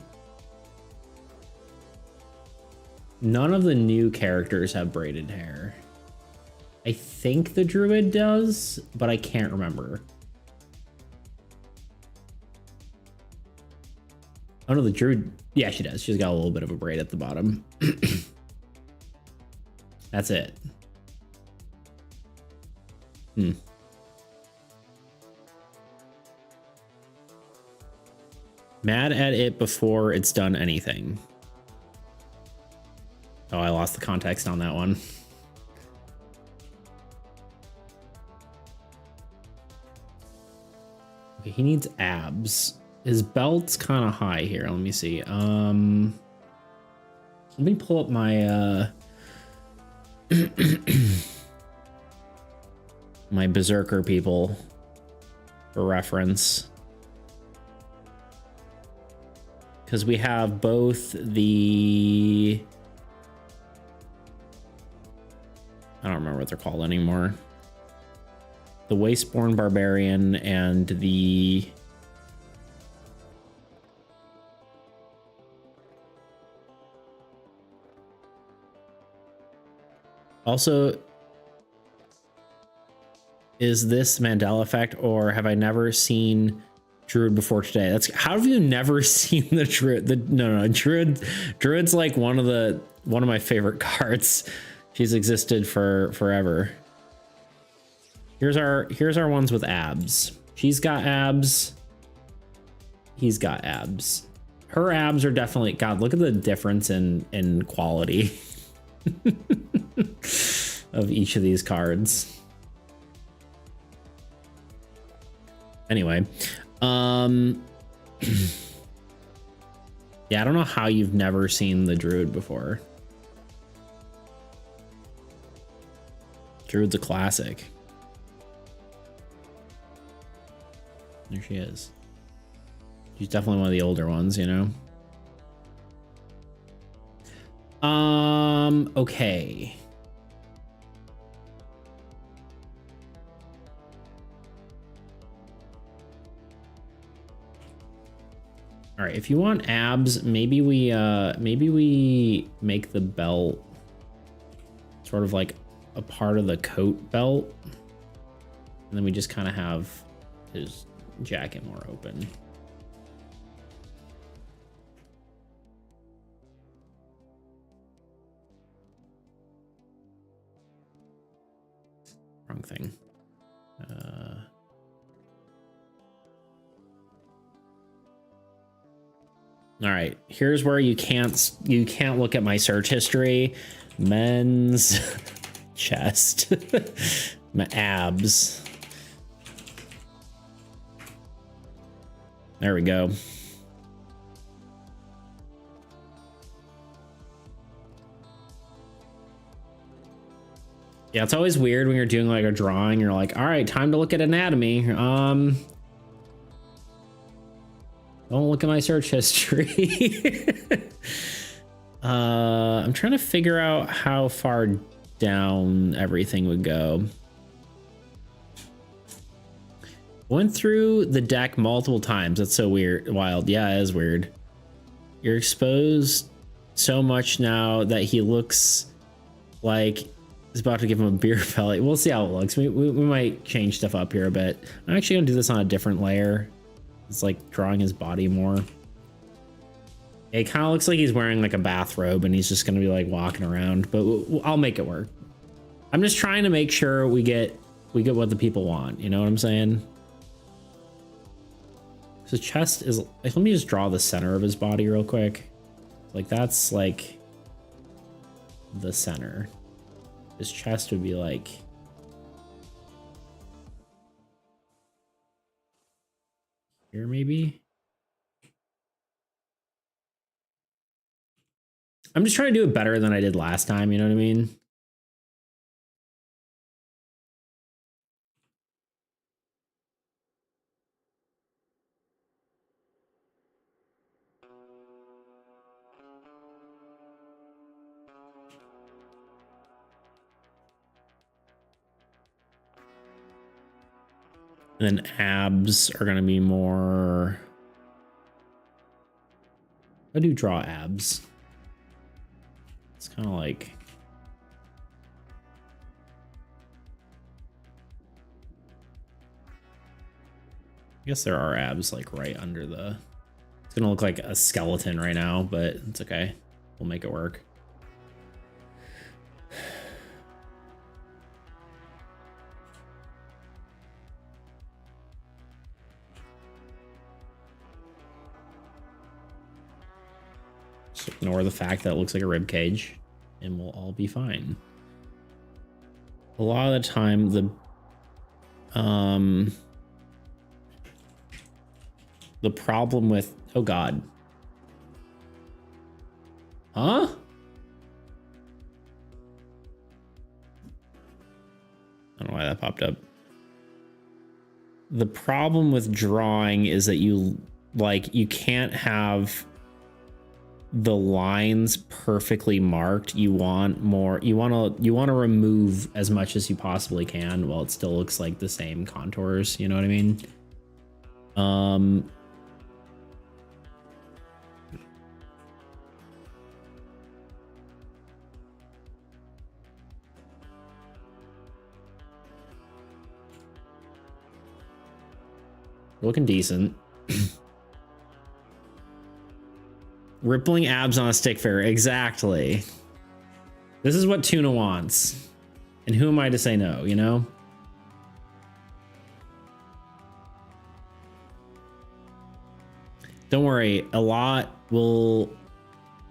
None of the new characters have braided hair. I think the druid does, but I can't remember. Oh no, the druid... Yeah, she does. She's got a little bit of a braid at the bottom. That's it. Mad at it before it's done anything. Oh, I lost the context on that one. Okay, he needs abs. His belt's kind of high here. Let me see. Let me pull up my my berserker people for reference. Because we have both the... I don't remember what they're called anymore. The Wasteborn Barbarian and the... Also, is this Mandela effect, or have I never seen Druid before today? That's how have you never seen the Druid? No, Druid's like one of my favorite cards. She's existed for forever. Here's our ones with abs. She's got abs. He's got abs. Her abs are definitely... God, look at the difference in quality of each of these cards. Anyway, yeah, I don't know how you've never seen the Druid before. Druid's a classic. There she is. She's definitely one of the older ones, you know? Okay. All right, if you want abs, maybe we make the belt sort of like a part of the coat belt, and then we just kind of have his jacket more open. Wrong thing. All right, here's where you can't look at my search history. Men's chest, my abs. There we go. Yeah, it's always weird when you're doing like a drawing. You're like, all right, time to look at anatomy. Don't look at my search history. I'm trying to figure out how far down everything would go. Went through the deck multiple times. That's so weird. Wild. Yeah, it is weird. You're exposed so much now that he looks like he's about to give him a beer belly. We'll see how it looks. We might change stuff up here a bit. I'm actually gonna do this on a different layer. It's like drawing his body more. It kind of looks like he's wearing like a bathrobe and he's just gonna be like walking around, but I'll make it work. I'm just trying to make sure we get what the people want. You know what I'm saying? So chest is like, let me just draw the center of his body real quick. Like that's like the center. His chest would be like here maybe. I'm just trying to do it better than I did last time, you know what I mean? And then abs are going to be more... I do draw abs. It's kind of like... I guess there are abs like right under the... It's going to look like a skeleton right now, but it's okay. We'll make it work. Just ignore the fact that it looks like a rib cage and we'll all be fine. A lot of the time the problem with, oh God. Huh? I don't know why that popped up. The problem with drawing is that you can't have the lines perfectly marked. You want more, you want to remove as much as you possibly can while it still looks like the same contours, you know what I mean? Looking decent. Rippling abs on a stick figure. Exactly. This is what Tuna wants. And who am I to say no, you know? Don't worry. A lot will...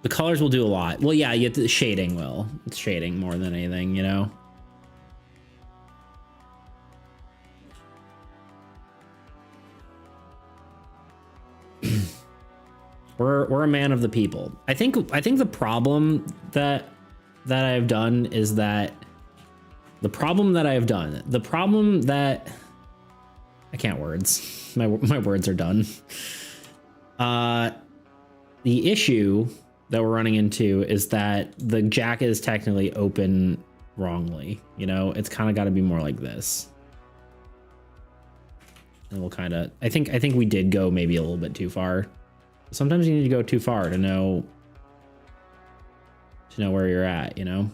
The colors will do a lot. Well, yeah, you get the shading will. It's shading more than anything, you know? We're a man of the people. I think the problem that I've done is that I can't words. My words are done. The issue that we're running into is that the jacket is technically open wrongly. You know, it's kind of got to be more like this. And we'll kind of, I think we did go maybe a little bit too far. Sometimes you need to go too far to know where you're at, you know?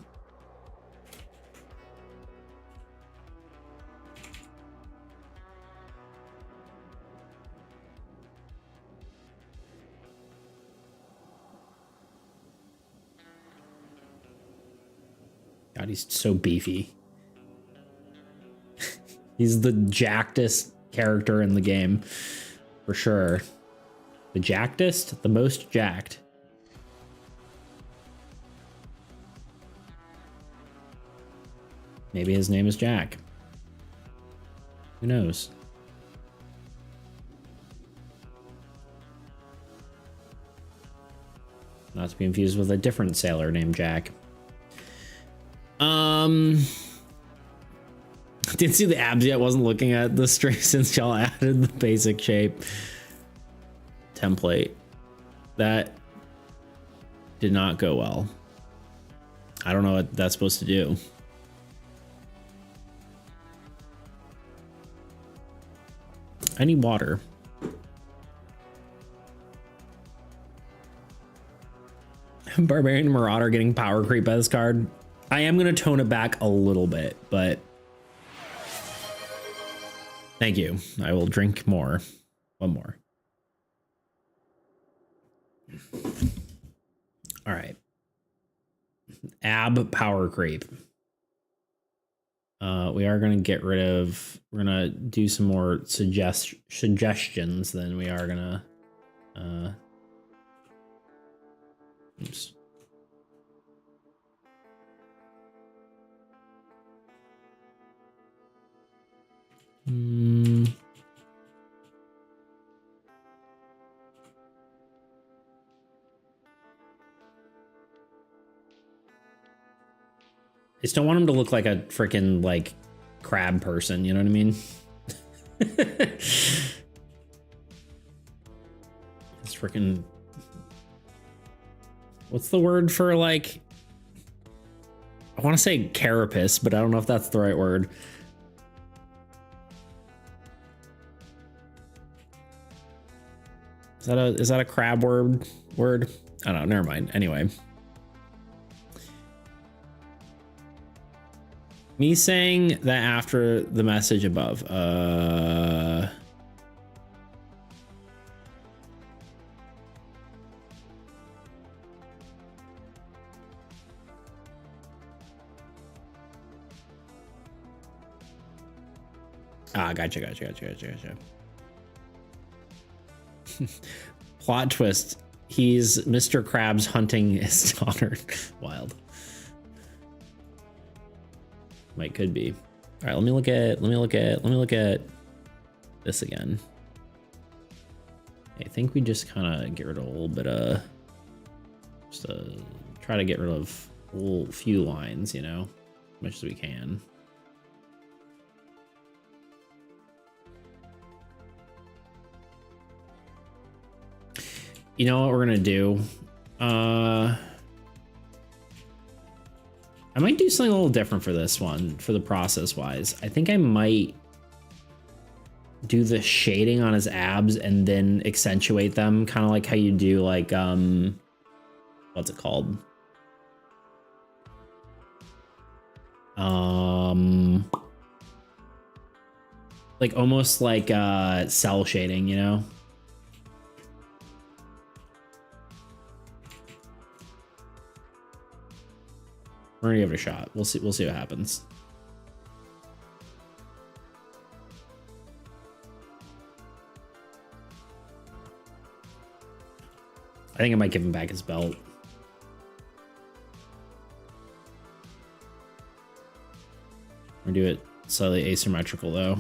God, he's so beefy. He's the jackedest character in the game, for sure. The jackedest? The most jacked. Maybe his name is Jack. Who knows? Not to be confused with a different sailor named Jack. Didn't see the abs yet. Wasn't looking at the string since y'all added the basic shape template. That did not go well. I don't know what that's supposed to do. I need water. Barbarian Marauder getting power creep by this card. I am going to tone it back a little bit, but thank you. I will drink more. One more. All right. Ab power creep. We are going to get rid of, we're going to do some more suggestions than we are going to, oops. I just don't want him to look like a freaking like crab person, you know what I mean? It's freaking, what's the word for like, I want to say carapace, but I don't know if that's the right word. Is that a crab word? I don't know, never mind. Anyway. Me saying that after the message above. Gotcha. Plot twist. He's Mr. Krabs hunting his daughter. Wild. Could be. All right, let me look at this again. I think we just kind of get rid of a little bit of, just try to get rid of a few lines, you know, as much as we can. You know what we're gonna do? I might do something a little different for this one, for the process wise. I think I might do the shading on his abs and then accentuate them, kind of like how you do like, what's it called? Like almost like cell shading, you know? We're gonna give it a shot. We'll see what happens. I think I might give him back his belt. We're gonna do it slightly asymmetrical though.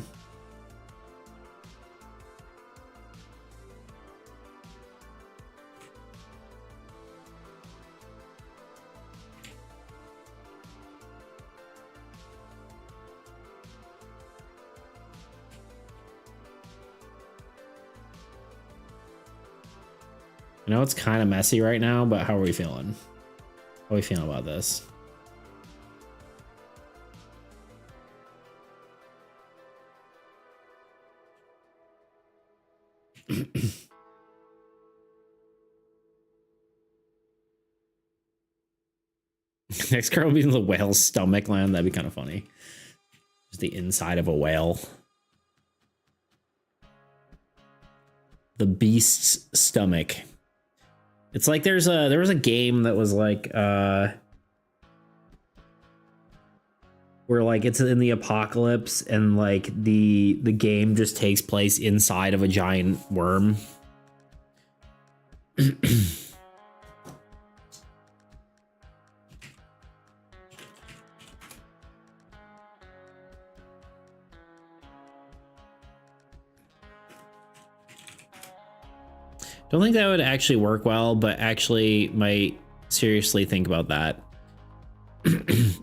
I know it's kind of messy right now, but how are we feeling? How are we feeling about this? Next card will be the whale's stomach land. That'd be kind of funny. Just the inside of a whale. The beast's stomach. It's like there was a game that was like where like it's in the apocalypse and like the game just takes place inside of a giant worm. Don't think that would actually work well, but actually might seriously think about that. I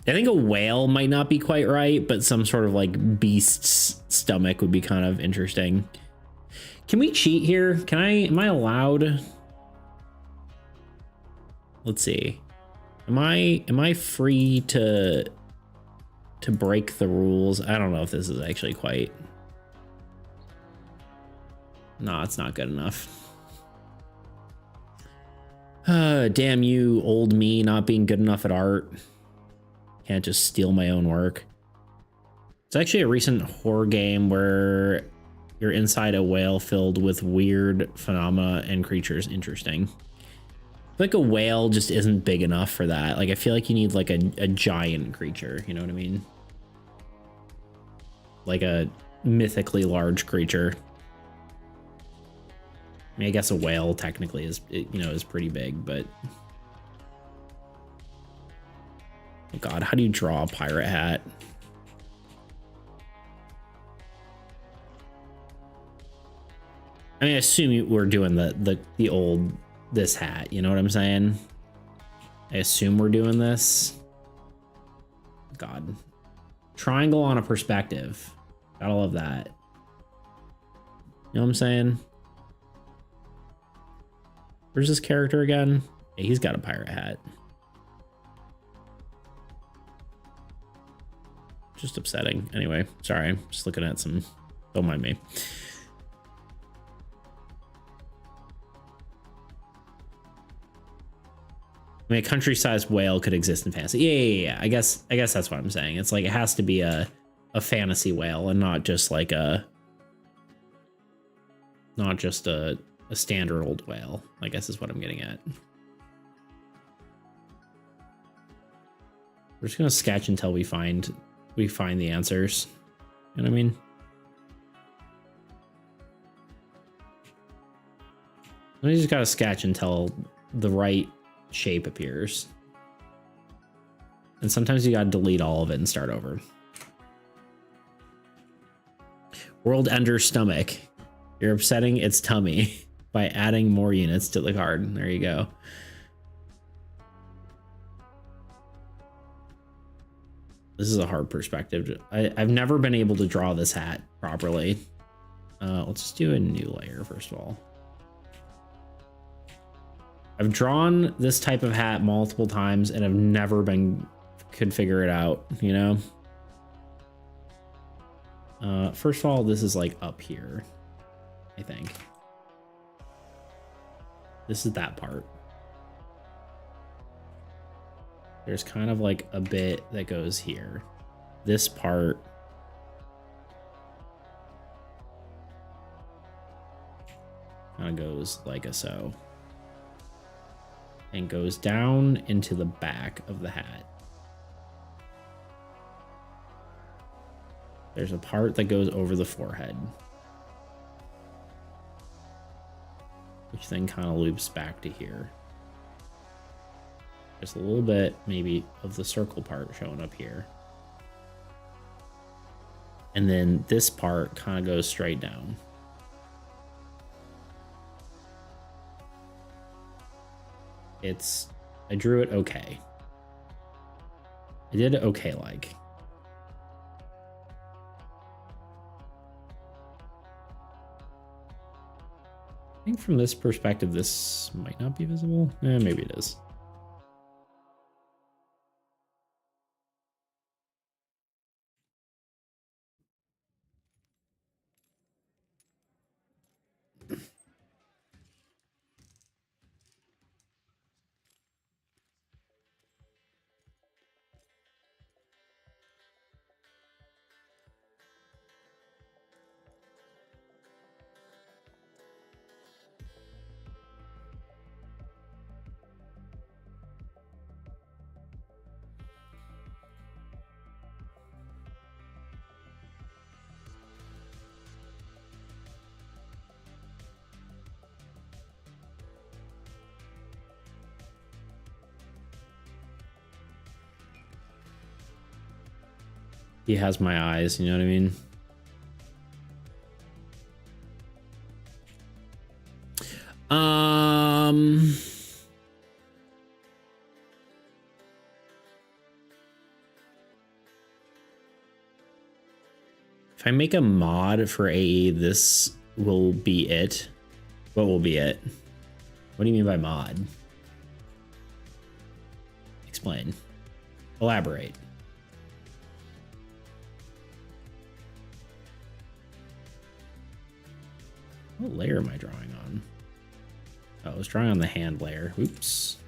think a whale might not be quite right, but some sort of like beast's stomach would be kind of interesting. Can we cheat here? Am I allowed? Let's see. Am I free to break the rules? I don't know if this is actually quite. No, it's not good enough. Damn you, old me, not being good enough at art. Can't just steal my own work. It's actually a recent horror game where you're inside a whale filled with weird phenomena and creatures. Interesting. Like a whale just isn't big enough for that. Like I feel like you need like a giant creature, you know what I mean? Like a mythically large creature. I mean, I guess a whale technically is, you know, is pretty big, but oh God, how do you draw a pirate hat? I mean, I assume we're doing the old this hat, you know what I'm saying? I assume we're doing this. God. Triangle on a perspective. Gotta love that. You know what I'm saying? Where's this character again? Yeah, he's got a pirate hat. Just upsetting. Anyway, sorry. I'm just looking at some. Don't mind me. I mean, a country-sized whale could exist in fantasy. Yeah. I guess that's what I'm saying. It's like it has to be a fantasy whale and not just like a standard old whale, I guess is what I'm getting at. We're just gonna sketch until we find the answers. You know what I mean? We just gotta sketch until the right shape appears. And sometimes you gotta delete all of it and start over. World Ender Stomach. You're upsetting its tummy by adding more units to the card. There you go. This is a hard perspective. I've never been able to draw this hat properly. Let's just do a new layer first of all. I've drawn this type of hat multiple times and I've could figure it out, you know? First of all, this is like up here, I think. This is that part. There's kind of like a bit that goes here. This part kind of goes like so. And goes down into the back of the hat. There's a part that goes over the forehead, which then kind of loops back to here. Just a little bit maybe of the circle part showing up here. And then this part kind of goes straight down. I drew it okay. I did it okay like. I think from this perspective, this might not be visible. Maybe it is. He has my eyes, you know what I mean? If I make a mod for AE, this will be it. What will be it? What do you mean by mod? Explain. Elaborate. What layer am I drawing on? Oh, I was drawing on the hand layer. Oops.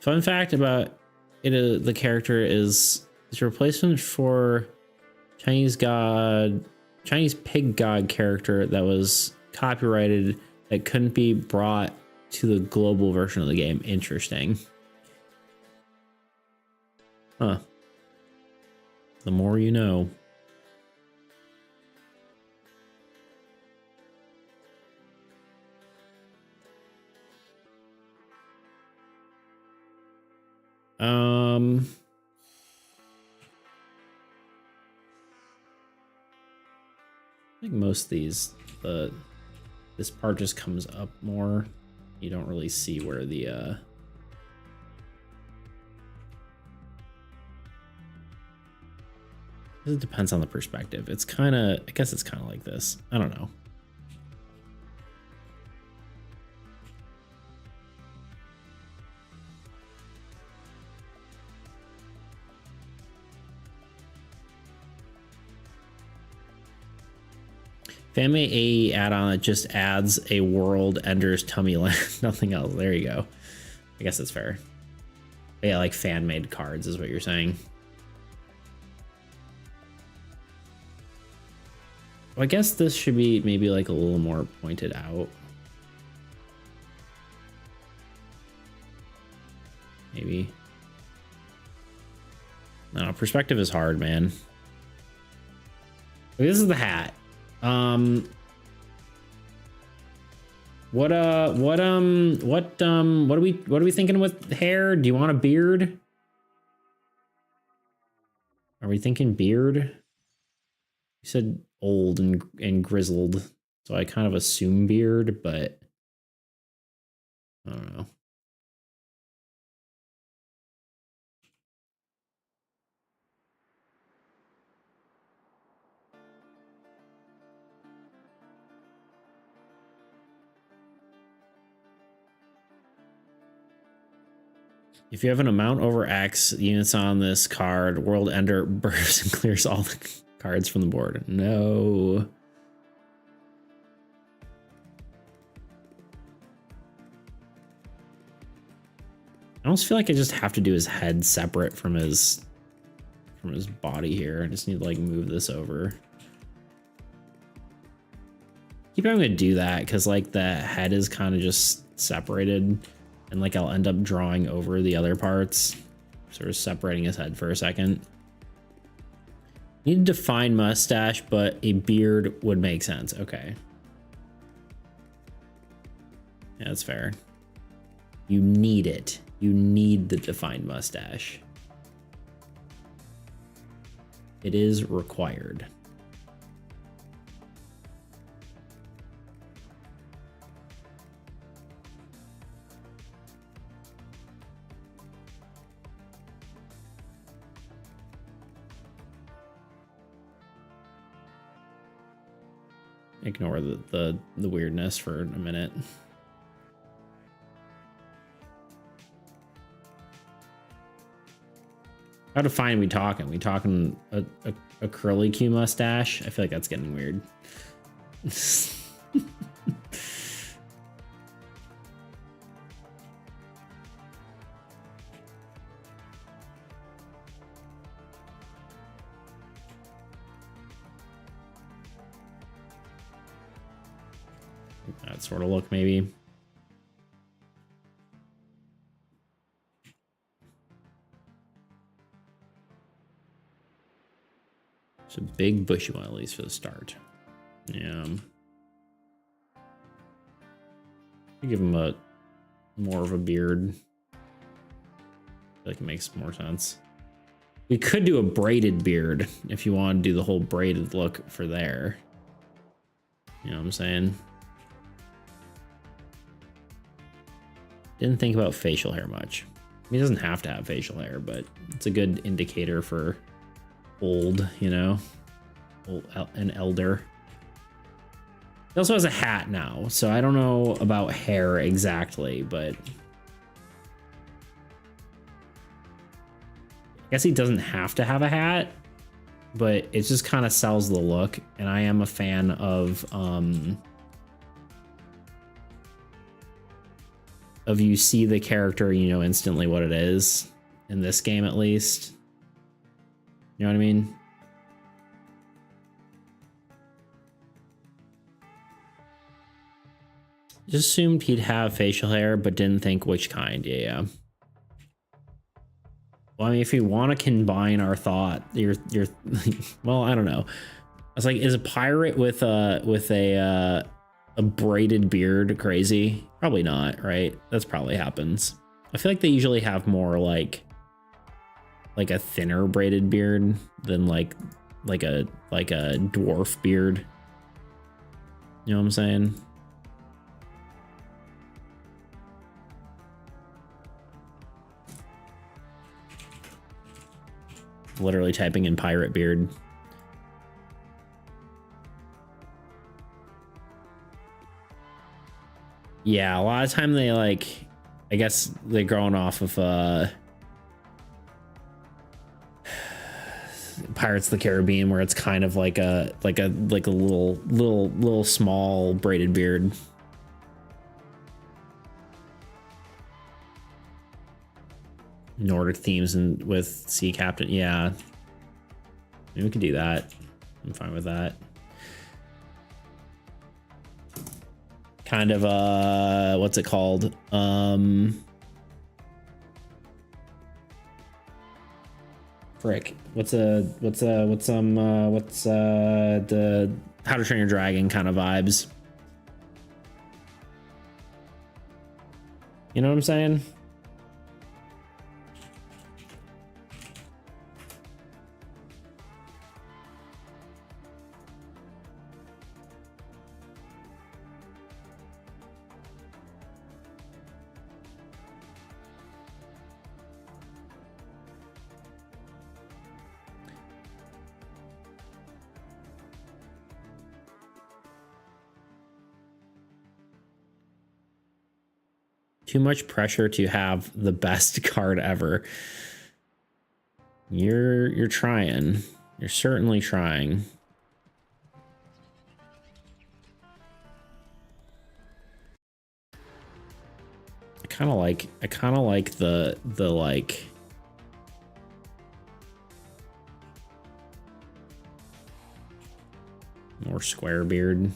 Fun fact about it, the character is a replacement for Chinese pig god character that was copyrighted that couldn't be brought to the global version of the game. Interesting. Huh. The more you know. I think most of these, this part just comes up more. You don't really see where the it depends on the perspective. It's kind of, I guess it's kind of like this. I don't know. Family AE add-on that just adds a world Ender's tummy land. Nothing else. There you go. I guess that's fair. But yeah, like fan-made cards is what you're saying. Well, I guess this should be maybe like a little more pointed out. Maybe. No, perspective is hard, man. This is the hat. What are we thinking with hair? Do you want a beard? Are we thinking beard? You said old and grizzled, so I kind of assume beard, but I don't know. If you have an amount over X units on this card, World Ender bursts and clears all the cards from the board. No. I almost feel like I just have to do his head separate from his body here. I just need to like move this over. Keep having to do that because like the head is kind of just separated. And like I'll end up drawing over the other parts, sort of separating his head for a second. Need a defined mustache, but a beard would make sense. Okay. Yeah, that's fair. You need it. You need the defined mustache. It is required. Ignore the weirdness for a minute. How defined we talking? We talking a curly Q mustache? I feel like that's getting weird. That sort of look, maybe. It's a big bushy one, at least for the start. Yeah. Give him a more of a beard. like it makes more sense. We could do a braided beard if you want to do the whole braided look for there. You know what I'm saying? Didn't think about facial hair much. I mean, he doesn't have to have facial hair, but it's a good indicator for old, you know, an elder. He also has a hat now, so I don't know about hair exactly, but I guess he doesn't have to have a hat, but it just kind of sells the look, and I am a fan of you see the character, you know instantly what it is, in this game at least. You know what I mean? Just assumed he'd have facial hair, but didn't think which kind. Yeah. Well, I mean, if you want to combine our thought, you're well, I don't know. I was like, is a pirate with a braided beard crazy? Probably not, right? That's probably happens. I feel like they usually have more like a thinner braided beard than like a dwarf beard. You know what I'm saying? Literally typing in pirate beard. Yeah, a lot of time they like, I guess they're going off of Pirates of the Caribbean, where it's kind of like a little small braided beard. Nordic themes and with sea captain. Yeah, maybe we could do that. I'm fine with that. Kind of what's it called? Frick. What's the How to Train Your Dragon kind of vibes? You know what I'm saying? Too much pressure to have the best card ever. You're trying. You're certainly trying. I kind of like the like more square beard.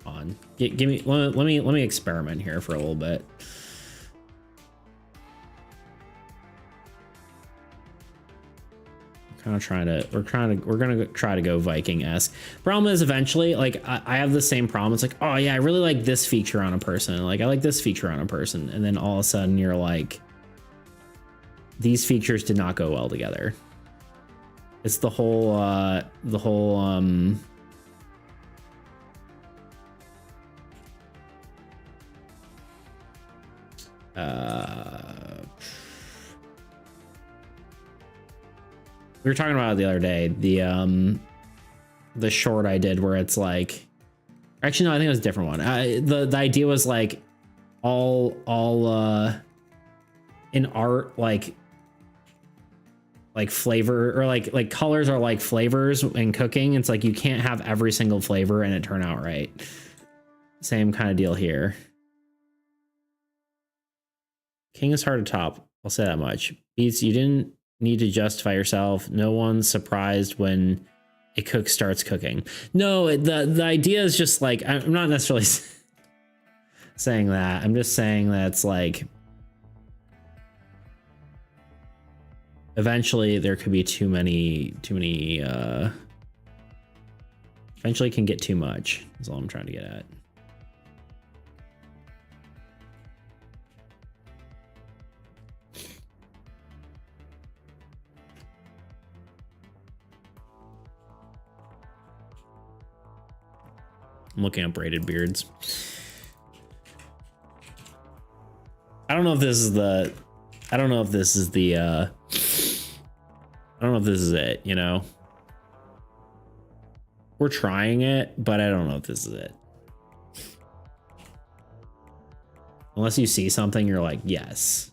On. Give me let me experiment here for a little bit. We're gonna try to go Viking-esque. Problem is, eventually, like I have the same problem. It's like, oh yeah, I really like this feature on a person. Like I like this feature on a person, and then all of a sudden you're like, these features did not go well together. It's the whole we were talking about it the other day, the short I did where it's like, actually no, I think it was a different one. The idea was like all in art, like flavor, or like colors are like flavors in cooking. It's like you can't have every single flavor and it turn out right. Same kind of deal here. King is hard to top. I'll say that much. Beats, you didn't need to justify yourself. No one's surprised when a cook starts cooking. No, the idea is just like, I'm not necessarily saying that. I'm just saying that it's like, eventually there could be too many, eventually can get too much, is all I'm trying to get at. I'm looking up braided beards. I don't know if this is the, I don't know if this is the, I don't know if this is it, you know? We're trying it, but I don't know if this is it. Unless you see something, you're like, yes,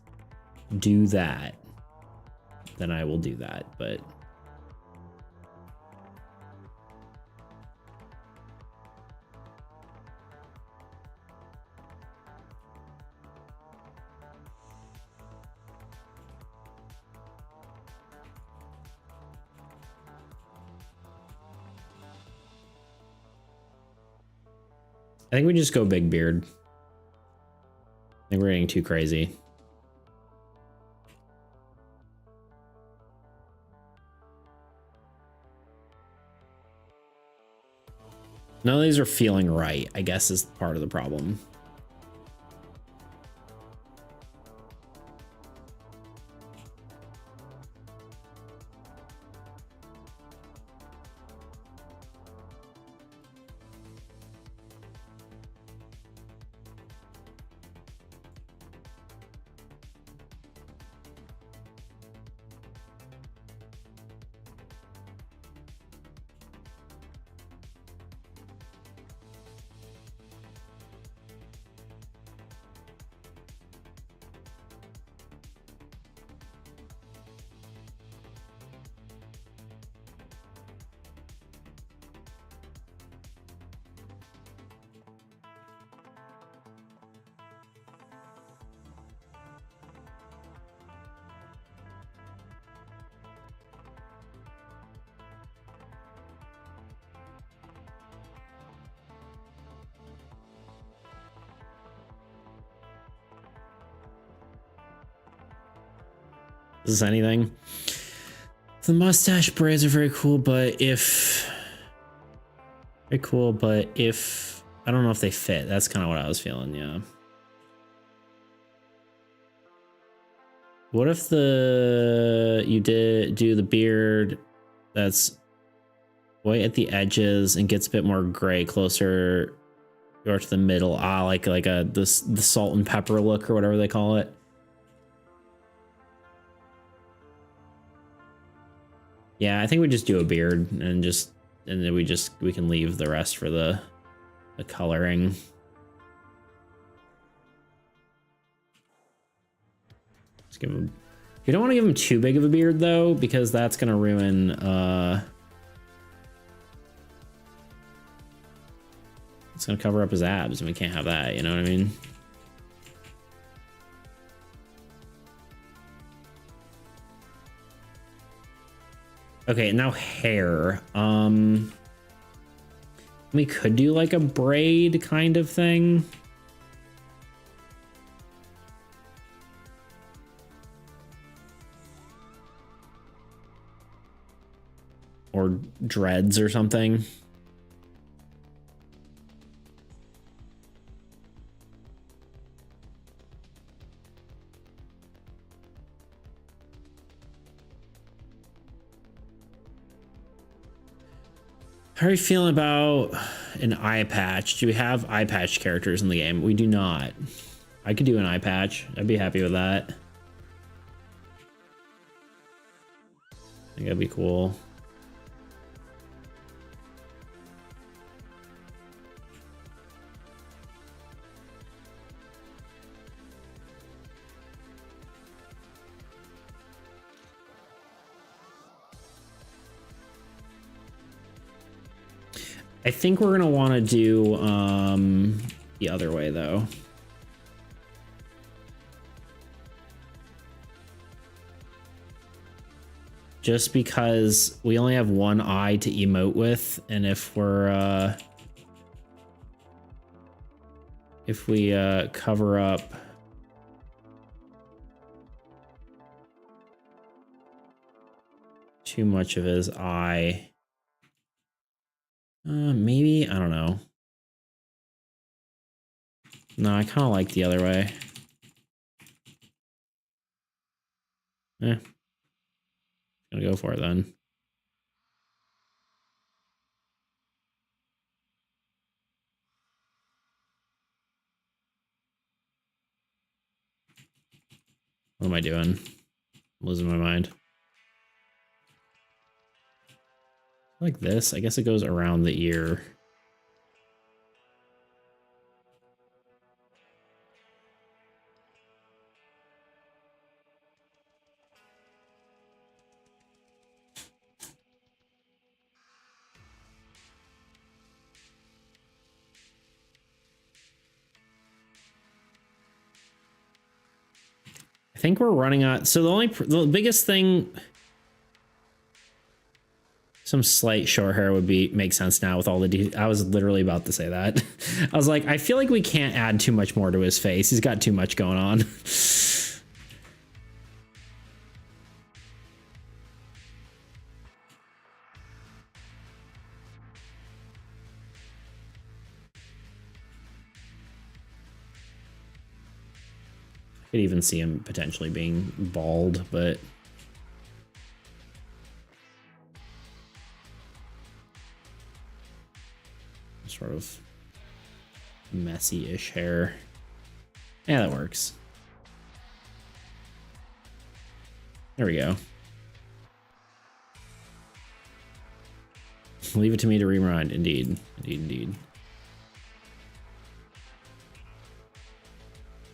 do that. Then I will do that, but. I think we just go big beard. I think we're getting too crazy. None of these are feeling right, I guess, is part of the problem. Is this anything? The mustache braids are very cool, but if I don't know if they fit. That's kind of what I was feeling, yeah. What if you do the beard that's white at the edges and gets a bit more gray closer or to the middle? Like the salt and pepper look or whatever they call it. Yeah, I think we just do a beard and then we can leave the rest for the coloring. Let's give him. We don't want to give him too big of a beard though, because that's gonna ruin. It's gonna cover up his abs, and we can't have that. You know what I mean? Okay, now hair. We could do like a braid kind of thing. Or dreads or something. How are you feeling about an eye patch? Do we have eye patch characters in the game? We do not. I could do an eye patch. I'd be happy with that. I think that'd be cool. I think we're gonna want to do the other way though. Just because we only have one eye to emote with, and if we cover up too much of his eye, maybe, I don't know. No, I kind of like the other way. Eh. Gonna go for it then. What am I doing? I'm losing my mind. Like this, I guess it goes around the ear. I think we're running out. So the biggest thing, some slight short hair would make sense now with all the I was literally about to say that. I was like, I feel like we can't add too much more to his face. He's got too much going on. Could even see him potentially being bald, but sort of messy-ish hair. Yeah, that works. There we go. Leave it to me to remind. Indeed. Indeed, indeed.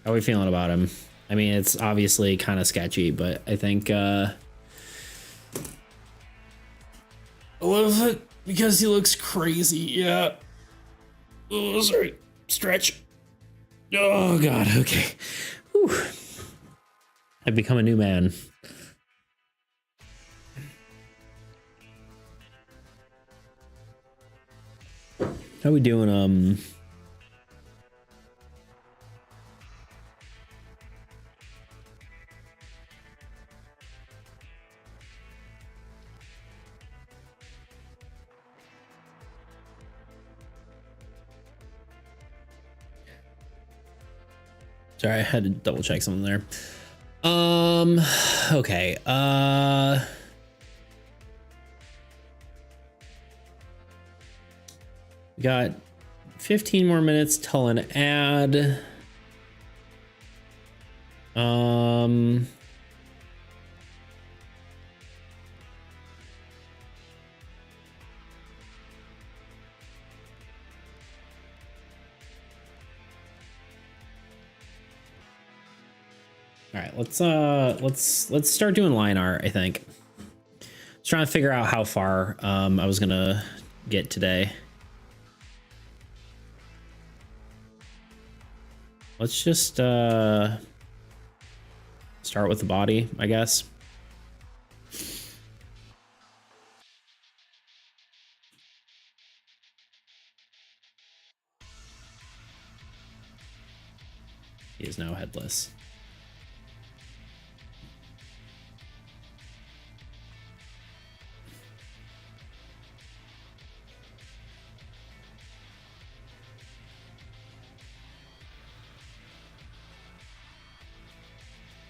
How are we feeling about him? I mean, it's obviously kind of sketchy, but I think I love it because he looks crazy. Yeah. Oh, sorry. Stretch. Oh, God. Okay. Whew. I've become a new man. How we doing? Sorry, I had to double check something there. Okay. We got 15 more minutes till an ad. All right, let's start doing line art, I think. I was trying to figure out how far I was gonna get today. Let's just start with the body, I guess. He is now headless.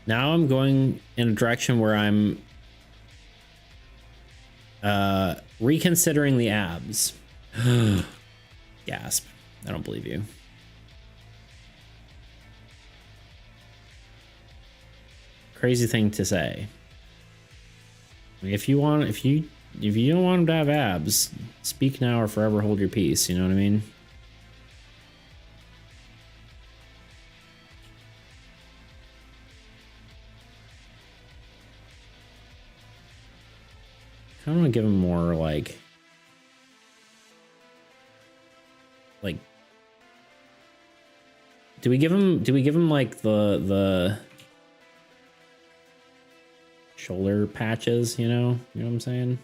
Now I'm going in a direction where I'm reconsidering the abs. Gasp. I don't believe you. Crazy thing to say. I mean, if you don't want him to have abs, speak now or forever hold your peace, you know what I mean? I want to give him more like do we give him like the shoulder patches, you know what I'm saying?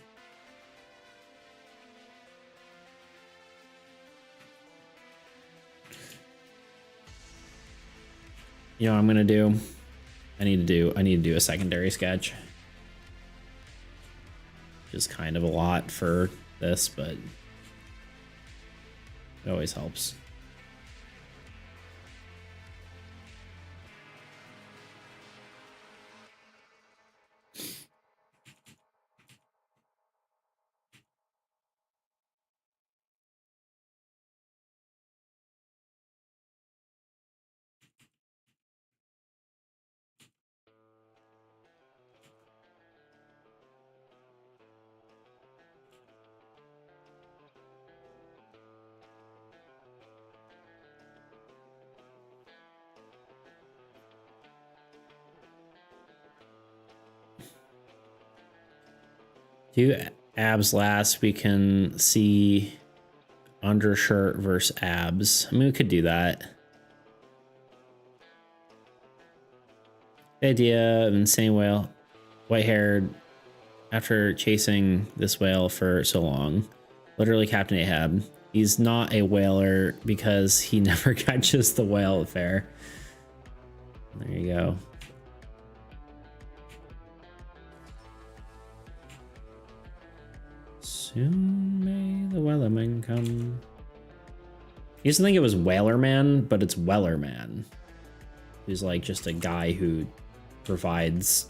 You know what I'm gonna do? I need to do a secondary sketch. Just kind of a lot for this, but it always helps. Do abs last, we can see undershirt versus abs. I mean, we could do that. The idea of insane whale, white-haired, after chasing this whale for so long. Literally Captain Ahab. He's not a whaler because he never catches the whale at fair. There you go. Soon may the Wellerman come. I used to think it was Whaler Man, but it's Weller Man. Who's like just a guy who provides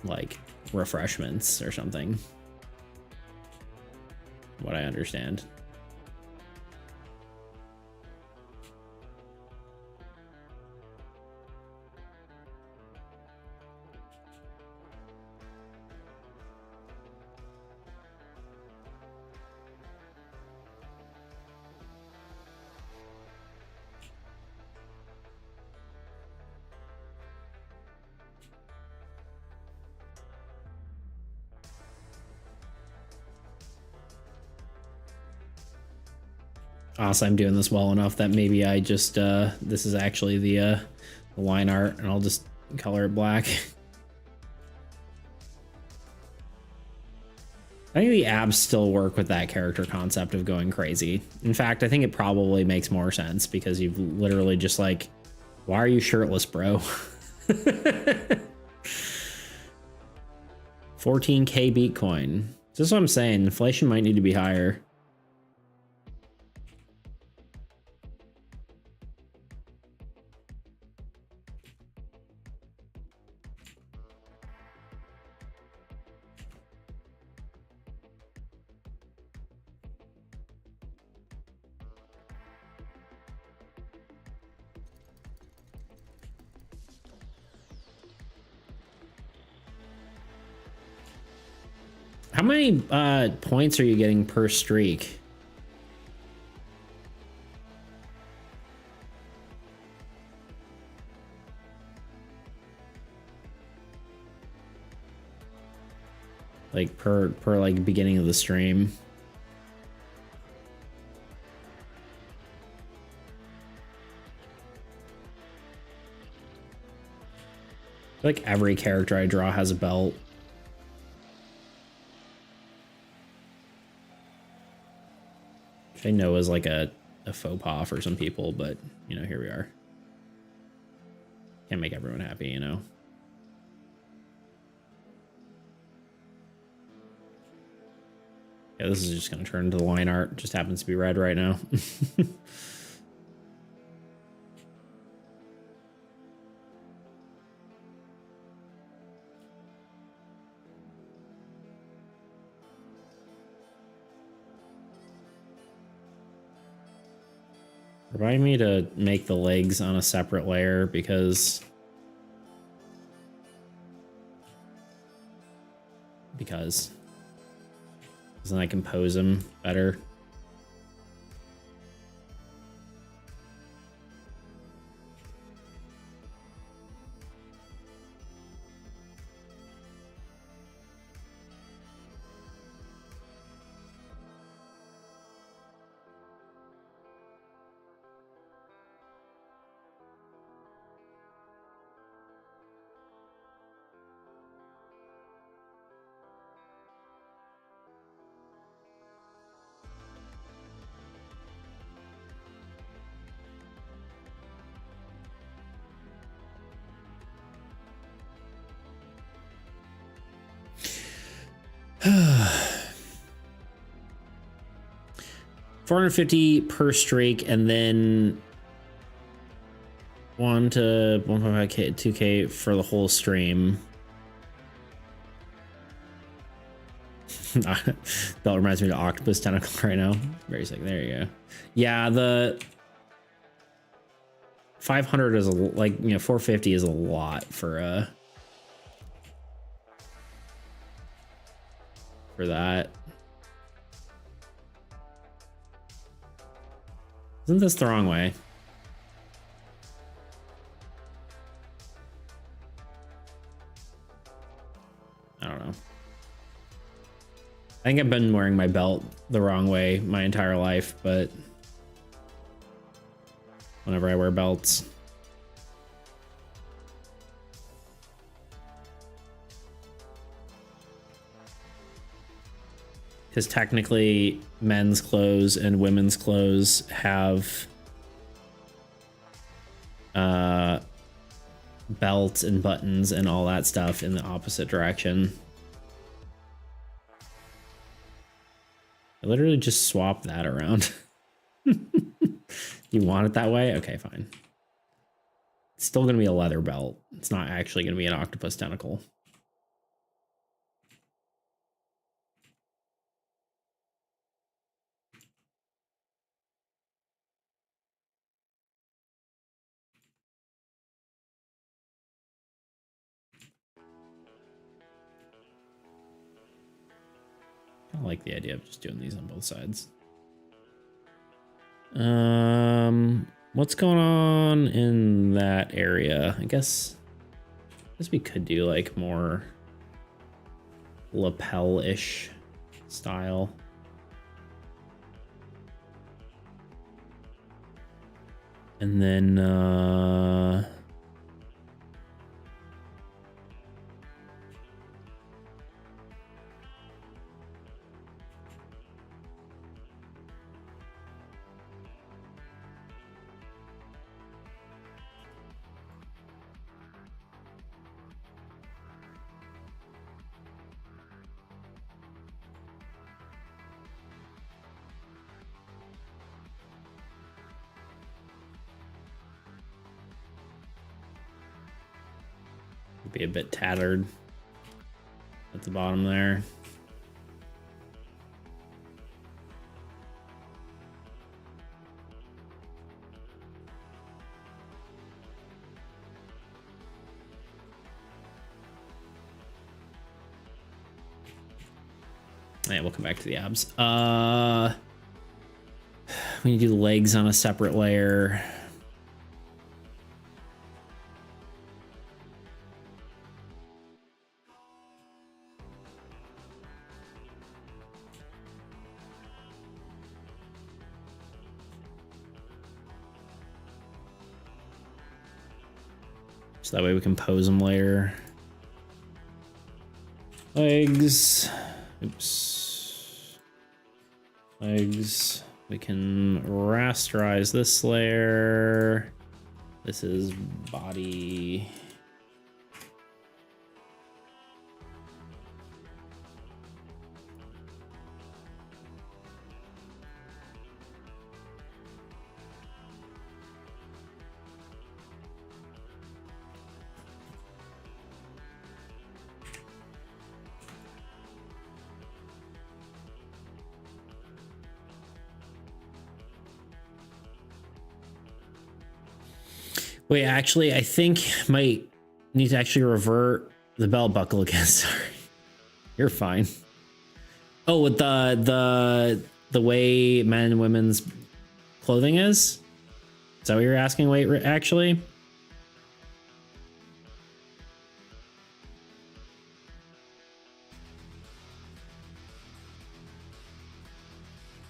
like refreshments or something. What I understand. Honestly, I'm doing this well enough that maybe I just this is actually the line art, and I'll just color it black. I think the abs still work with that character concept of going crazy. In fact, I think it probably makes more sense because you've literally just like, why are you shirtless, bro? 14K Bitcoin. This is what I'm saying. Inflation might need to be higher. How many points are you getting per streak? Like per like beginning of the stream. Like every character I draw has a belt. Which I know is like a faux pas for some people, but you know, here we are. Can't make everyone happy, you know. Yeah, this is just gonna turn into the line art. Just happens to be red right now. Remind me to make the legs on a separate layer because then I can pose them better. $450 per streak, and then 1 to 1.5K, 2K for the whole stream. That reminds me of the octopus tentacle right now. Very sick. There you go. Yeah, the 500 is like, you know, 450 is a lot for that. Isn't this the wrong way? I think I've been wearing my belt the wrong way my entire life, but whenever I wear belts. Because technically men's clothes and women's clothes have belts and buttons and all that stuff in the opposite direction. I literally just swapped that around. You want it that way? Okay, fine. It's still going to be a leather belt. It's not actually going to be an octopus tentacle. I like the idea of just doing these on both sides. What's going on in that area? I guess we could do like more lapel-ish style. And then be a bit tattered at the bottom there. Yeah, we'll come back to the abs. We need to do the legs on a separate layer. So that way we can pose them later. Legs. Oops. Legs. We can rasterize this layer. This is body. Wait, actually, I think might need to actually revert the belt buckle again. Sorry, you're fine. Oh, with the way men and women's clothing is that what you're asking? Wait, actually,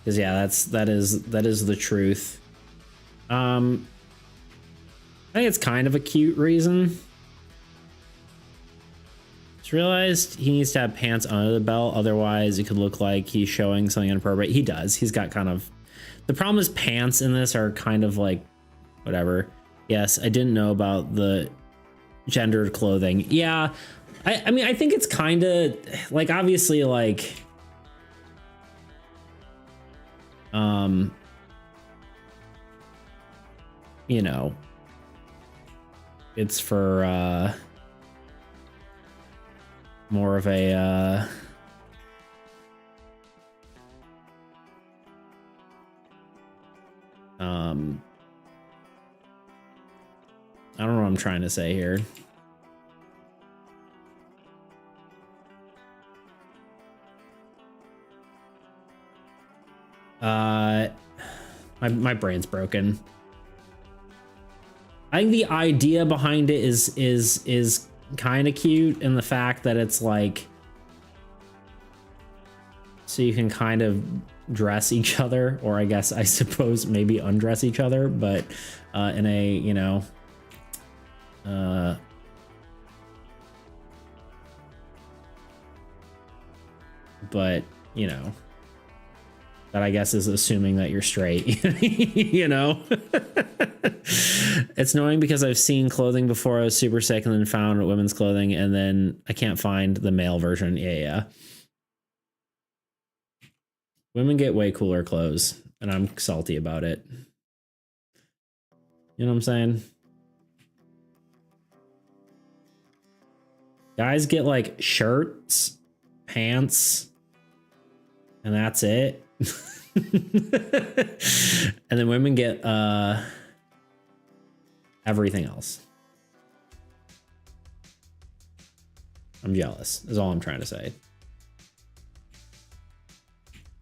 because yeah, that is the truth. I think it's kind of a cute reason. Just realized he needs to have pants under the belt, otherwise it could look like he's showing something inappropriate. He does. He's got kind of... The problem is pants in this are kind of like... Whatever. Yes, I didn't know about the gendered clothing. Yeah, I mean, I think it's kind of... Like, obviously, like... You know... It's for more of a I don't know what I'm trying to say here. My brain's broken. I think the idea behind it is kind of cute, and the fact that it's like so you can kind of dress each other, or I suppose maybe undress each other, but in a, you know, but you know, that I guess is assuming that you're straight. You know. It's annoying because I've seen clothing before I was super sick and then found women's clothing, and then I can't find the male version. Yeah. Women get way cooler clothes, and I'm salty about it. You know what I'm saying? Guys get like shirts, pants, and that's it. And then women get everything else. I'm jealous, is all I'm trying to say.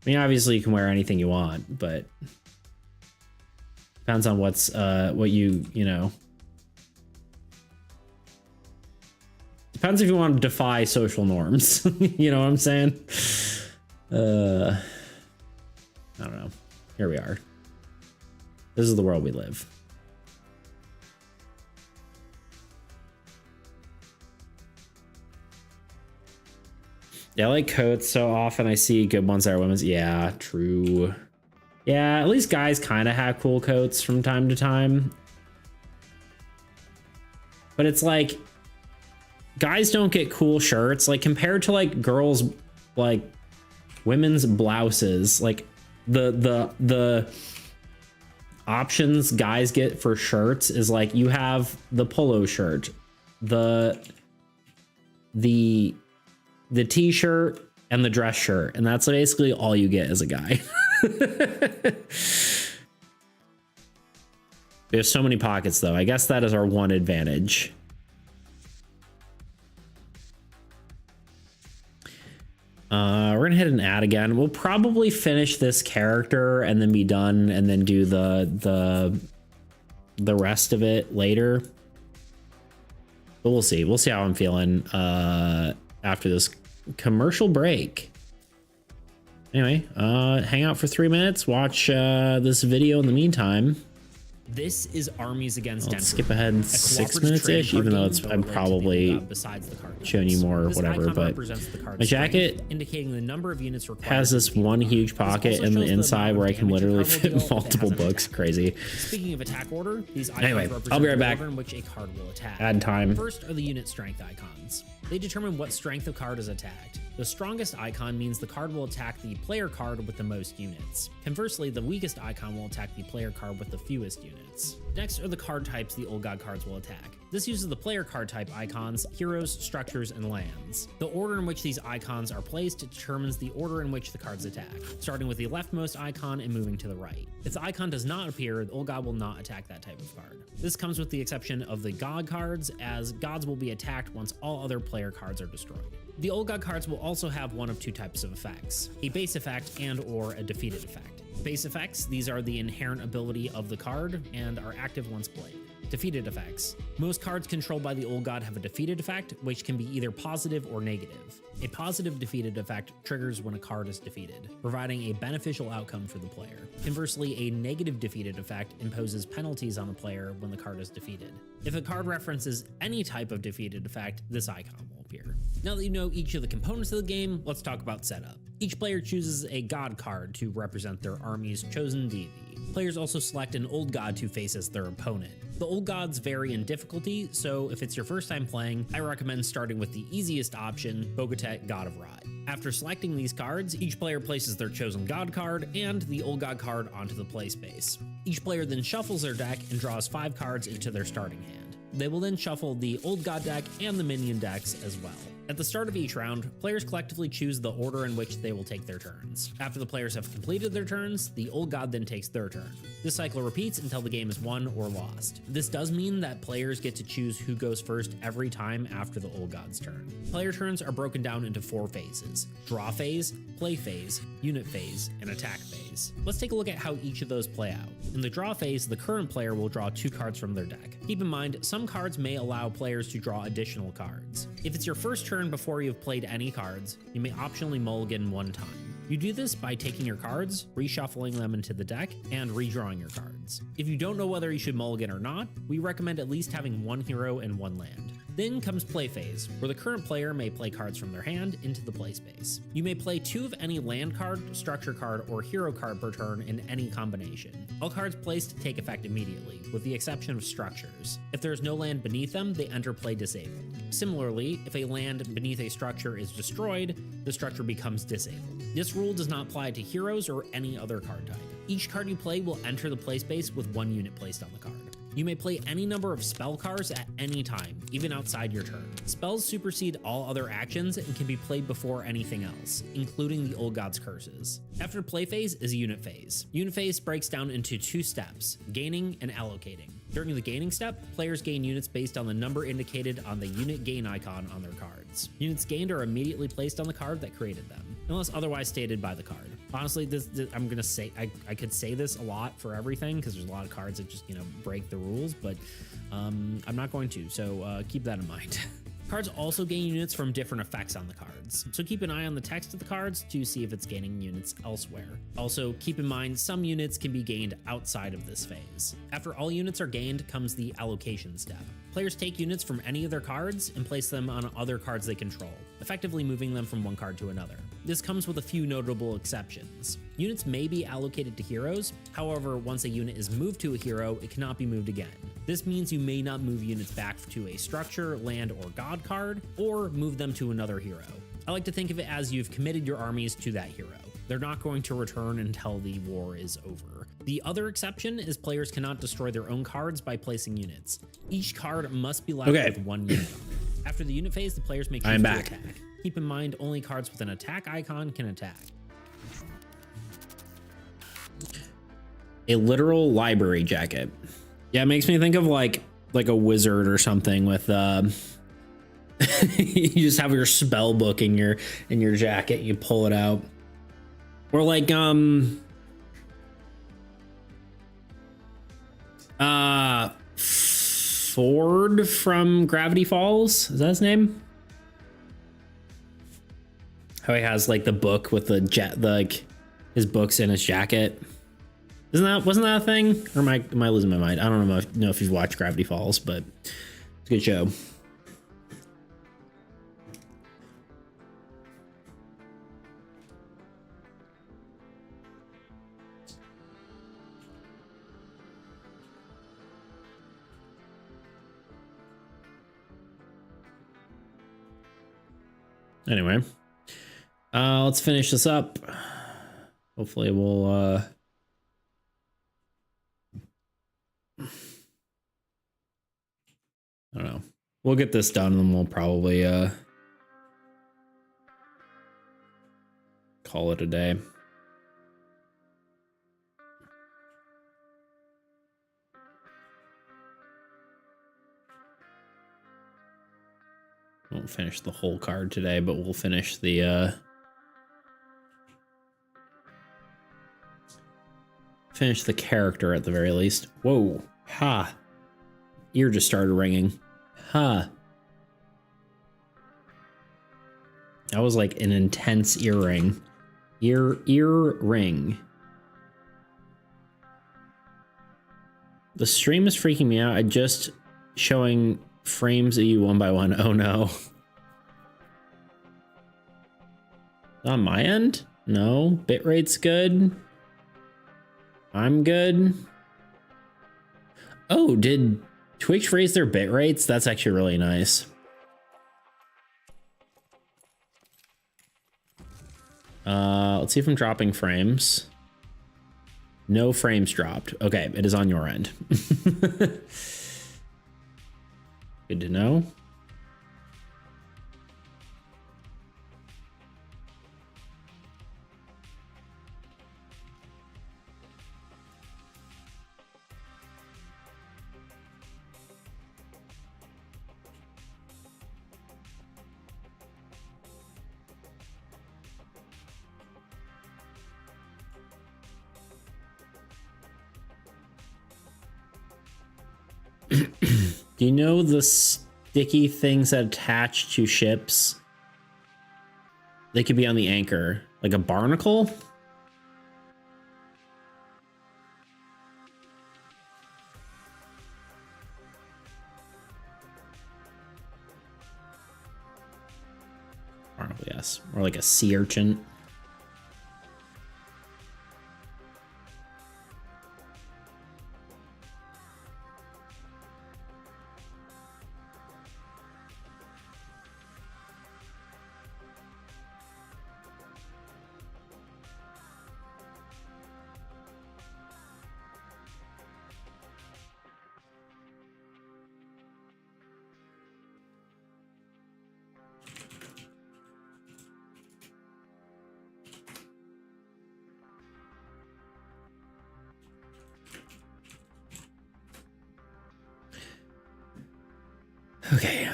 I mean, obviously you can wear anything you want, but depends on what's what you know. Depends if you want to defy social norms. You know what I'm saying? I don't know. Here we are. This is the world we live. Yeah, I like coats. So often I see good ones that are women's. Yeah, true. Yeah, at least guys kind of have cool coats from time to time. But it's like, guys don't get cool shirts. Like, compared to like girls, like women's blouses, like the options guys get for shirts is like, you have the polo shirt, the t-shirt, and the dress shirt, and that's basically all you get as a guy. There's so many pockets though. I guess that is our one advantage. We're gonna hit an ad again. We'll probably finish this character and then be done, and then do the rest of it later. But we'll see. We'll see how I'm feeling after this commercial break. Anyway, hang out for 3 minutes. Watch this video in the meantime. This is Armies Against Let's skip ahead 6 minutes-ish, even though it's I'm probably showing you more, whatever. But my jacket indicating the number of units required has this one huge pocket in the inside where I can literally fit multiple books. Crazy. Speaking of attack order, these icons anyway, represent I'll be right the back. order in which a card will attack. Add time. First are the unit strength icons. They determine what strength of card is attacked. The strongest icon means the card will attack the player card with the most units. Conversely, the weakest icon will attack the player card with the fewest units. Next are the card types the Old God cards will attack. This uses the player card type icons, heroes, structures, and lands. The order in which these icons are placed determines the order in which the cards attack, starting with the leftmost icon and moving to the right. If the icon does not appear, the Old God will not attack that type of card. This comes with the exception of the God cards, as gods will be attacked once all other player cards are destroyed. The Old God cards will also have one of two types of effects, a base effect and or a defeated effect. Base effects, these are the inherent ability of the card and are active once played. Defeated effects. Most cards controlled by the Old God have a defeated effect, which can be either positive or negative. A positive defeated effect triggers when a card is defeated, providing a beneficial outcome for the player. Conversely, a negative defeated effect imposes penalties on the player when the card is defeated. If a card references any type of defeated effect, this icon will appear. Now that you know each of the components of the game, let's talk about setup. Each player chooses a God card to represent their army's chosen deity. Players also select an Old God to face as their opponent. The Old Gods vary in difficulty, so if it's your first time playing, I recommend starting with the easiest option, Bogotet, God of Rot. After selecting these cards, each player places their chosen God card and the Old God card onto the play space. Each player then shuffles their deck and draws 5 cards into their starting hand. They will then shuffle the Old God deck and the minion decks as well. At the start of each round, players collectively choose the order in which they will take their turns. After the players have completed their turns, the Old God then takes their turn. This cycle repeats until the game is won or lost. This does mean that players get to choose who goes first every time after the Old God's turn. Player turns are broken down into 4 phases: draw phase, play phase, unit phase, and attack phase. Let's take a look at how each of those play out. In the draw phase, the current player will draw 2 cards from their deck. Keep in mind, some cards may allow players to draw additional cards. If it's your first turn before you've played any cards, you may optionally mulligan 1 time. You do this by taking your cards, reshuffling them into the deck, and redrawing your cards. If you don't know whether you should mulligan or not, we recommend at least having one hero and one land. Then comes play phase, where the current player may play cards from their hand into the play space. You may play 2 of any land card, structure card, or hero card per turn in any combination. All cards placed take effect immediately, with the exception of structures. If there is no land beneath them, they enter play disabled. Similarly, if a land beneath a structure is destroyed, the structure becomes disabled. This rule does not apply to heroes or any other card type. Each card you play will enter the play space with 1 unit placed on the card. You may play any number of spell cards at any time, even outside your turn. Spells supersede all other actions and can be played before anything else, including the Old God's Curses. After play phase is unit phase. Unit phase breaks down into 2 steps, gaining and allocating. During the gaining step, players gain units based on the number indicated on the unit gain icon on their cards. Units gained are immediately placed on the card that created them, unless otherwise stated by the card. Honestly, this I'm gonna say I could say this a lot for everything because there's a lot of cards that just break the rules, but I'm not going to. So keep that in mind. Cards also gain units from different effects on the cards, so keep an eye on the text of the cards to see if it's gaining units elsewhere. Also, keep in mind some units can be gained outside of this phase. After all units are gained comes the allocation step. Players take units from any of their cards and place them on other cards they control, effectively moving them from one card to another. This comes with a few notable exceptions. Units may be allocated to heroes, however, once a unit is moved to a hero, it cannot be moved again. This means you may not move units back to a structure, land, or god card, or move them to another hero. I like to think of it as you've committed your armies to that hero. They're not going to return until the war is over. The other exception is players cannot destroy their own cards by placing units. Each card must be left with 1 unit. After the unit phase, the players may choose to attack. Keep in mind, only cards with an attack icon can attack. A literal library jacket. Yeah, it makes me think of like a wizard or something with you just have your spell book in your jacket, you pull it out. Or like Ford from Gravity Falls, is that his name? How he has like the book with the his books in his jacket. Wasn't that a thing? Or am I losing my mind? I don't know if you've watched Gravity Falls, but it's a good show. Anyway, let's finish this up. Hopefully we'll I don't know. We'll get this done and then we'll probably call it a day. Won't finish the whole card today, but we'll finish the character at the very least. Whoa. Ha. Ear just started ringing. Ha. That was like an intense ear ring. Ear ring. The stream is freaking me out. I just showing frames of you one by one. Oh no. On my end? No. Bitrate's good. I'm good. Oh, did Twitch raise their bit rates? That's actually really nice. Let's see if I'm dropping frames. No frames dropped. Okay, it is on your end. Good to know. Do you know the sticky things that attach to ships? They could be on the anchor. Like a barnacle? Barnacle, yes. Or like a sea urchin. Okay,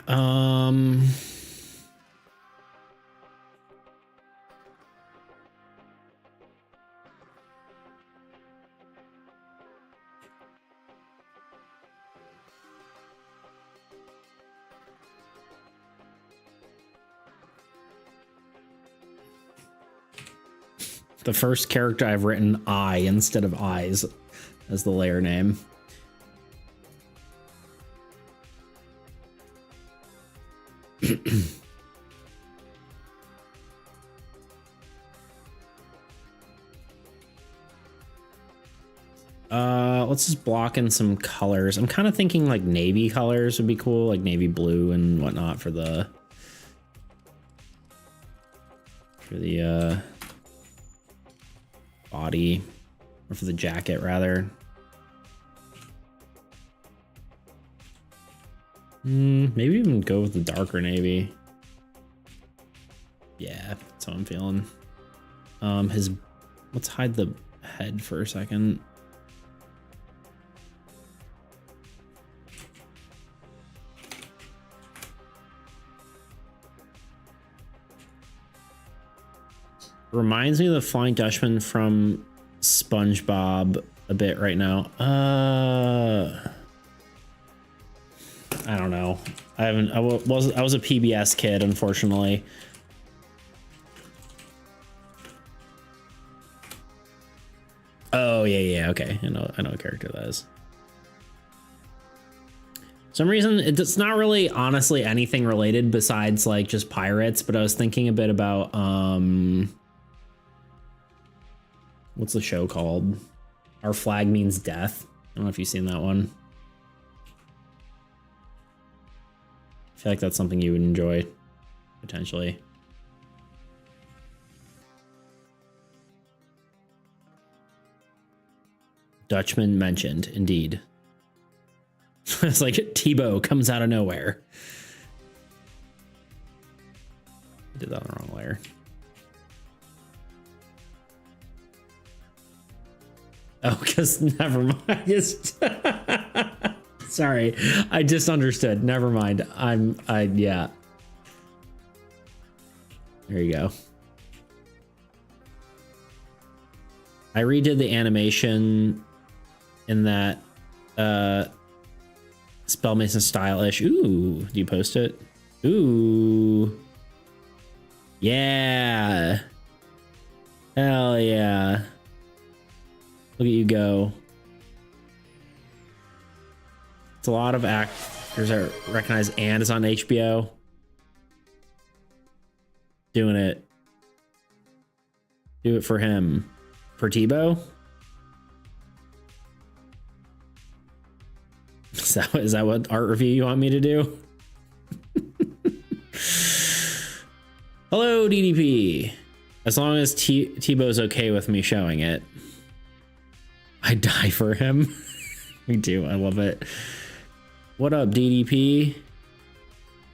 the first character I've written I instead of eyes as the layer name. Let's just block in some colors. I'm kind of thinking like navy colors would be cool, like navy blue and whatnot for the body, or for the jacket rather. Maybe even go with the darker navy. Yeah, that's how I'm feeling. Let's hide the head for a second. Reminds me of the Flying Dutchman from SpongeBob a bit right now. I don't know. I was a PBS kid, unfortunately. Oh yeah, okay. I know what character that is. For some reason it's not really honestly anything related besides like just pirates, but I was thinking a bit about what's the show called? Our Flag Means Death. I don't know if you've seen that one. I feel like that's something you would enjoy, potentially. Dutchman mentioned, indeed. It's like Tebow comes out of nowhere. I did that on the wrong layer. Oh, because never mind. Sorry, I just understood. Never mind. Yeah. There you go. I redid the animation in that Spellmason stylish. Ooh, do you post it? Ooh. Yeah. Hell yeah. Look at you go. It's a lot of actors that recognize and is on HBO. Doing it. Do it for him. For Tebow? Is that what art review you want me to do? Hello, DDP. As long as Tebow's okay with me showing it. I die for him. Me too. I love it. What up, DDP?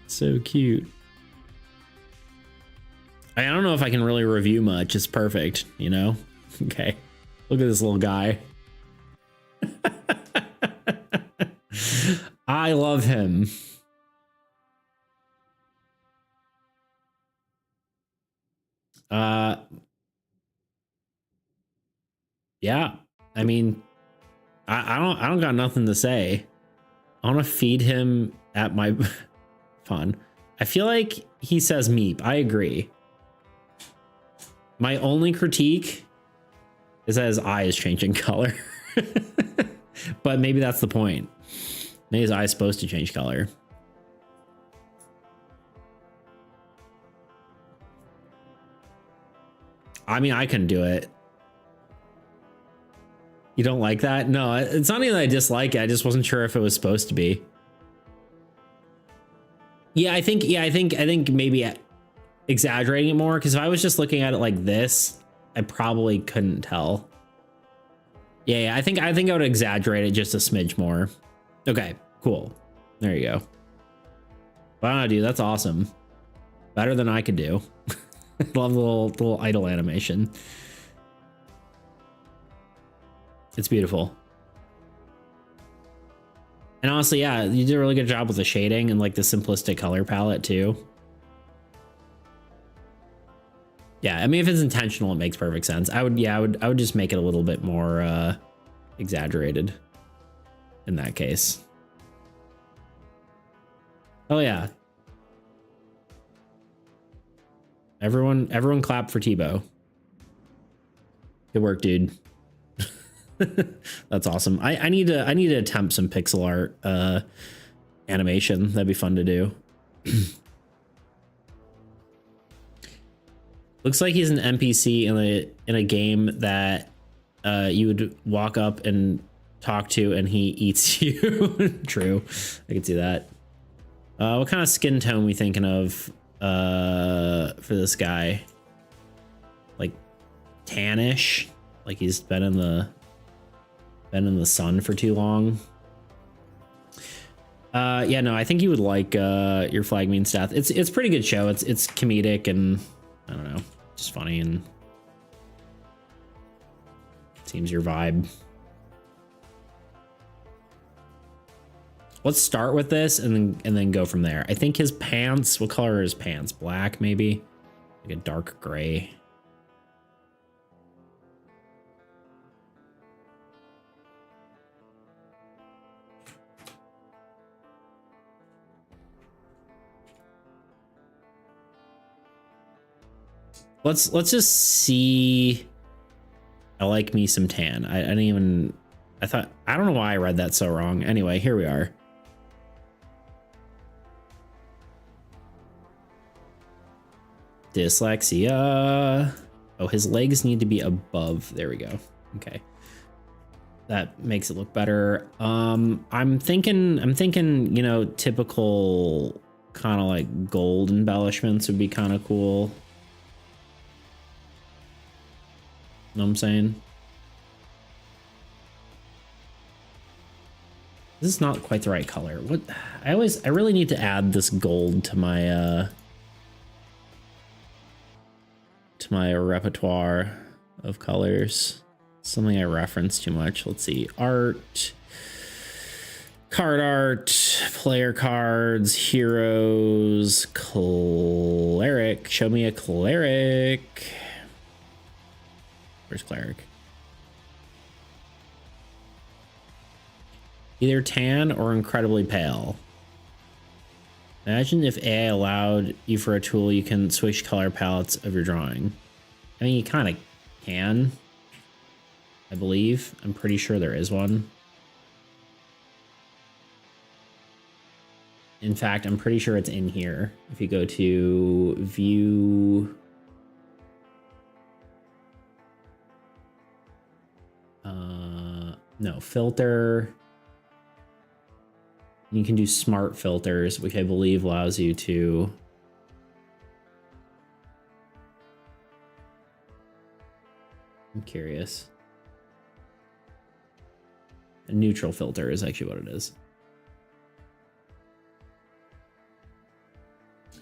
So cute. I don't know if I can really review much. It's perfect, you know? Okay. Look at this little guy. I love him. Yeah. I mean, I don't got nothing to say. I want to feed him at my fun. I feel like he says meep. I agree. My only critique is that his eye is changing color. But maybe that's the point. Maybe his eye is supposed to change color. I mean, I couldn't do it. You don't like that? No, it's not even that I dislike it. I just wasn't sure if it was supposed to be. Yeah, I think maybe exaggerating it more, because if I was just looking at it like this, I probably couldn't tell. Yeah, I think I would exaggerate it just a smidge more. Okay, cool. There you go. Wow, dude, that's awesome. Better than I could do. Love the little idle animation. It's beautiful. And honestly, yeah, you did a really good job with the shading and like the simplistic color palette too. Yeah, I mean, if it's intentional, it makes perfect sense. I would just make it a little bit more exaggerated in that case. Oh yeah. Everyone clap for Tebow. Good work, dude. That's awesome. I need to attempt some pixel art animation. That'd be fun to do. Looks like he's an NPC in a game that you would walk up and talk to and he eats you. True. I can see that. What kind of skin tone we thinking of for this guy? Like tannish? Like he's been in the sun for too long. Yeah, no, I think you would like your Flag Means Death. It's a pretty good show. It's comedic and I don't know, just funny, and seems your vibe. Let's start with this and then go from there. I think his pants, what color are his pants? Black, maybe? Like a dark gray. Let's just see. I like me some tan. I don't know why I read that so wrong. Anyway, here we are. Dyslexia. Oh, his legs need to be above. There we go. Okay. That makes it look better. I'm thinking, you know, typical kind of like gold embellishments would be kind of cool. Know what I'm saying? This is not quite the right color. What I really need to add this gold to my repertoire of colors. Something I reference too much. Let's see. Art, card art, player cards, heroes, cleric. Show me a cleric. Where's cleric? Either tan or incredibly pale. Imagine if AI allowed you for a tool you can switch color palettes of your drawing. I mean, you kind of can, I believe. I'm pretty sure there is one. In fact, I'm pretty sure it's in here. If you go to view... no, filter. You can do smart filters, which I believe allows you to I'm curious. A neutral filter is actually what it is.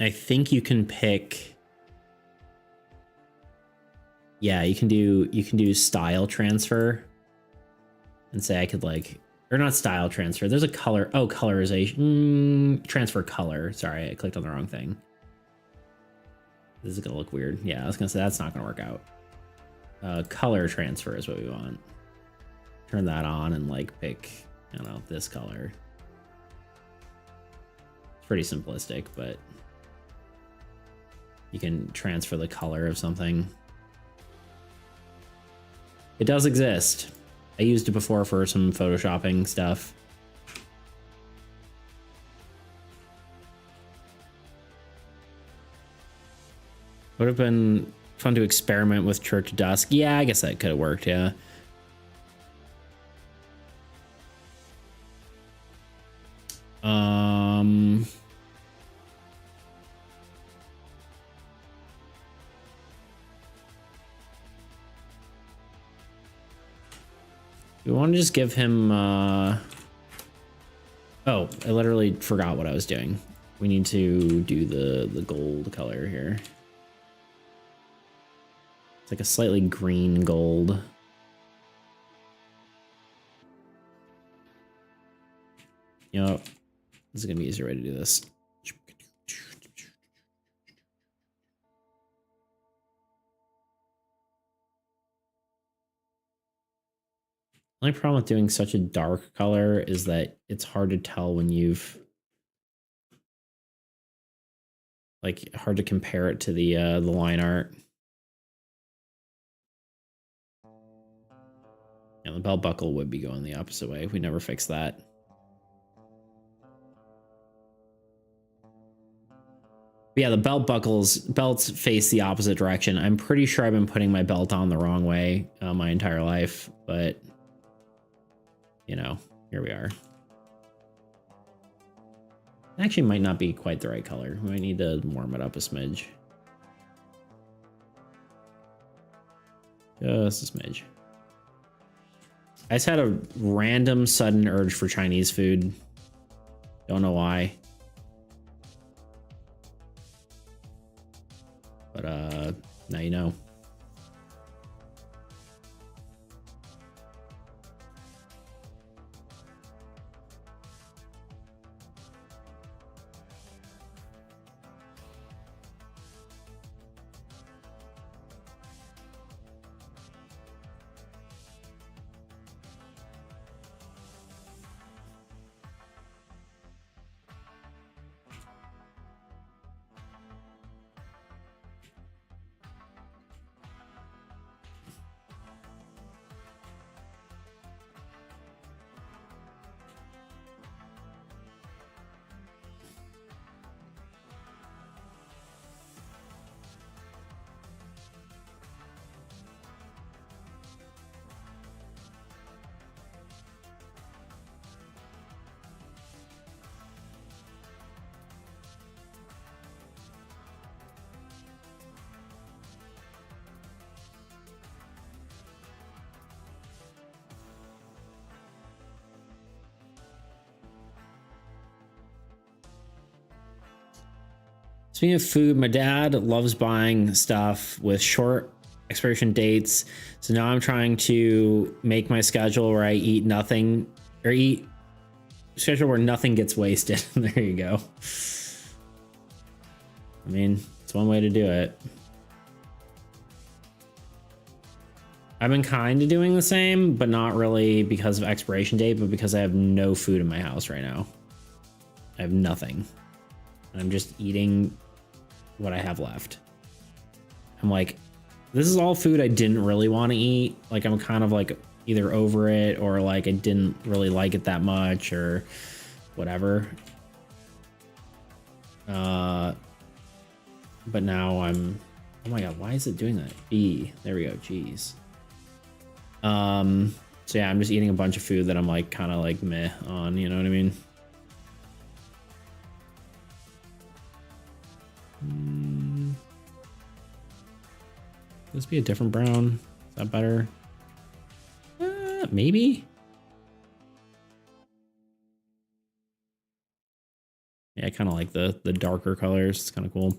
I think you can pick. Yeah, you can do style transfer and say I could like, or not style transfer. There's a color. Oh, colorization. Transfer color. Sorry, I clicked on the wrong thing. This is gonna look weird. Yeah, I was gonna say that's not gonna work out. Color transfer is what we want. Turn that on and like pick, I don't know, this color. It's pretty simplistic, but you can transfer the color of something. It does exist. I used it before for some photoshopping stuff. Would have been fun to experiment with Church of Dusk. Yeah, I guess that could have worked, yeah. We want to just give him, oh, I literally forgot what I was doing. We need to do the gold color here. It's like a slightly green gold. You know, this is gonna be an easier way to do this. The only problem with doing such a dark color is that it's hard to tell when you've, like, hard to compare it to the line art. And the belt buckle would be going the opposite way if we never fix that. But yeah, the belts face the opposite direction. I'm pretty sure I've been putting my belt on the wrong way my entire life, but you know, here we are. Actually might not be quite the right color. We might need to warm it up a smidge. Just a smidge. I just had a random sudden urge for Chinese food. Don't know why. But now you know. Speaking of food, my dad loves buying stuff with short expiration dates. So now I'm trying to make my schedule where I eat nothing, or eat schedule where nothing gets wasted. There you go. I mean, it's one way to do it. I've been kind of doing the same, but not really because of expiration date, but because I have no food in my house right now. I have nothing. I'm just eating what I have left. I'm like, this is all food I didn't really want to eat. Like, I'm kind of like either over it or like I didn't really like it that much or whatever. But now I'm, oh my God, why is it doing that? B, there we go. Jeez. So yeah, I'm just eating a bunch of food that I'm like kind of like meh on, you know what I mean? This be a different brown. Is that better? Maybe. Yeah, I kind of like the darker colors. It's kind of cool.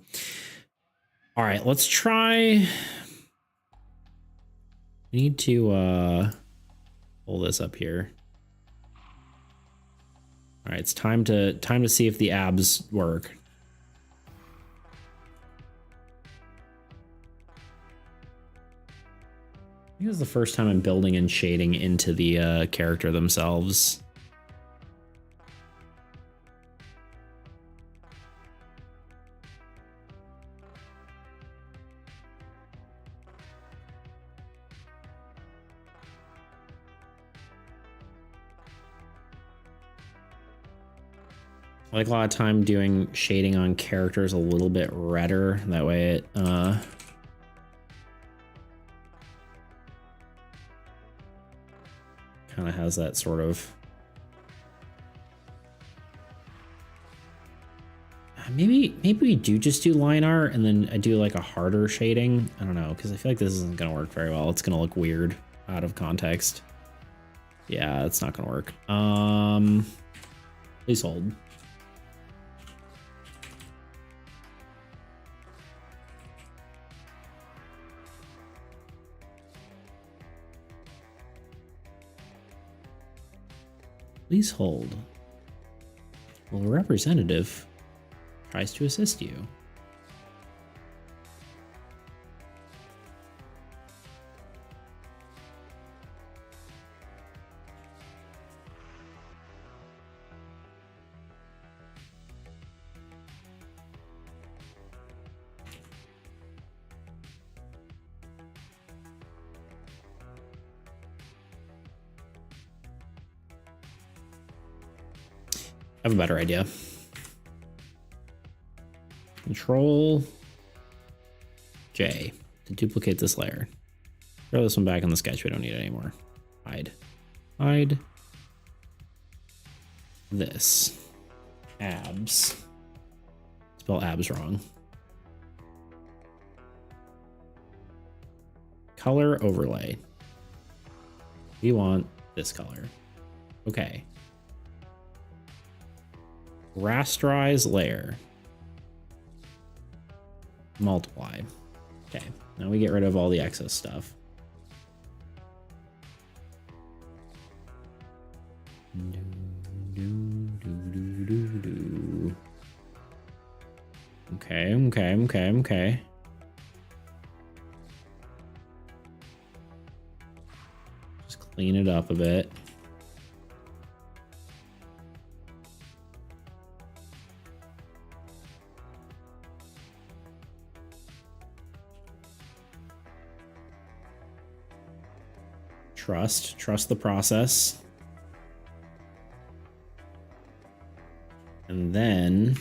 All right, let's try. We need to pull this up here. All right, it's time to see if the abs work. I think this is the first time I'm building and shading into the character themselves. I like a lot of time doing shading on characters a little bit redder. That way it kind of has that sort of maybe we do just do line art and then I do like a harder shading. I don't know, because I feel like this isn't gonna work very well. It's gonna look weird out of context. Yeah, it's not gonna work. Please hold. Please hold. Well, a representative tries to assist you. I have a better idea. Control J to duplicate this layer. Throw this one back in the sketch. We don't need it anymore. Hide. Hide. This. Abs. Spell abs wrong. Color overlay. We want this color. Okay. Rasterize layer. Multiply. Okay, now we get rid of all the excess stuff. Okay. Just clean it up a bit. Trust the process. And then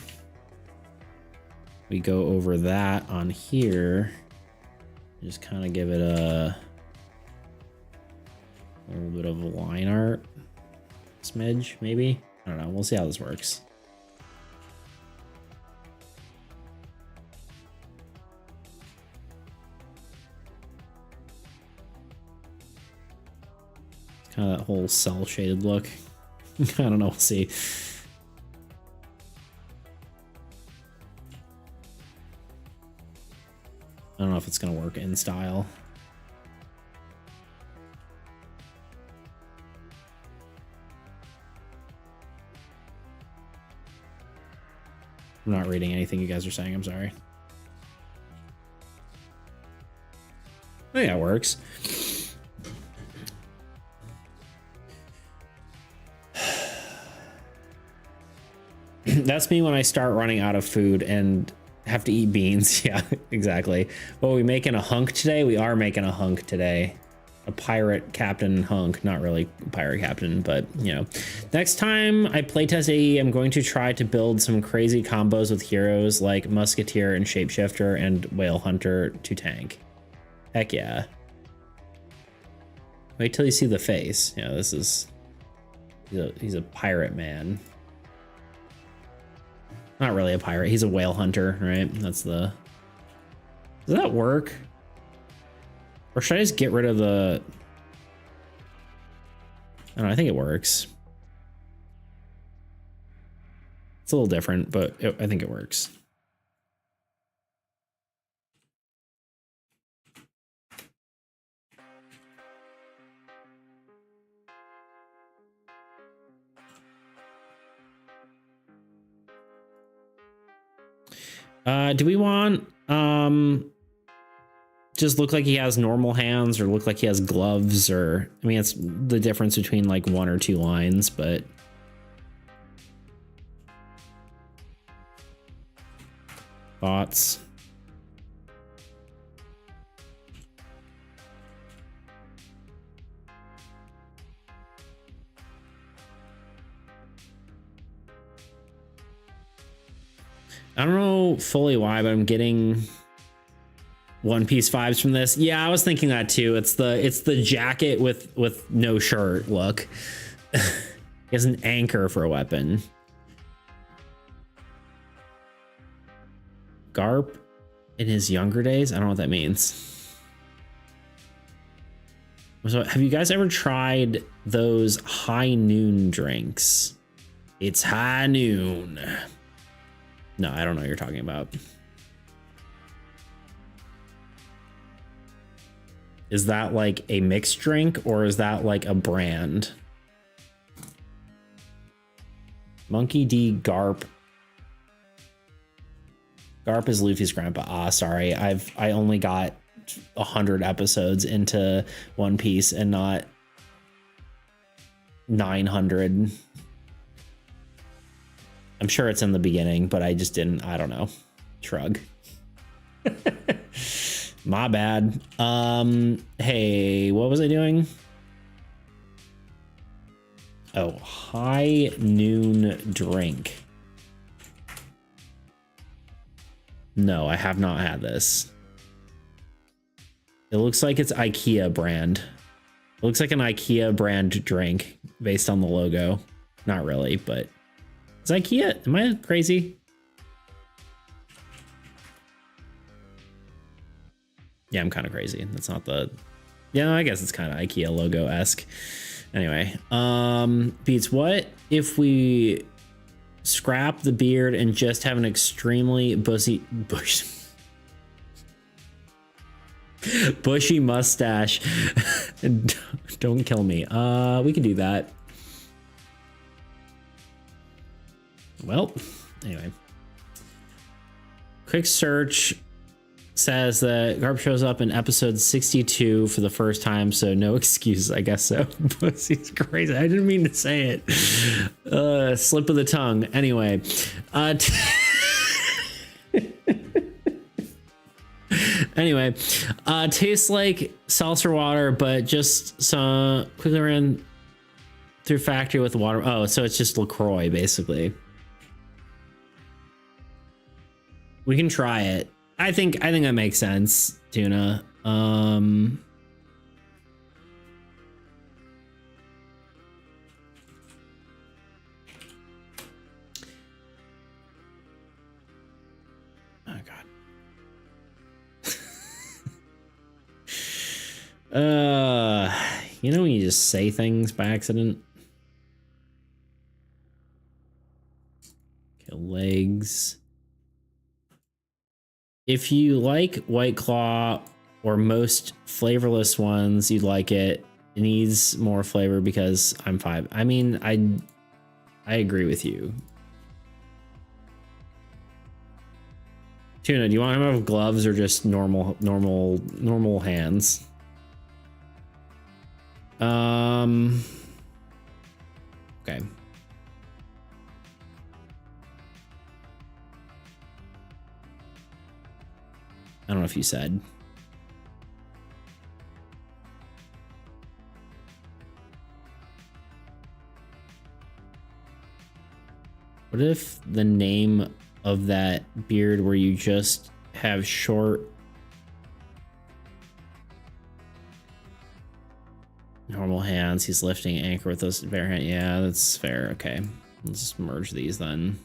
we go over that on here. Just kind of give it a little bit of line art. Smidge, maybe? I don't know. We'll see how this works. Kind of that whole cell shaded look. I don't know, we'll see. I don't know if it's gonna work in style. I'm not reading anything you guys are saying, I'm sorry. Oh yeah, it works. That's me when I start running out of food and have to eat beans. Yeah, exactly. Well, are we making a hunk today? We are making a hunk today. A pirate captain hunk. Not really a pirate captain, but you know. Next time I playtest AE, I'm going to try to build some crazy combos with heroes like Musketeer and Shapeshifter and Whale Hunter to tank. Heck yeah. Wait till you see the face. You know, this is... He's a pirate man. Not really a pirate. He's a whale hunter, right? That's the... Does that work? Or should I just get rid of the... I don't know, I think it works. It's a little different, but I think it works. Do we want just look like he has normal hands or look like he has gloves? Or I mean, it's the difference between like 1 or 2 lines, but thoughts. I don't know fully why, but I'm getting One Piece vibes from this. Yeah, I was thinking that too. It's the jacket with no shirt look. He has an anchor for a weapon. Garp in his younger days? I don't know what that means. So have you guys ever tried those high noon drinks? It's high noon. No, I don't know what you're talking about. Is that like a mixed drink or is that like a brand? Monkey D Garp. Garp is Luffy's grandpa. Ah, sorry. I only got 100 episodes into One Piece and not 900. I'm sure it's in the beginning, but I just didn't. I don't know. Shrug. My bad. Hey, what was I doing? Oh, high noon drink. No, I have not had this. It looks like it's IKEA brand. It looks like an IKEA brand drink based on the logo. Not really, but is IKEA? Am I crazy? Yeah, I'm kind of crazy. That's not the... Yeah, I guess it's kind of IKEA logo-esque. Anyway, Beats, what if we scrap the beard and just have an extremely bushy mustache? Don't kill me. We can do that. Well, anyway. Quick search says that Garp shows up in episode 62 for the first time, so no excuse, I guess so. Pussy's crazy. I didn't mean to say it. Slip of the tongue. Anyway. Anyway, tastes like seltzer water, but just some quickly ran through factory with water. Oh, so it's just LaCroix, basically. We can try it. I think that makes sense, Tuna. Oh God. You know when you just say things by accident? Okay, legs. If you like White Claw or most flavorless ones, you'd like it. It needs more flavor because I'm 5. I mean, I agree with you. Tuna, do you want him to have gloves or just normal hands? Okay. I don't know if you said. What if the name of that beard where you just have short normal hands, he's lifting anchor with those bare hand? Yeah, that's fair. Okay, let's just merge these then.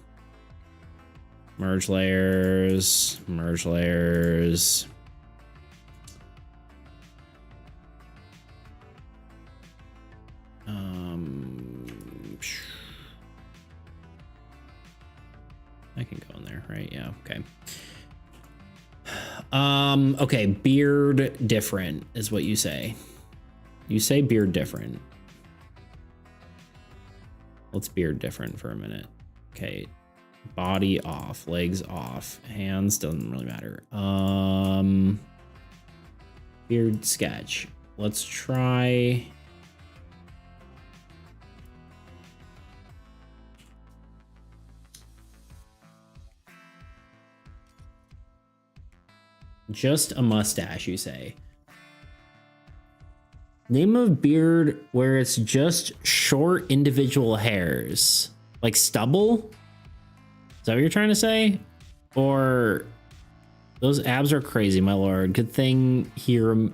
Merge layers, merge layers. I can go in there, right? Yeah, okay. Okay, beard different is what you say. You say beard different. Let's beard different for a minute. Okay. Body off, legs off, hands doesn't really matter. Beard sketch. Let's try. Just a mustache, you say. Name of beard where it's just short individual hairs. Like stubble? Is that what you're trying to say? Or those abs are crazy, my lord. Good thing you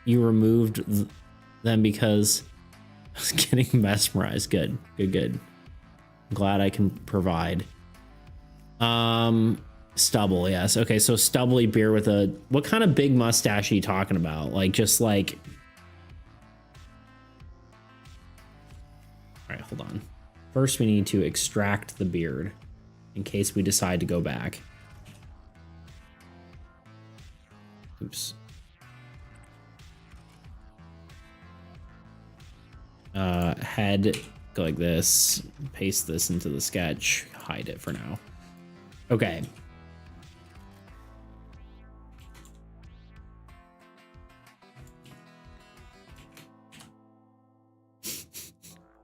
removed them because I was getting mesmerized. Good. I'm glad I can provide. Stubble, yes. Okay, so stubbly beard with a... What kind of big mustache are you talking about? Like, just like... All right, hold on. First, we need to extract the beard in case we decide to go back. Oops. Head, go like this. Paste this into the sketch. Hide it for now. Okay.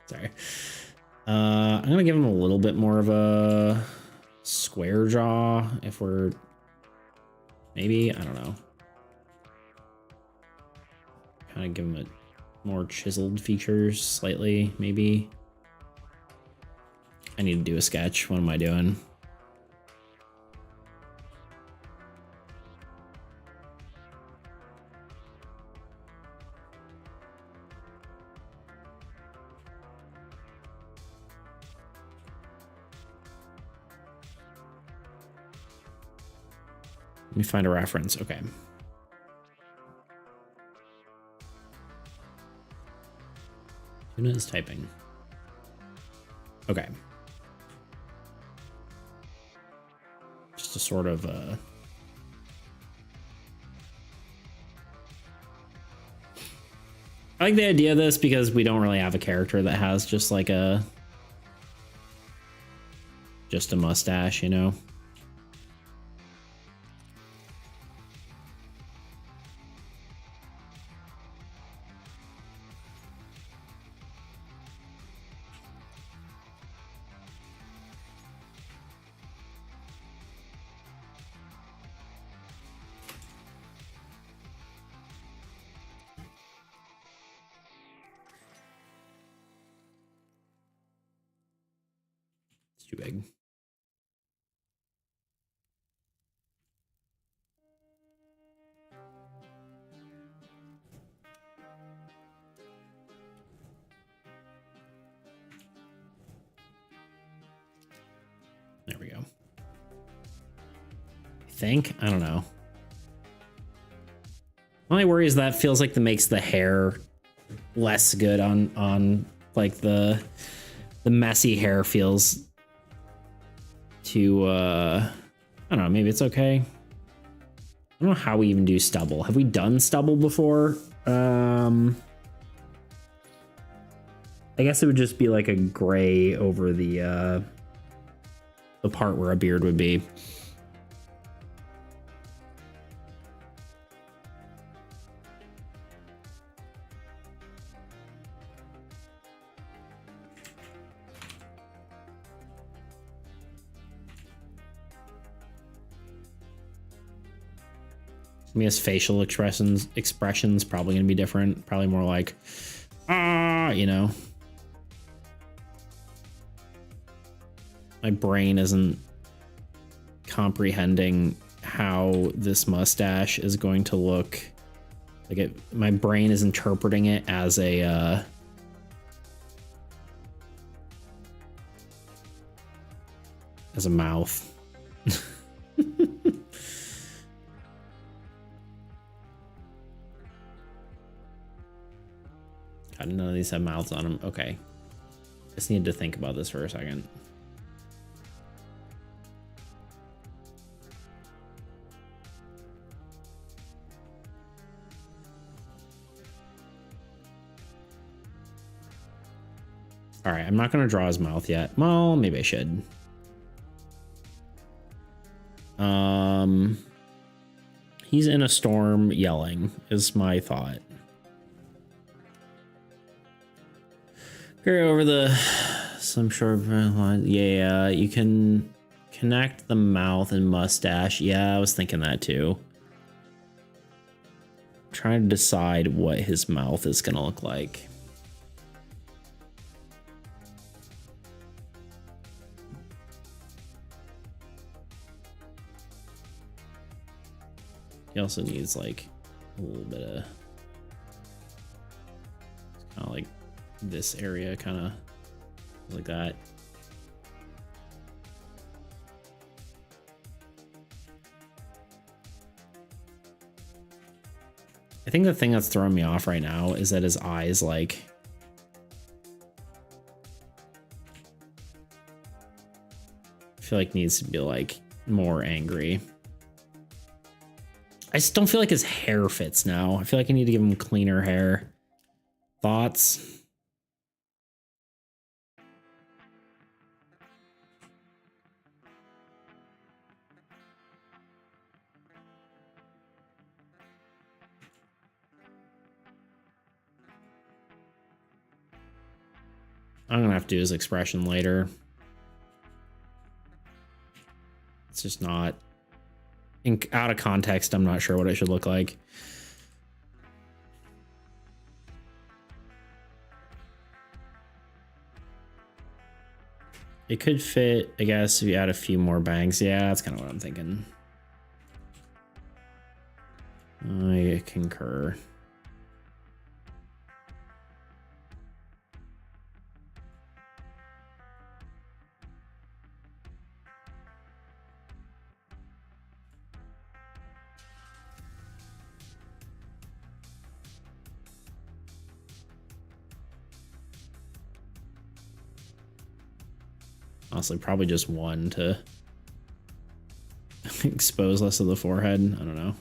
Sorry. I'm gonna give him a little bit more of a square jaw if we're maybe, I don't know. Kind of give him a more chiseled features slightly, maybe. I need to do a sketch. What am I doing? Let me find a reference. Okay. Tuna is typing. Okay. Just a sort of I like the idea of this because we don't really have a character that has just like just a mustache, you know? Too big. There we go. I think, I don't know. My only worry is that feels like that makes the hair less good on like the messy hair feels too I don't know, maybe it's okay. I don't know how we even do stubble. Have we done stubble before? I guess it would just be like a gray over the part where a beard would be. I mean, his facial expressions probably gonna be different. Probably more like, you know. My brain isn't comprehending how this mustache is going to look. Like my brain is interpreting it as a mouth. God, none of these have mouths on them. Okay. Just need to think about this for a second. All right, I'm not going to draw his mouth yet. Well, maybe I should. He's in a storm yelling is my thought. Carry over some short line. Yeah, you can connect the mouth and mustache. Yeah, I was thinking that too. I'm trying to decide what his mouth is going to look like. He also needs like a little bit of kind of like this area, kind of like that. I think the thing that's throwing me off right now is that his eyes, like, I feel like needs to be like more angry. I just don't feel like his hair fits now. I feel like I need to give him cleaner hair. Thoughts? I'm gonna have to do his expression later. It's just not out of context. I'm not sure what it should look like. It could fit, I guess, if you add a few more bangs. Yeah, that's kind of what I'm thinking. I concur. Honestly, probably just one to expose less of the forehead. I don't know.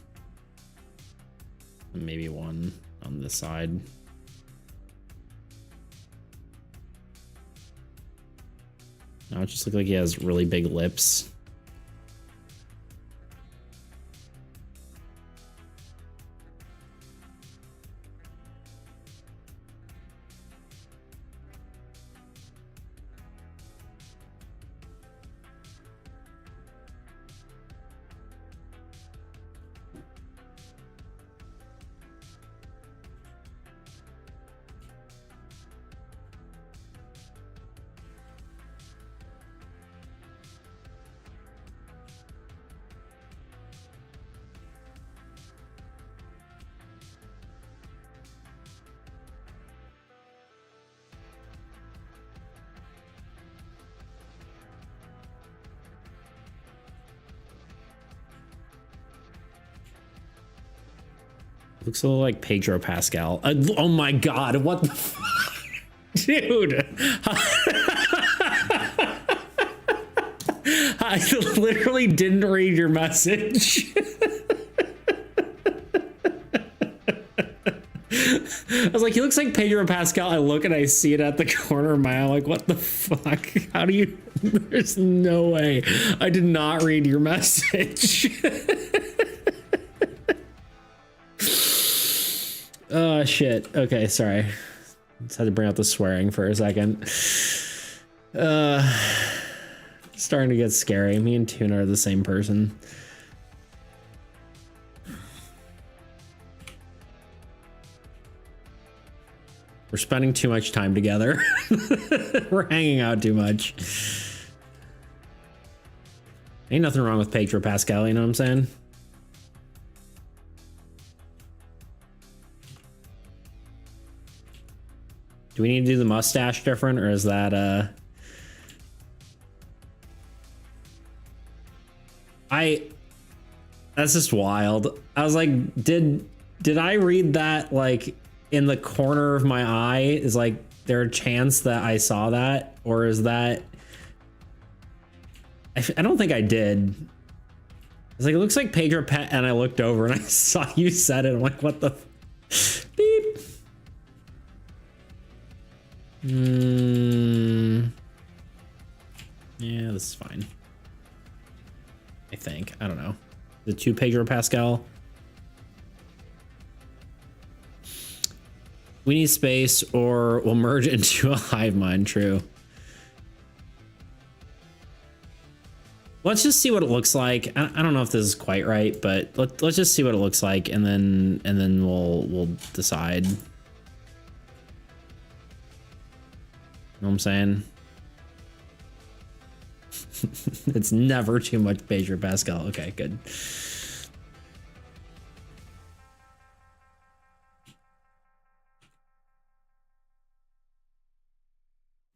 Maybe one on this side. Now it just looks like he has really big lips. Looks a little like Pedro Pascal. Oh my god, what the fuck? Dude. I literally didn't read your message. I was like, he looks like Pedro Pascal. I look and I see it at the corner of my eye. I'm like, what the fuck? How do you... There's no way. I did not read your message. Oh, shit. Okay, sorry. Just had to bring out the swearing for a second. Starting to get scary. Me and Tuna are the same person. We're spending too much time together. We're hanging out too much. Ain't nothing wrong with Pedro Pascal, you know what I'm saying? Do we need to do the mustache different, or is that that's just wild. I was like, did I read that like in the corner of my eye? Is like there a chance that I saw that, or is that I don't think I did. It's like, it looks like Pedro Pet, and I looked over and I saw you said it. I'm like, what the beep. Yeah, this is fine. I think. I don't know. The two Pedro Pascal. We need space, or we'll merge into a hive mind. True. Let's just see what it looks like. I don't know if this is quite right, but let's just see what it looks like, and then we'll decide. You know what I'm saying? It's never too much Pedro Pascal. Okay, good.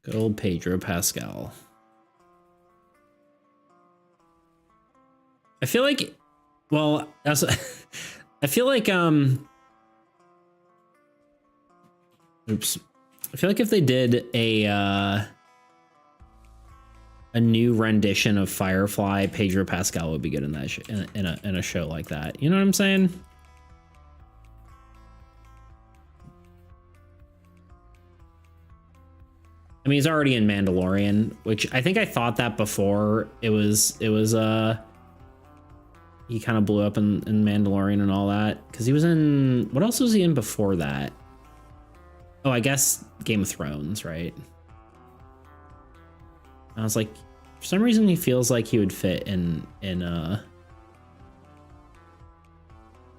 Good old Pedro Pascal. I feel like, well, that's, I feel like, oops. I feel like if they did a new rendition of Firefly, Pedro Pascal would be good in that in a show like that. You know what I'm saying? I mean, he's already in Mandalorian, which I think I thought that before. It was he kind of blew up in Mandalorian and all that, because he was in, what else was he in before that? Oh, I guess Game of Thrones, right? I was like, for some reason he feels like he would fit in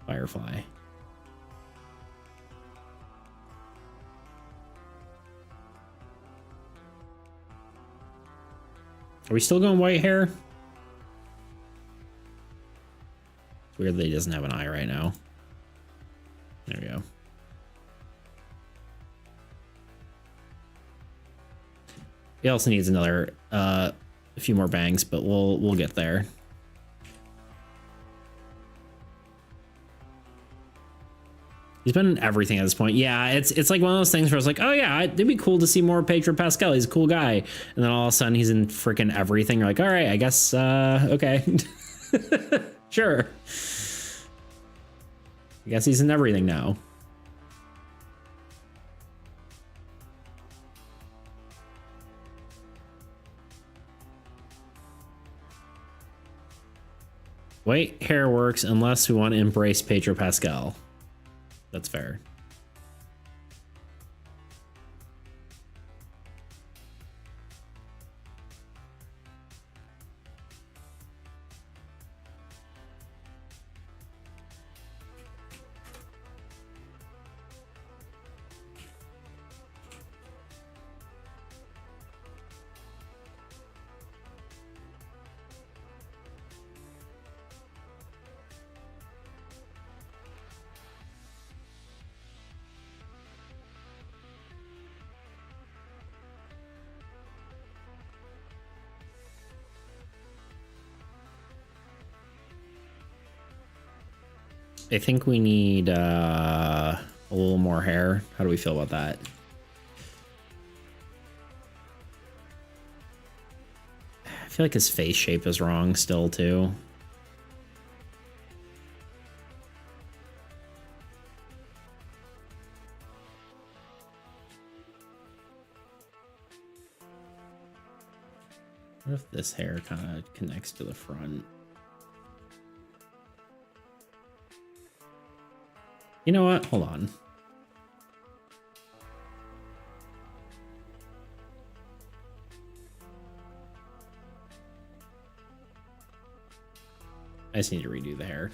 Firefly. Are we still going white hair? It's weird that he doesn't have an eye right now. There we go. He also needs another a few more bangs, but we'll get there. He's been in everything at this point. Yeah, it's like one of those things where it's like, oh yeah, it'd be cool to see more Pedro Pascal. He's a cool guy. And then all of a sudden he's in freaking everything. You're like, all right, I guess okay. Sure. I guess he's in everything now. White hair works unless we want to embrace Pedro Pascal. That's fair. I think we need a little more hair. How do we feel about that? I feel like his face shape is wrong still too. What if this hair kind of connects to the front? You know what? Hold on. I just need to redo the hair.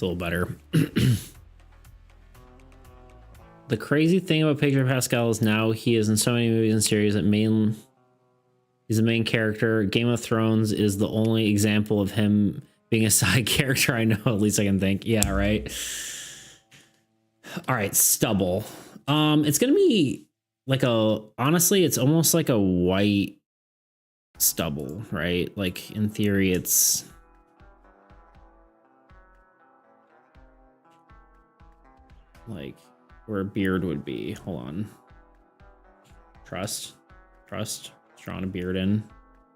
It's a little better. The crazy thing about Pedro Pascal is now he is in so many movies and series that he's the main character. Game of Thrones is the only example of him being a side character I know, at least I can think. Yeah, right. All right, stubble. It's gonna be like honestly, it's almost like a white stubble, right? Like in theory, it's like where a beard would be. Hold on. Trust. Drawing a beard in.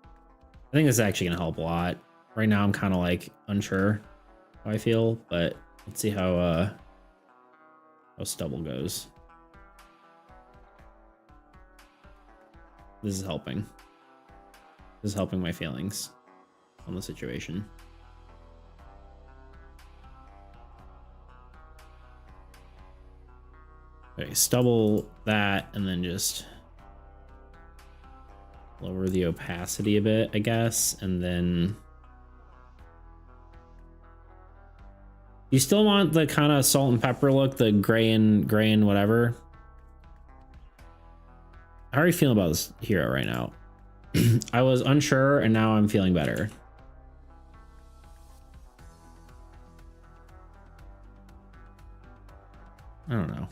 I think this is actually gonna help a lot. Right now I'm kind of like unsure how I feel, but let's see how stubble goes. This is helping. This is helping my feelings on the situation. Okay, stubble that and then just lower the opacity a bit, I guess, and then you still want the kind of salt and pepper look, the gray and whatever. How are you feeling about this hero right now? I was unsure and now I'm feeling better. I don't know.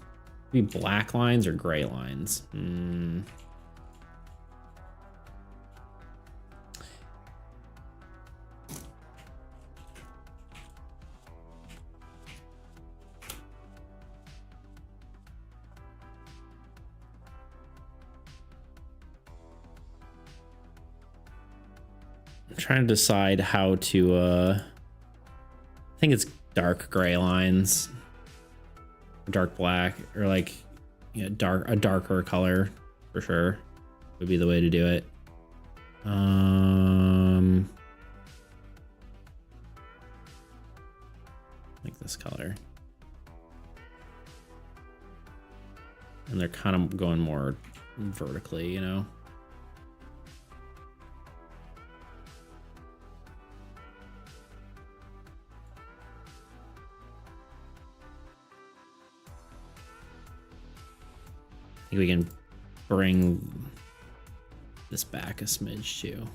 Maybe black lines or gray lines. I'm trying to decide how to I think it's dark gray lines, dark black, or like a darker color for sure would be the way to do it. Like this color, and they're kind of going more vertically, you know. We can bring this back a smidge too.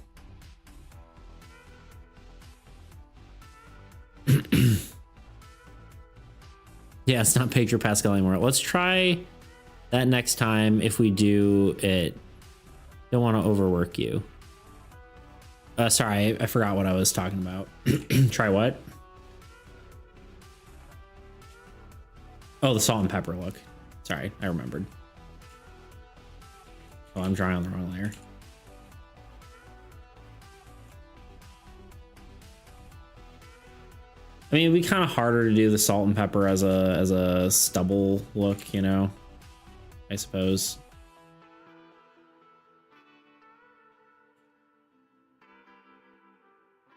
Yeah, it's not Pedro Pascal anymore. Let's try that next time if we do it. Don't want to overwork you. Sorry, I forgot what I was talking about. Try what? Oh, the salt and pepper look. Sorry, I remembered. Oh, I'm drawing on the wrong layer. I mean, it'd be kind of harder to do the salt and pepper as a stubble look, you know, I suppose.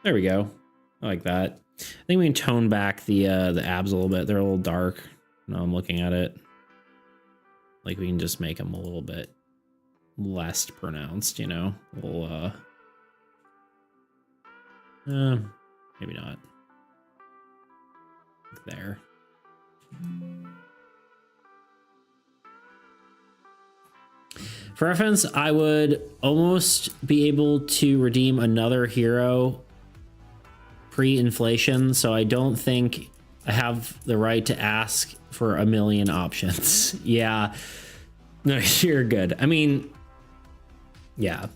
There we go. I like that. I think we can tone back the abs a little bit. They're a little dark. Now I'm looking at it. Like we can just make them a little bit less pronounced, you know. We'll maybe not. There. For reference, I would almost be able to redeem another hero pre-inflation, so I don't think I have the right to ask for a million options. Yeah. No, you're good. I mean, yeah.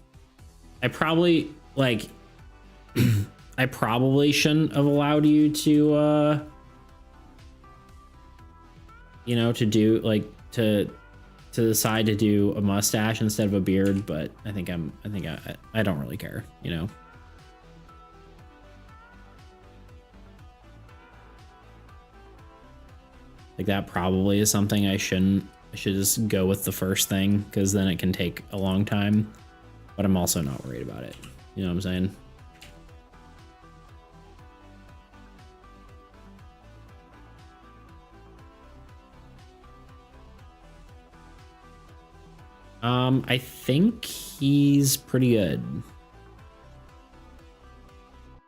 I probably, like, I probably shouldn't have allowed you to, you know, to do, like, to decide to do a mustache instead of a beard, but I think I don't really care, you know? Like that probably is something I should just go with the first thing, because then it can take a long time, but I'm also not worried about it. You know what I'm saying? I think he's pretty good.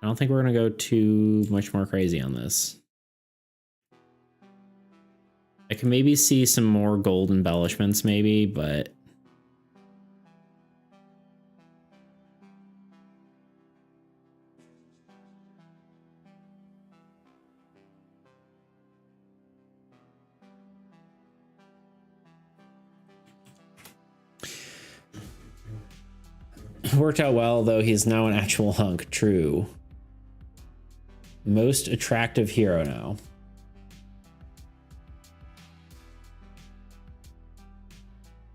I don't think we're gonna go too much more crazy on this. I can maybe see some more gold embellishments maybe, but worked out well, though he's now an actual hunk. True. Most attractive hero now.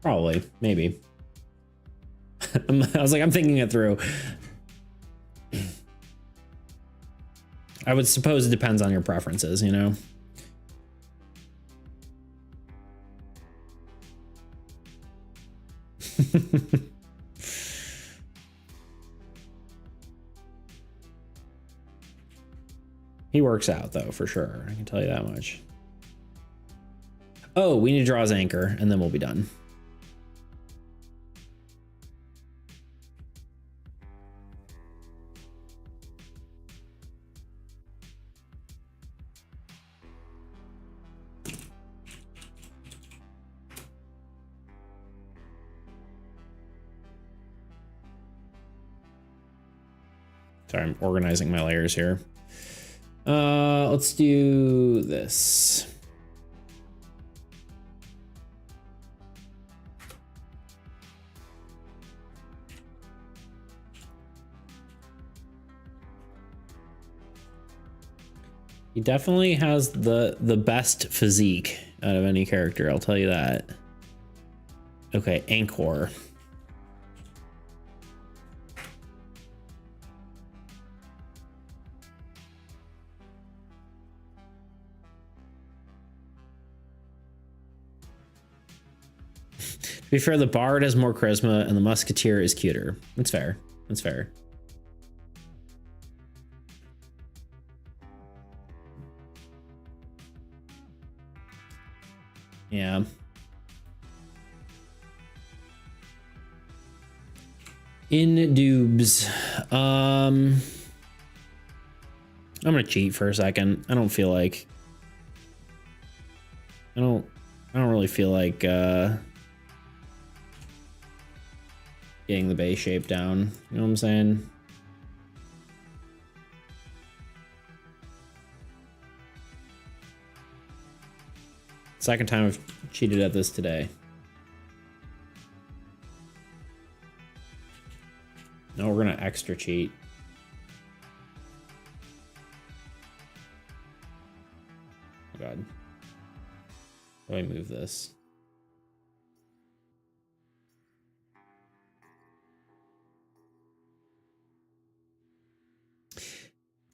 Probably, maybe. I was like, I'm thinking it through. I would suppose it depends on your preferences, you know? He works out, though, for sure. I can tell you that much. Oh, we need to draw his anchor, and then we'll be done. Sorry, I'm organizing my layers here. Let's do this. He definitely has the best physique out of any character, I'll tell you that. Okay, Anchor. To be fair, the Bard has more charisma and the Musketeer is cuter. That's fair. That's fair. Yeah. In dubs. I'm gonna cheat for a second. I don't really feel like getting the base shape down. You know what I'm saying? Second time I've cheated at this today. No, we're gonna extra cheat. Oh God. How do I move this?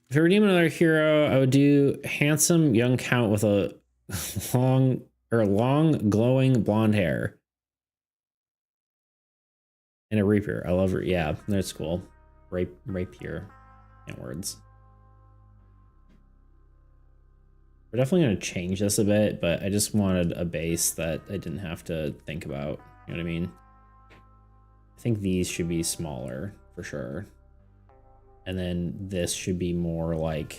If I redeem another hero, I would do handsome young count with a long glowing blonde hair. And a rapier. I love her. Yeah, that's cool. Rapier. Can't words. We're definitely going to change this a bit, but I just wanted a base that I didn't have to think about. You know what I mean? I think these should be smaller for sure. And then this should be more like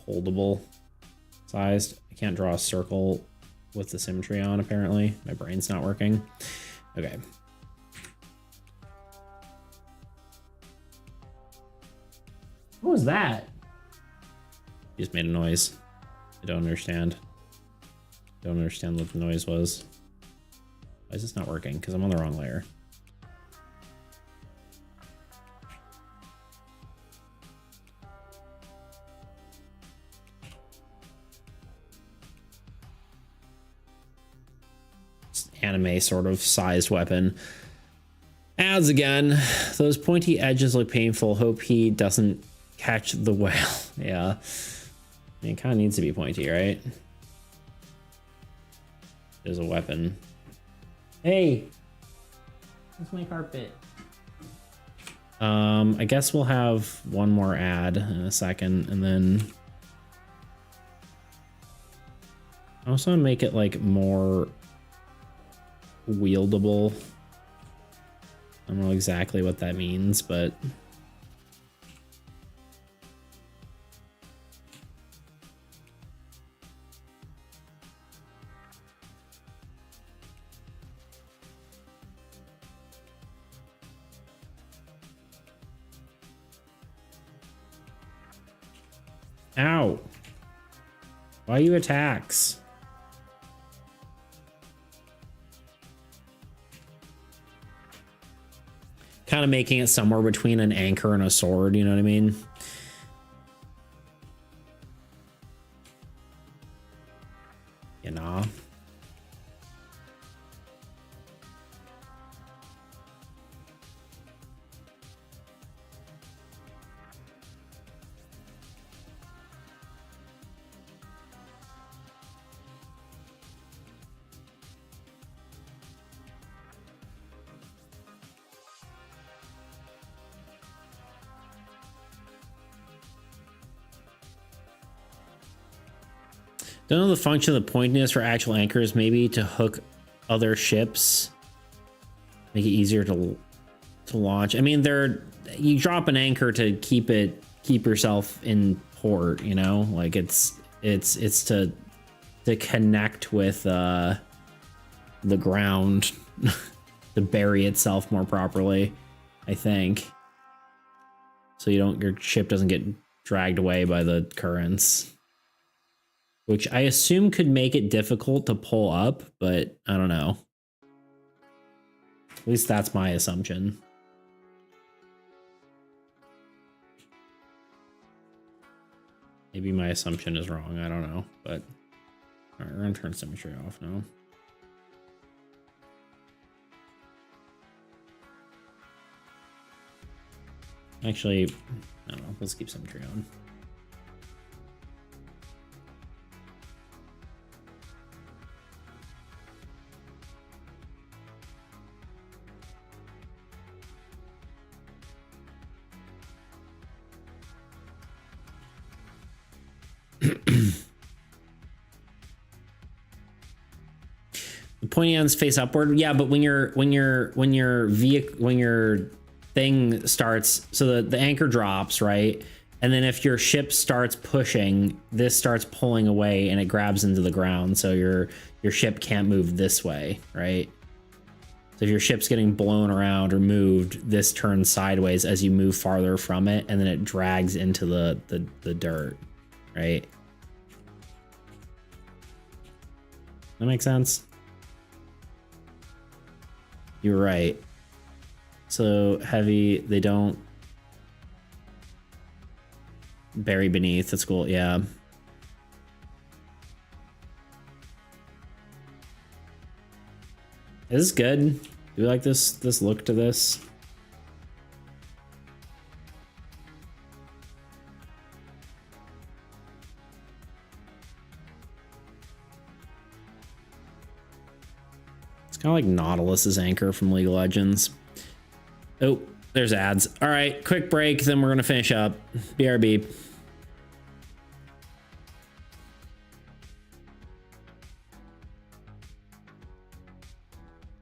holdable sized. I can't draw a circle with the symmetry on, apparently. My brain's not working. Okay. What was that? You just made a noise. I don't understand. Don't understand what the noise was. Why is this not working? Because I'm on the wrong layer. Anime sort of sized weapon. Ads again. Those pointy edges look painful. Hope he doesn't catch the whale. Yeah. I mean, it kind of needs to be pointy, right? There's a weapon. Hey! Where's my carpet? I guess we'll have one more ad in a second, and then I also want to make it like more wieldable. I don't know exactly what that means, but Ow. Why you attacks? Kind of making it somewhere between an anchor and a sword, you know what I mean? You know? Don't know the function of the pointiness for actual anchors, maybe to hook other ships, make it easier to launch. I mean, you drop an anchor to keep yourself in port, you know, like it's to connect with the ground, to bury itself more properly, I think, so your ship doesn't get dragged away by the currents. Which I assume could make it difficult to pull up, but I don't know. At least that's my assumption. Maybe my assumption is wrong. I don't know, but all right, we're gonna turn symmetry off now. Actually, I don't know. Let's keep symmetry on. The pointy ends face upward. Yeah, but when your thing starts, so the anchor drops, right? And then if your ship starts pushing, this starts pulling away and it grabs into the ground. So your ship can't move this way, right? So if your ship's getting blown around or moved, this turns sideways as you move farther from it, and then it drags into the dirt, right? That makes sense? You're right. So heavy, they don't bury beneath. That's cool. Yeah. This is good. Do you like this look to this? It's kind of like Nautilus's anchor from League of Legends. Oh, there's ads. All right, quick break, then we're gonna finish up. BRB.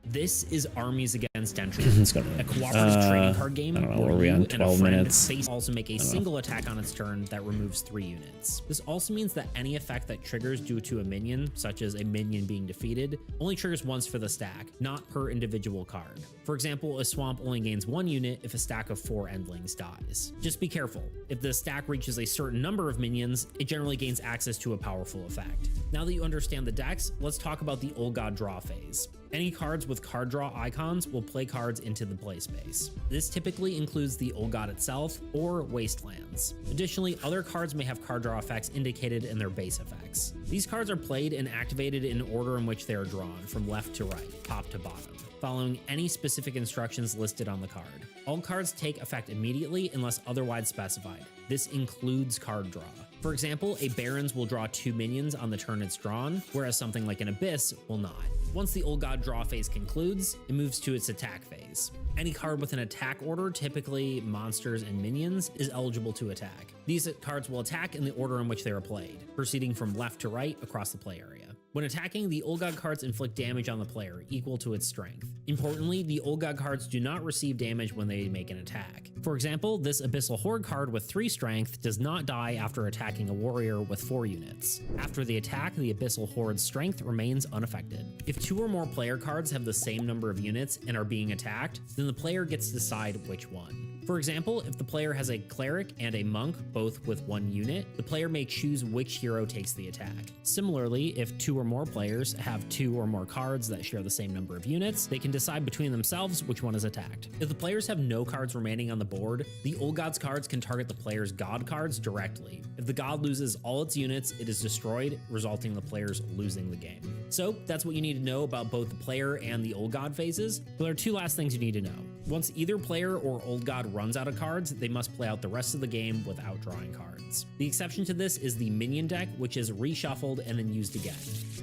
This is Armies Against Entropy, a cooperative trading card game. I don't know, where are we on 12 minutes? Face also make a single attack on its turn that removes 3 units. This also means that any effect that triggers due to a minion, such as a minion being defeated, only triggers once for the stack, not per individual card. For example, a swamp only gains 1 unit if a stack of 4 endlings dies. Just be careful. If the stack reaches a certain number of minions, it generally gains access to a powerful effect. Now that you understand the decks, let's talk about the Old God draw phase. Any cards with card draw icons will play cards into the play space. This typically includes the Old God itself or Wastelands. Additionally, other cards may have card draw effects indicated in their base effects. These cards are played and activated in order in which they are drawn, from left to right, top to bottom, following any specific instructions listed on the card. All cards take effect immediately unless otherwise specified. This includes card draw. For example, a Barons will draw 2 minions on the turn it's drawn, whereas something like an Abyss will not. Once the Old God draw phase concludes, it moves to its attack phase. Any card with an attack order, typically monsters and minions, is eligible to attack. These cards will attack in the order in which they are played, proceeding from left to right across the play area. When attacking, the Old God cards inflict damage on the player, equal to its strength. Importantly, the Old God cards do not receive damage when they make an attack. For example, this Abyssal Horde card with 3 strength does not die after attacking a warrior with 4 units. After the attack, the Abyssal Horde's strength remains unaffected. If 2 or more player cards have the same number of units and are being attacked, then the player gets to decide which one. For example, if the player has a cleric and a monk, both with 1 unit, the player may choose which hero takes the attack. Similarly, if 2 or more players have 2 or more cards that share the same number of units, they can decide between themselves which one is attacked. If the players have no cards remaining on the board, the Old Gods cards can target the player's god cards directly. If the god loses all its units, it is destroyed, resulting in the players losing the game. So that's what you need to know about both the player and the Old God phases. But there are 2 last things you need to know. Once either player or Old God runs out of cards, they must play out the rest of the game without drawing cards. The exception to this is the minion deck, which is reshuffled and then used again.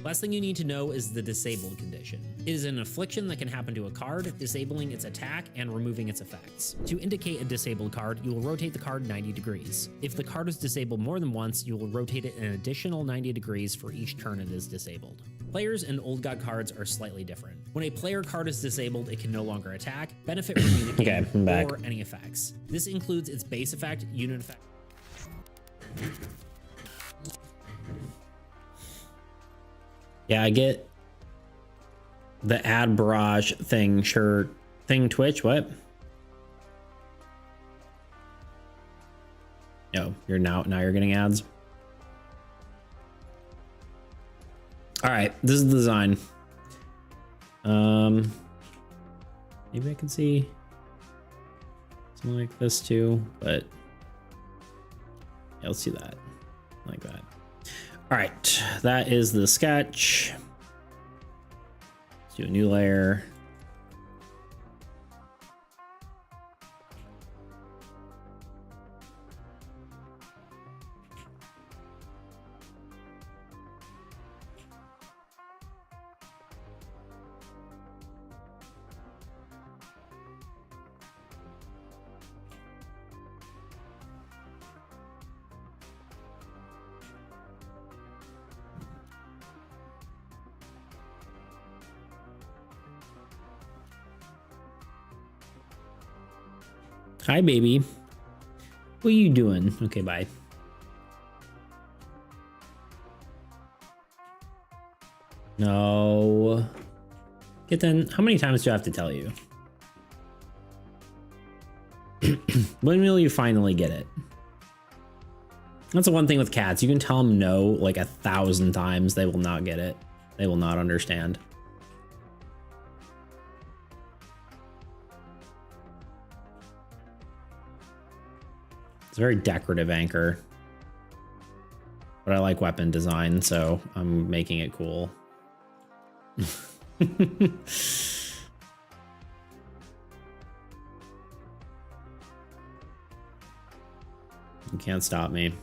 Last thing you need to know is the disabled condition. It is an affliction that can happen to a card, disabling its attack and removing its effects. To indicate a disabled card, you will rotate the card 90 degrees. If the card is disabled more than once, you will rotate it an additional 90 degrees for each turn it is disabled. Players and Old God cards are slightly different. When a player card is disabled, it can no longer attack, benefit from unit gain, or any effects. This includes its base effect, unit effect. Yeah, I get the ad barrage thing. Sure thing. Twitch, what? No, you're now you're getting ads. All right, this is the design. Maybe I can see something like this too, but yeah, let's see that like that. All right, that is the sketch. Let's do a new layer. Hi, baby. What are you doing? Okay, bye. No. Get then. How many times do I have to tell you? When will you finally get it? That's the one thing with cats. You can tell them no like 1,000 times. They will not get it. They will not understand. It's a very decorative anchor, but I like weapon design, so I'm making it cool. You can't stop me.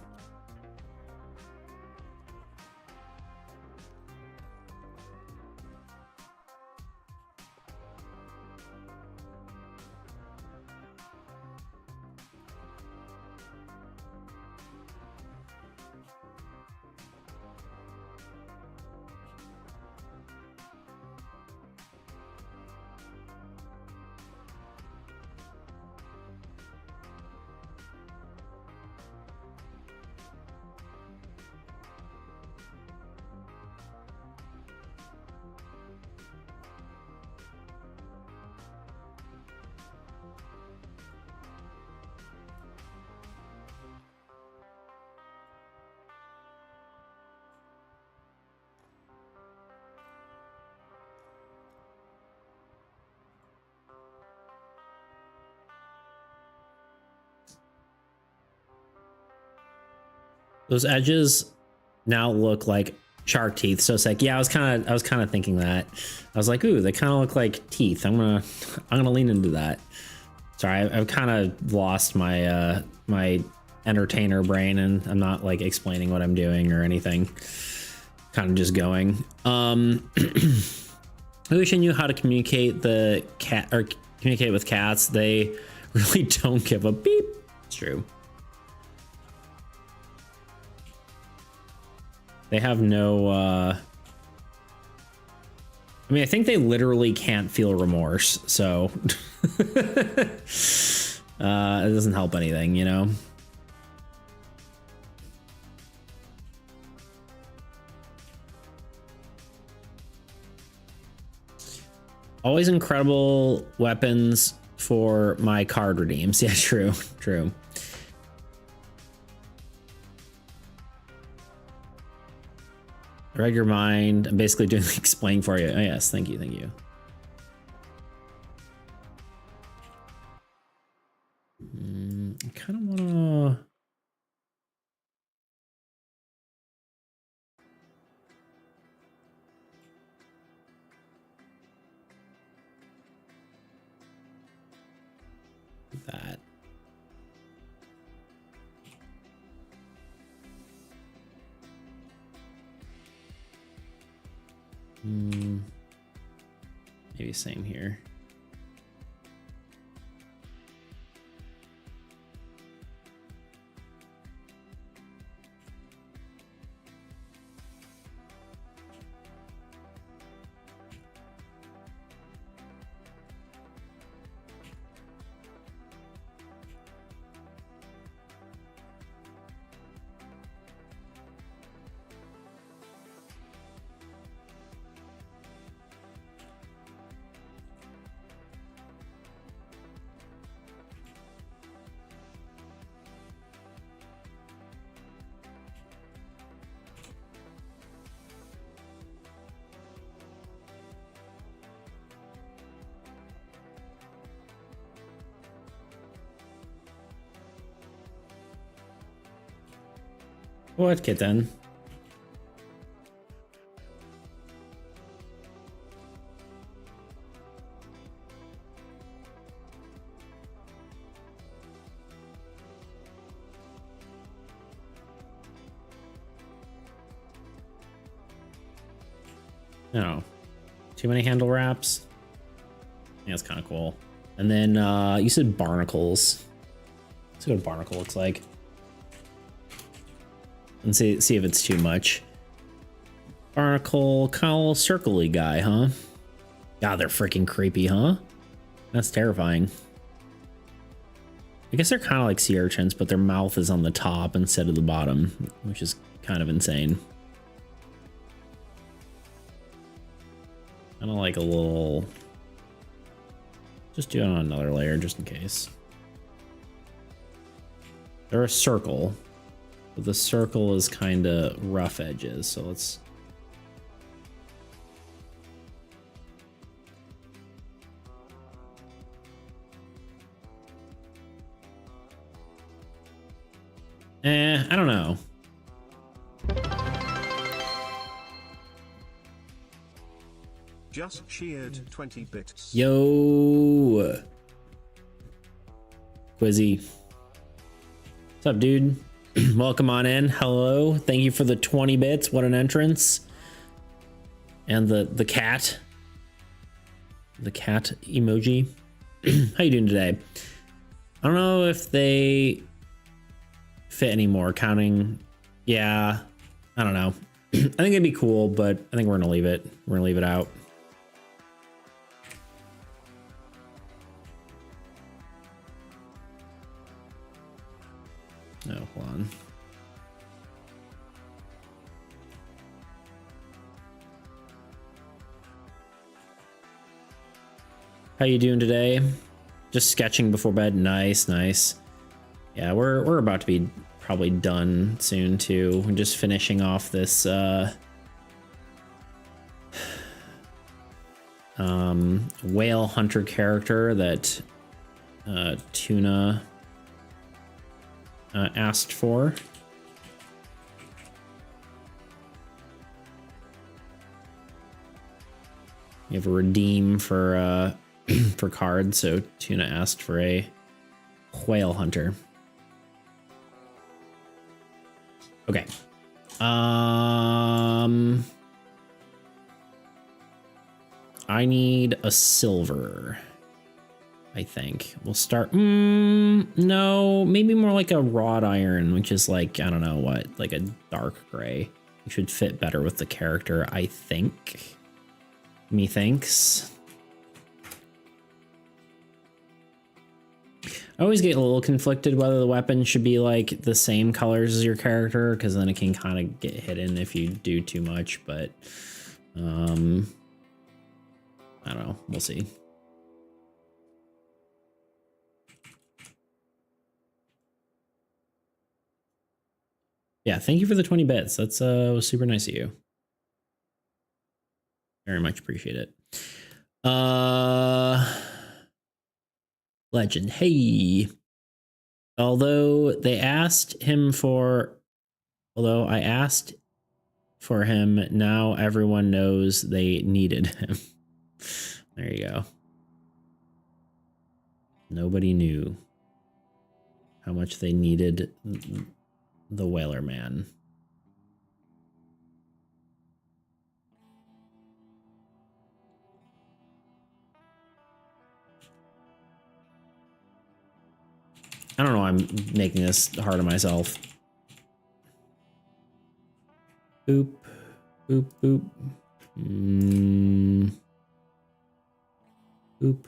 Those edges now look like shark teeth. So it's like, yeah, I was kind of thinking that. I was like, ooh, they kind of look like teeth. I'm gonna lean into that. Sorry, I've kind of lost my my entertainer brain, and I'm not like explaining what I'm doing or anything. Kind of just going. I wish I knew how to communicate the cat or communicate with cats. They really don't give a beep. It's true. They have no, I mean, I think they literally can't feel remorse, so it doesn't help anything, you know? Always incredible weapons for my card redeems. Yeah, true, true. Read your mind. I'm basically doing the explain for you. Oh yes, thank you, thank you. I kind of want to that. Maybe same here. What, kitten? No. Too many handle wraps? Yeah, that's kind of cool. And then you said barnacles. Let's see what a barnacle looks like. And see if it's too much. Barnacle, kind of little circle-y guy, huh? God, they're freaking creepy, huh? That's terrifying. I guess they're kind of like sea urchins, but their mouth is on the top instead of the bottom, which is kind of insane. Kind of like a little... Just do it on another layer, just in case. They're a circle. But the circle is kind of rough edges, so let's... I don't know. Just cheered 20 bits. Yo! Quizzy. What's up, dude? Welcome on in. Hello. Thank you for the 20 bits. What an entrance. And the cat. The cat emoji. How you doing today? I don't know if they fit anymore. Counting. Yeah. I don't know. I think it'd be cool, but I think we're gonna leave it. We're gonna leave it out. Oh, hold on. How you doing today? Just sketching before bed. Nice, nice. Yeah, we're about to be probably done soon too. We're just finishing off this whale hunter character that Tuna asked for. You have a redeem for for cards, so Tuna asked for a whale hunter. Okay. I need a silver. I think we'll start. No, maybe more like a wrought iron, which is like, I don't know what, like a dark gray. It should fit better with the character, I think. Methinks. I always get a little conflicted whether the weapon should be like the same colors as your character, because then it can kind of get hidden if you do too much, but I don't know, we'll see. Yeah, thank you for the 20 bits. That's was super nice of you. Very much appreciate it. Legend. Hey. Although I asked for him, now everyone knows they needed him. There you go. Nobody knew how much they needed the Whaler Man. I don't know why I'm making this hard on myself. Boop, boop, boop. Boop.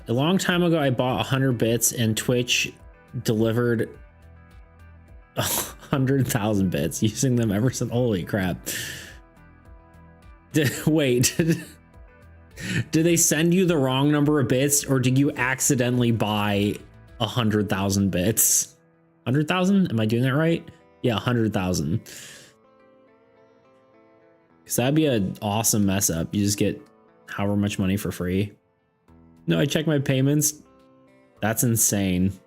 A long time ago, I bought 100 bits and Twitch delivered 100,000 bits using them ever since. Holy crap. Wait, did they send you the wrong number of bits or did you accidentally buy 100,000 bits? 100,000? Am I doing that right? Yeah, 100,000. Because that'd be an awesome mess up. You just get however much money for free. No, I checked my payments. That's insane.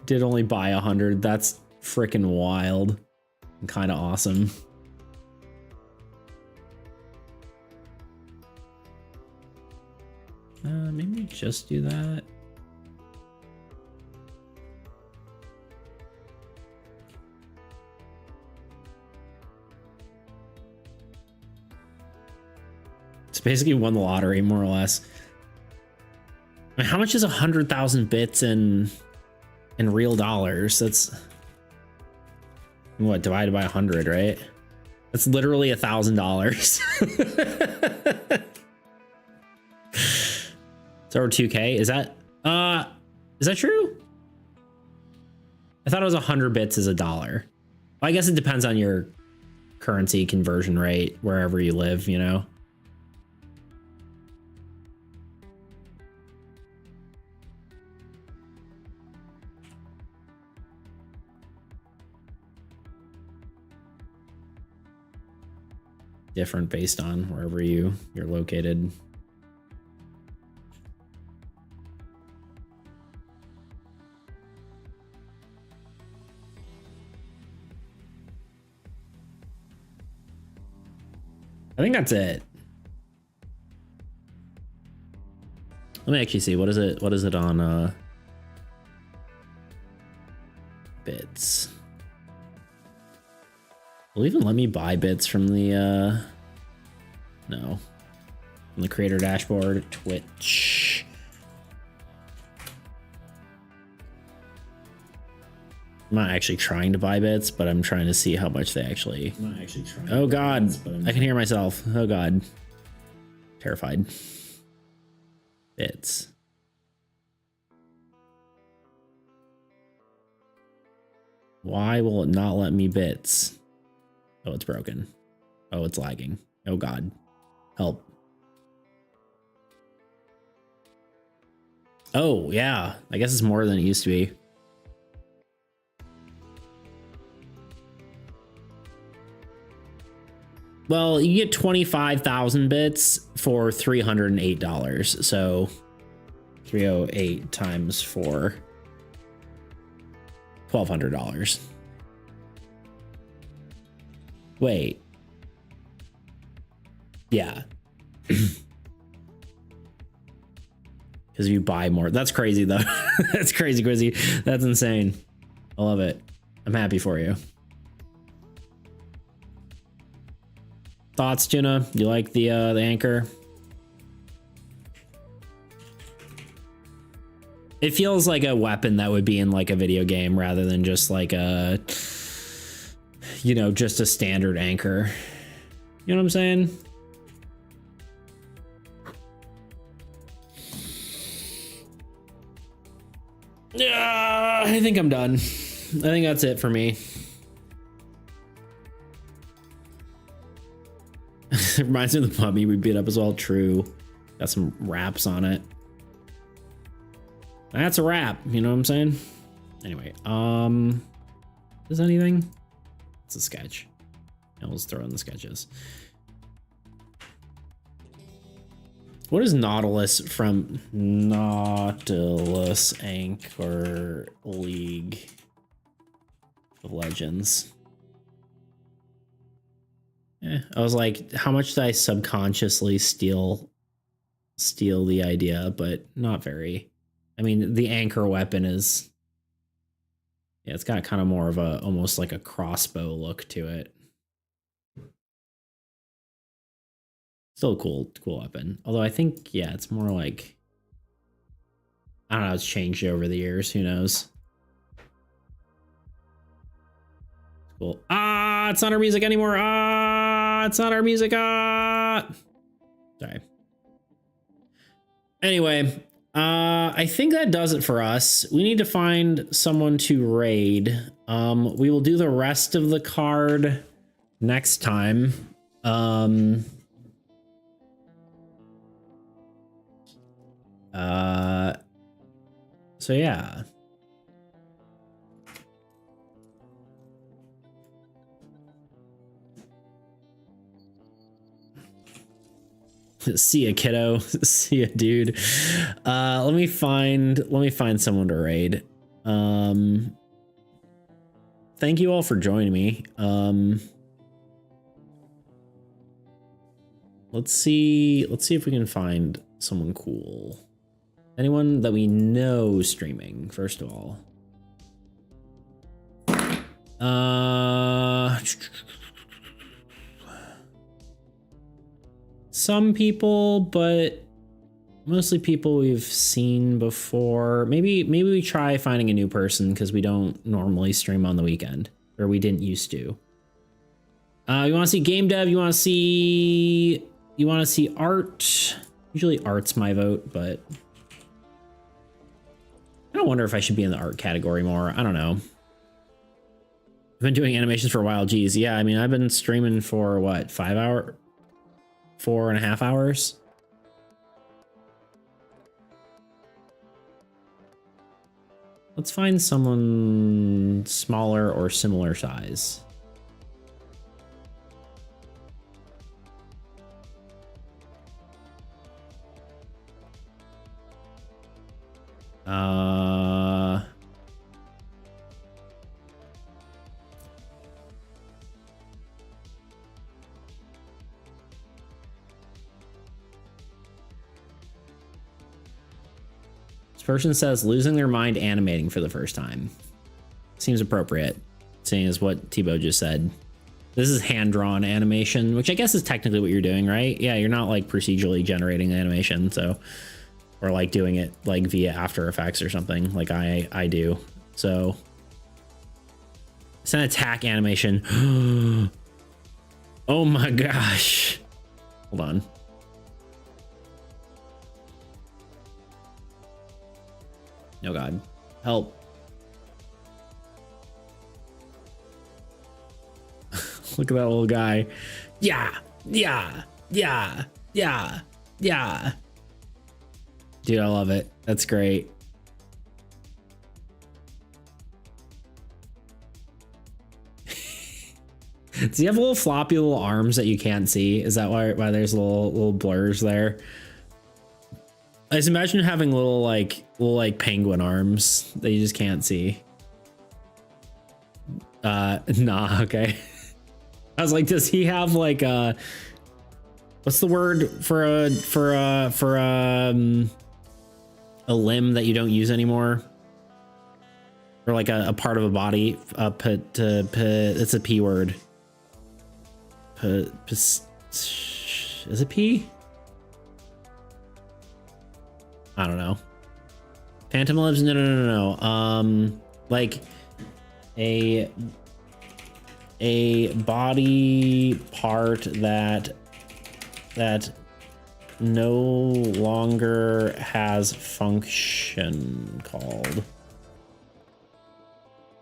Did only buy 100. That's freaking wild and kind of awesome. Maybe just do that. It's basically won the lottery, more or less. I mean, how much is 100,000 bits in real dollars? That's what, divided by 100, right? That's literally $1,000. It's over 2K. Is that true? I thought it was 100 bits is $1. Well, I guess it depends on your currency conversion rate wherever you live, you know. Different based on wherever you're located. I think that's it. Let me actually see. What is it on bits? Will even let me buy bits from the no. From the creator dashboard, Twitch. I'm not actually trying to buy bits, but I'm trying to see how much they actually. I'm not actually trying. Oh God, bits, I can hear myself. Oh God, terrified. Bits. Why will it not let me bits? Oh, it's broken. Oh, it's lagging. Oh God, help. Oh yeah, I guess it's more than it used to be. Well, you get 25,000 bits for $308. So 308 times 4, $1,200. Wait, Yeah. Because you buy more. That's crazy though. That's crazy, Quizzy. That's insane. I love it. I'm happy for you. Thoughts, Juna? You like the anchor? It feels like a weapon that would be in like a video game rather than just like a, you know, just a standard anchor. You know what I'm saying? Yeah, I think I'm done. I think that's it for me. It reminds me of the puppy we beat up as well. True. Got some wraps on it. That's a wrap. You know what I'm saying? Anyway, is anything? It's a sketch. And we'll just throw in the sketches. What is Nautilus from Nautilus Anchor League of Legends? I was like, how much did I subconsciously steal the idea, but not very. I mean, the anchor weapon is, yeah, it's got kind of more of a, almost like a crossbow look to it. Still a cool weapon. Although I think, yeah, it's more like, I don't know, it's changed over the years. Who knows? Cool. Ah, it's not our music anymore. Ah, it's not our music. Ah. Sorry. Anyway, I think that does it for us. We need to find someone to raid. We will do the rest of the card next time. So yeah. See ya, kiddo. See ya, dude. Let me find someone to raid. Thank you all for joining me. Let's see if we can find someone cool. Anyone that we know streaming, first of all. Some people, but mostly people we've seen before. Maybe we try finding a new person because we don't normally stream on the weekend, or we didn't used to. You want to see game dev? You want to see art? Usually art's my vote, but I don't wonder if I should be in the art category more. I don't know. I've been doing animations for a while. Geez, yeah. I mean, I've been streaming for what, 4.5 hours. Let's find someone smaller or similar size. This person says losing their mind animating for the first time. Seems appropriate, seeing as what Tebow just said. This is hand-drawn animation, which I guess is technically what you're doing, right? Yeah, you're not like procedurally generating the animation, so, or like doing it like via After Effects or something like I do. So it's an attack animation. Oh my gosh. Hold on. Oh God, help. Look at that little guy. Yeah. Dude, I love it. That's great. Does he have little floppy little arms that you can't see? Is that why there's little blurs there? I just imagine having little penguin arms that you just can't see. Nah, okay. I was like, does he have like What's the word for a limb that you don't use anymore? Or like a part of a body? It's a P word. Is it P? I don't know. Phantom limbs? No. Like a body part that no longer has function, called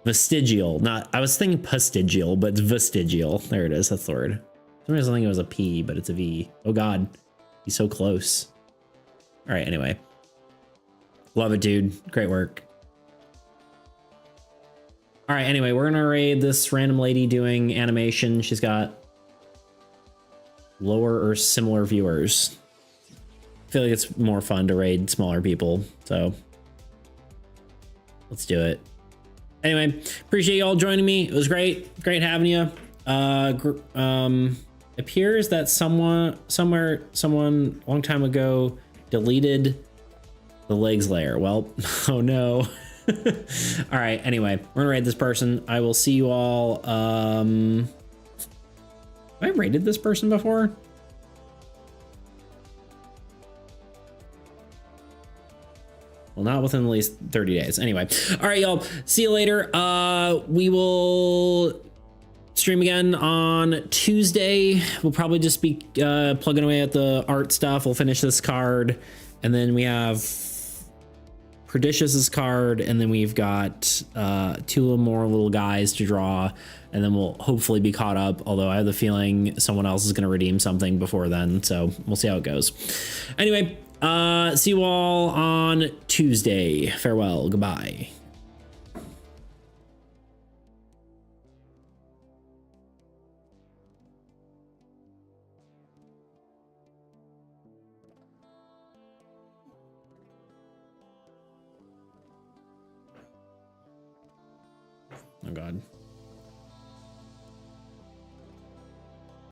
vestigial. Not, I was thinking pustigial, but it's vestigial. There it is. That's the word. Sometimes I think it was a P, but it's a V. Oh God, he's so close. All right. Anyway, love it, dude. Great work. All right. Anyway, we're gonna raid this random lady doing animation. She's got lower or similar viewers. I feel like it's more fun to raid smaller people, so let's do it. Anyway, appreciate y'all joining me. It was great having you. Appears that someone a long time ago deleted the legs layer. Well, oh no. All right, anyway, we're gonna raid this person. I will see you all. Have I raided this person before? Well, not within at least 30 days. Anyway, all right, y'all. See you later. We will stream again on Tuesday. We'll probably just be plugging away at the art stuff. We'll finish this card, and then we have Perdicious's card, and then we've got two more little guys to draw, and then we'll hopefully be caught up, although I have the feeling someone else is going to redeem something before then, so we'll see how it goes. Anyway, see you all on Tuesday. Farewell. Goodbye. Oh God.